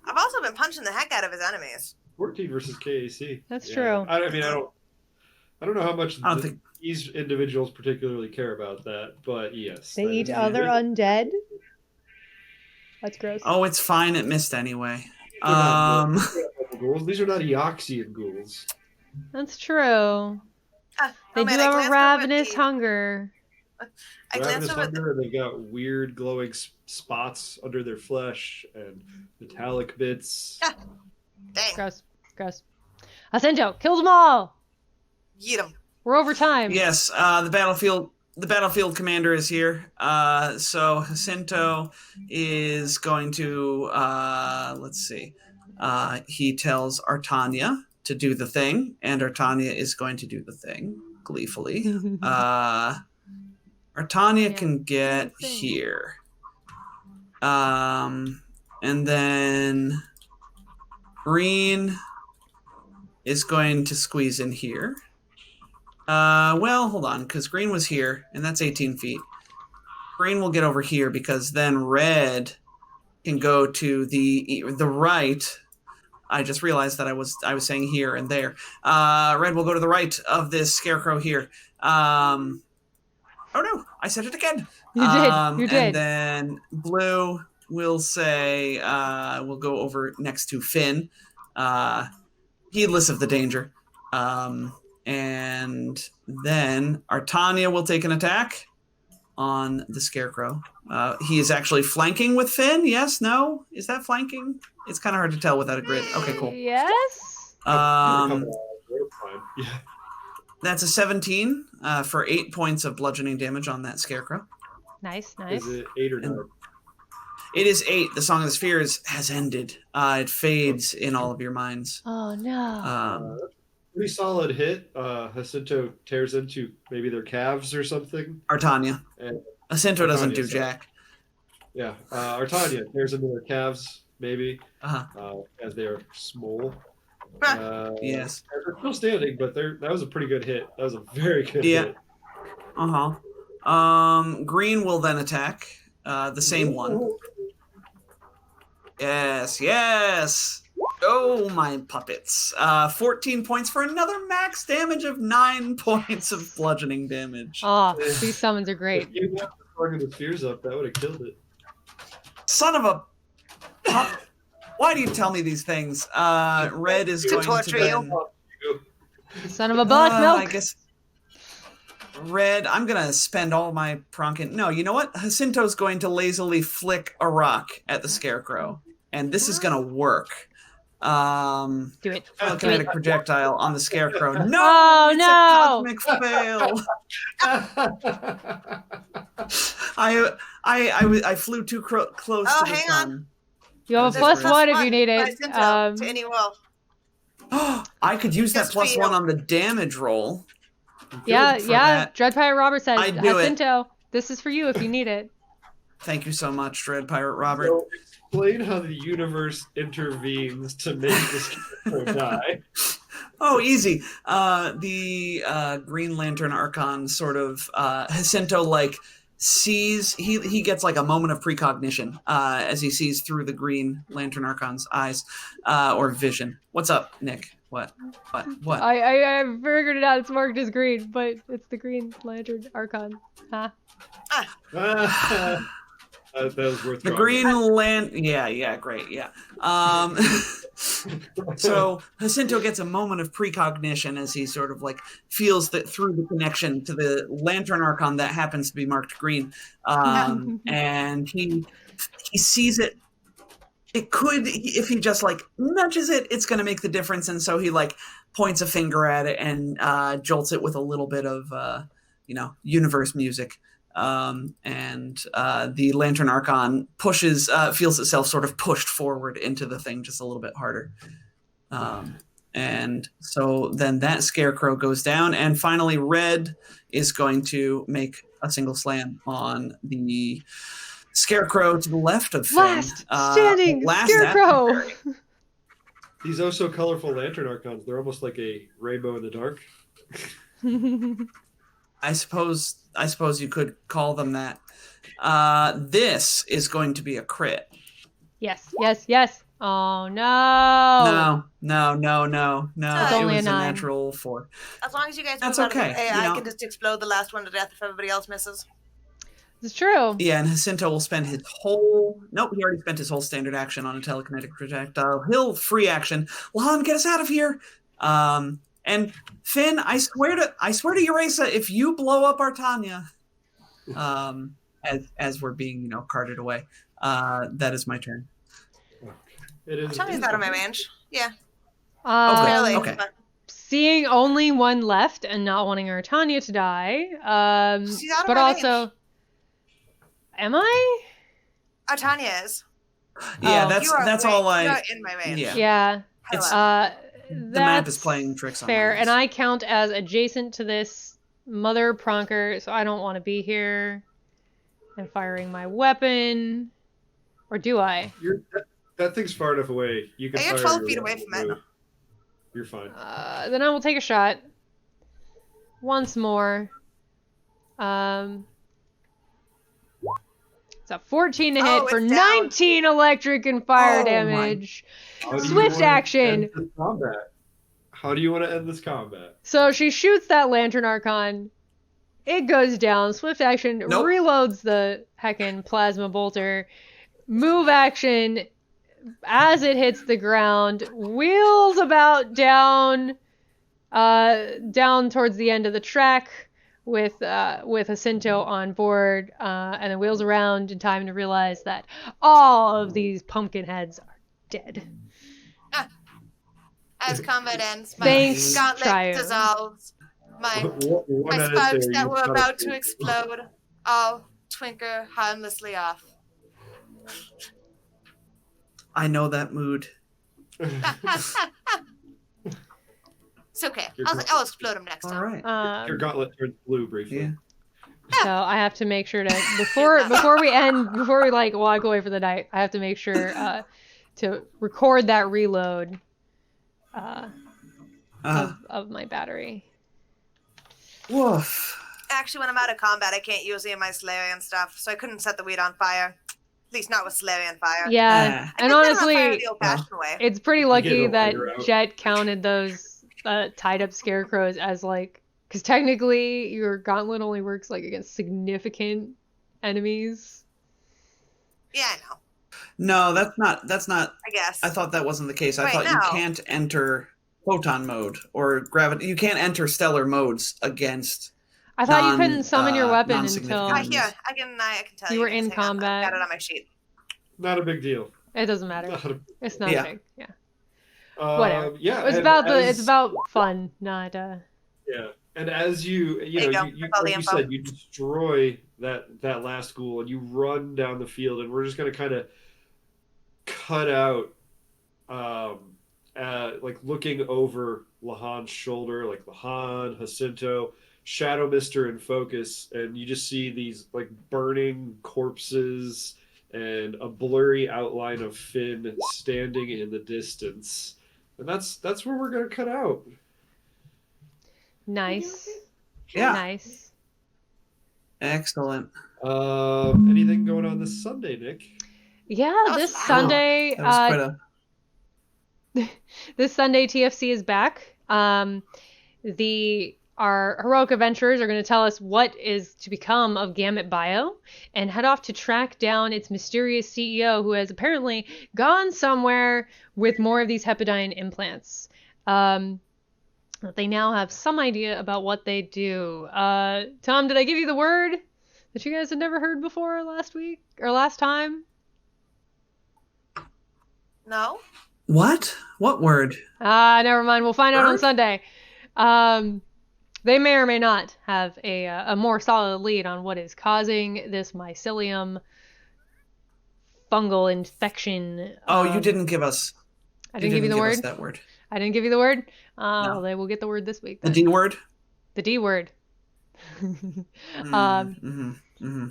I've also been punching the heck out of his enemies. 14 versus KAC. That's true. I don't know how much I don't think these individuals particularly care about that, but yes. They that eat is- other undead? That's gross. Oh, it's fine. It missed anyway. They're not ghouls. These are not Eoxian ghouls. That's true. They man, do I have glanced a over ravenous at the- hunger. I Ravenous glanced over at the hunger, and they've got weird glowing spots under their flesh and metallic bits. dang, Gross. Gross. Ascento, kill them all! yeet him. We're over time. yes. The battlefield commander is here. So Jacinto is going to let's see. He tells Artania to do the thing, and Artania is going to do the thing gleefully. Artania can get here. And then Green is going to squeeze in here. Well, hold on, because Green was here, and that's 18 feet. Green will get over here because then Red can go to the right. I just realized that I was saying here and there. Red will go to the right of this scarecrow here. Oh no, I said it again. You did. You did. And then Blue will say, we'll go over next to Finn, heedless of the danger. And then Artania will take an attack on the scarecrow. He is actually flanking with Finn. Yes, no? Is that flanking? It's kind of hard to tell without a grid. Okay, cool. Yes? Yeah. That's a 17 for 8 points of bludgeoning damage on that scarecrow. Nice, nice. Is it 8 or 9? It is 8. The Song of the Spheres has ended. It fades in all of your minds. Oh, no. Pretty solid hit. Jacinto tears into maybe their calves or something. Artania. And Jacinto doesn't do Artania, jack. Yeah, Artania tears into their calves, maybe, Uh-huh. as they're small. Yes. They're still standing, but that was a pretty good hit. That was a very good hit. Uh-huh. Green will then attack the same one. Yes, yes. Oh, my puppets. 14 points for another max damage of 9 points of bludgeoning damage. Oh, these summons are great. If you got the Song of the Spheres up, that would have killed it. Son of a... Why do you tell me these things? Red is going to torture then... Son of a black milk. I guess... Red, I'm going to spend all my pronkin... No, you know what? Jacinto's going to lazily flick a rock at the scarecrow. And this is going to work. Do it. Kinetic projectile on the scarecrow. No! Oh, it's no! a cosmic fail! I flew too close Oh, to the hang on. sun. You have a There's +1 if you need by it. Cinto to any roll. I could use that Just for +1 you. on the damage roll. Yeah, for yeah. that. Dread Pirate Robert says, I'd do it. Jacinto, this is for you if you need it. Thank you so much, Dread Pirate Robert. So explain how the universe intervenes to make this character die. Oh, easy. The Green Lantern Archon sort of Jacinto sees he gets like a moment of precognition as he sees through the Green Lantern Archon's eyes or vision. What's up, Nick? What? I figured it out. It's marked as green, but it's the Green Lantern Archon. Huh? That was worth The drawing. Green yeah, great, yeah. So Jacinto gets a moment of precognition as he sort of like feels that through the connection to the Lantern Archon that happens to be marked green, and he sees it. It could, if he just like nudges it, it's going to make the difference, and so he like points a finger at it and jolts it with a little bit of universe music. And the Lantern Archon feels itself sort of pushed forward into the thing just a little bit harder. And so then that Scarecrow goes down, and finally Red is going to make a single slam on the Scarecrow to the left of Finn. Last standing Scarecrow! These oh so colorful Lantern Archons, they're almost like a rainbow in the dark. I suppose you could call them that. This is going to be a crit. Yes. Oh no. No. It's It only a was 9. natural 4. As long as you guys That's move out okay, of the way, you know. I can just explode the last one to death if everybody else misses. It's true. Yeah, and Jacinto will spend his whole... Nope, he already spent his whole standard action on a telekinetic projectile. He'll free action. Lahan, get us out of here! And Finn, I swear to Eureka, if you blow up Artania, as we're being, carted away, that is my turn. It is. Tell me out of my range. Yeah. Okay. Barely. But Seeing only one left and not wanting Artania to die. She's out of But my also, range. am I? Tanya is. Yeah, Oh. that's You all are I... in my range. Yeah. Yeah. Hello. The map is playing tricks on fair, my and ass. I count as adjacent to this Mother Pronker, so I don't want to be here. And firing my weapon, or do I? That thing's far enough away. You can. Hey, you're fire 12 your feet away weapon from it. through. You're fine. Then I will take a shot. Once more. It's a 14 to hit Oh, for it's down. 19 electric and fire Oh my damage. How do you Swift wanna action. end this combat? How do you want to end this combat? So she shoots that Lantern Archon. It goes down. Swift action Nope. reloads the heckin' plasma bolter. Move action as it hits the ground. Wheels about down towards the end of the track with Jacinto on board, and then wheels around in time to realize that all of these pumpkin heads are dead. As combat ends, my Thanks, gauntlet Trio. dissolves. My One edit sparks there, that you were cut about it. to explode all twinkle harmlessly off. I know that mood. It's okay. You're I'll explode them next All time. right. Your gauntlet turns blue briefly. Yeah. So I have to make sure to before we like walk away for the night, I have to make sure to record that reload of my battery. Woof. Actually, when I'm out of combat, I can't use any of my Slayerian stuff, so I couldn't set the weed on fire. At least not with Slayerian fire. Yeah, Ah. and I can set it on fire honestly, the old-fashioned way. it's pretty Get lucky a that lighter out. Jet counted those tied up scarecrows as like, because technically your gauntlet only works like against significant enemies. Yeah, I know. No, that's not. I guess. I thought that wasn't the case. I Wait, thought no. you can't enter photon mode or gravity. You can't enter stellar modes against. I thought you couldn't summon your weapon non-significant until enemies. Here, I can tell you. you were guys. in Hang on, combat. I've got it on my sheet. Not a big deal. It doesn't matter. Not a, It's not Yeah. big. Yeah. Whatever. Yeah. It's and about as- it's about fun, not Yeah, and as you There you know, go. you That's all the like you info. said, you destroy that last ghoul, and you run down the field, and we're just gonna kind of cut out, like looking over Lahan's shoulder, like Lahan, Jacinto, Shadow Mister in focus, and you just see these like burning corpses and a blurry outline of Finn standing in the distance, and that's where we're gonna cut out. nice. Yeah. Nice. Excellent. Anything going on this Sunday, Nick? Yeah, was this loud. Sunday, That was quite a. this Sunday TFC is back. The our heroic adventurers are going to tell us what is to become of Gamut Bio and head off to track down its mysterious CEO who has apparently gone somewhere with more of these Hepadyne implants. They now have some idea about what they do. Tom, did I give you the word that you guys had never heard before last week or last time? No? What? What word? Never mind. We'll find out on Word? Sunday. They may or may not have a more solid lead on what is causing this mycelium fungal infection. Oh, you didn't give us. I You didn't give you the us word. that word. I didn't give you the word. No. Well, they will get the word this week. The Then. D word. The D word. Mm-hmm.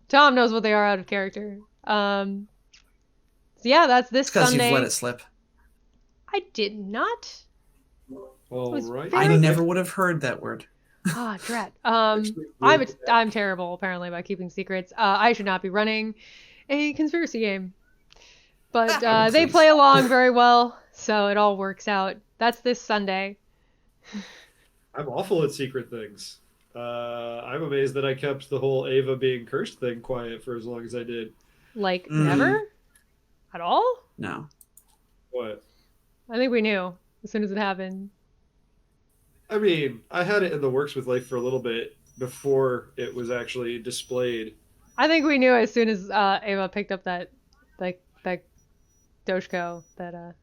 Tom knows what they are out of character. So yeah, that's this It's because Sunday. you've let it slip. I did not. All was right. very- I never would have heard that word. Ah, drat. Actually, I'm terrible apparently about keeping secrets. I should not be running a conspiracy game. But Oh, they please. play along very well, so it all works out. That's this Sunday. I'm awful at secret things. I'm amazed that I kept the whole Ava being cursed thing quiet for as long as I did. Like Mm. never? At all? No. What? I think we knew as soon as it happened. I mean, I had it in the works with Life for a little bit before it was actually displayed. I think we knew as soon as Ava picked up that Doshko that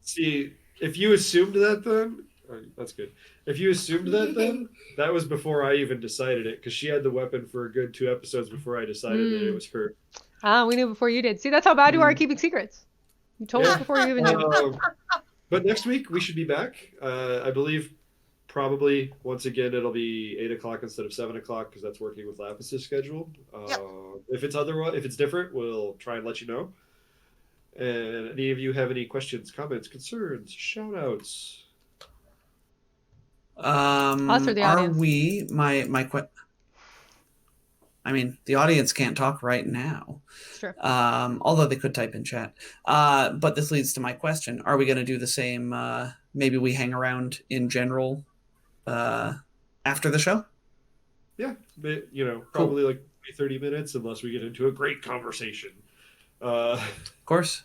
See, if you assumed that then, that's good. If you assumed that then, that was before I even decided it, because she had the weapon for a good 2 episodes before I decided that it was her. we knew before you did. See, that's how bad you are at Mm. keeping secrets. You told us before you even knew. But next week we should be back. I believe probably once again it'll be 8 o'clock instead of 7 o'clock because that's working with Lapis' schedule. Yep. If it's different, we'll try and let you know. And any of you have any questions, comments, concerns, shout outs? Us or the Are audience? we I mean, the audience can't talk right now. Sure. Although they could type in chat. But this leads to my question. Are we going to do the same? Maybe we hang around in general after the show? Yeah, but, probably like 30 minutes unless we get into a great conversation. Of course.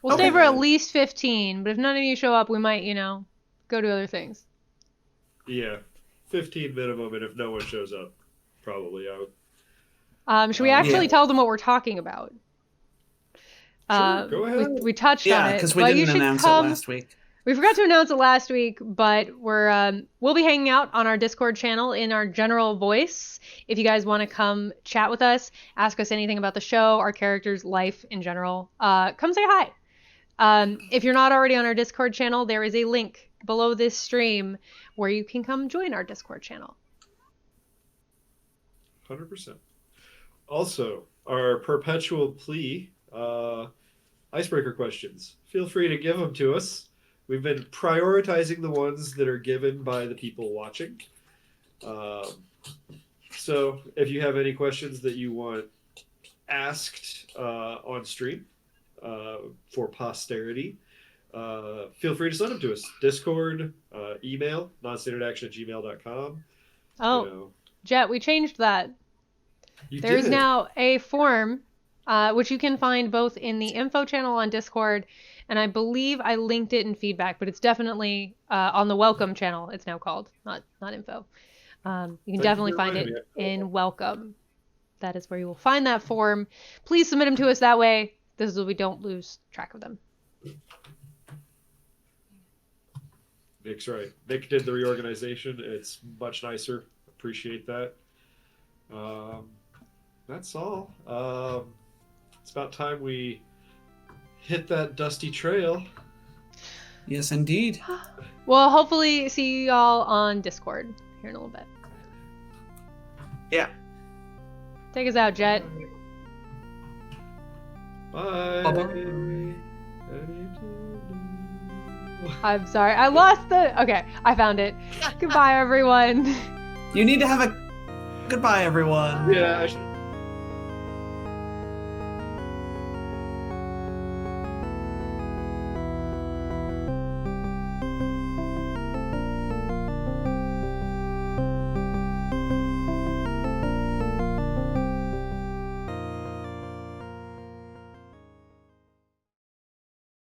We'll Okay. stay for at least 15, but if none of you show up, we might, go to other things. Yeah, 15 minimum, and if no one shows up, probably out. Should we actually Yeah. tell them what we're talking about? Sure, go ahead. We touched on Yeah, it, because we but you didn't should announce come. it last week. We forgot to announce it last week, but we'll be hanging out on our Discord channel in our general voice. If you guys want to come chat with us, ask us anything about the show, our characters, life in general, come say hi. If you're not already on our Discord channel, there is a link below this stream where you can come join our Discord channel. 100%. Also, our perpetual plea, icebreaker questions. Feel free to give them to us. We've been prioritizing the ones that are given by the people watching. So if you have any questions that you want asked on stream for posterity, feel free to send them to us. Discord, email, nonstandardaction@gmail.com. Oh, Jet, we changed that. You There is did. now a form, which you can find both in the info channel on Discord, and I believe I linked it in feedback, but it's definitely on the welcome channel. It's now called, not info. You can you definitely for find it reminding me. in welcome. That is where you will find that form. Please submit them to us that way. This is so we don't lose track of them. Nick's right. Nick did the reorganization. It's much nicer. Appreciate that. That's all. It's about time we hit that dusty trail. Yes, indeed. We'll hopefully see y'all on Discord here in a little bit. Yeah. Take us out, Jet. Bye. Bye-bye. I'm sorry. I lost the... Okay, I found it. Goodbye, everyone. You need to have a goodbye, everyone. Yeah, I should.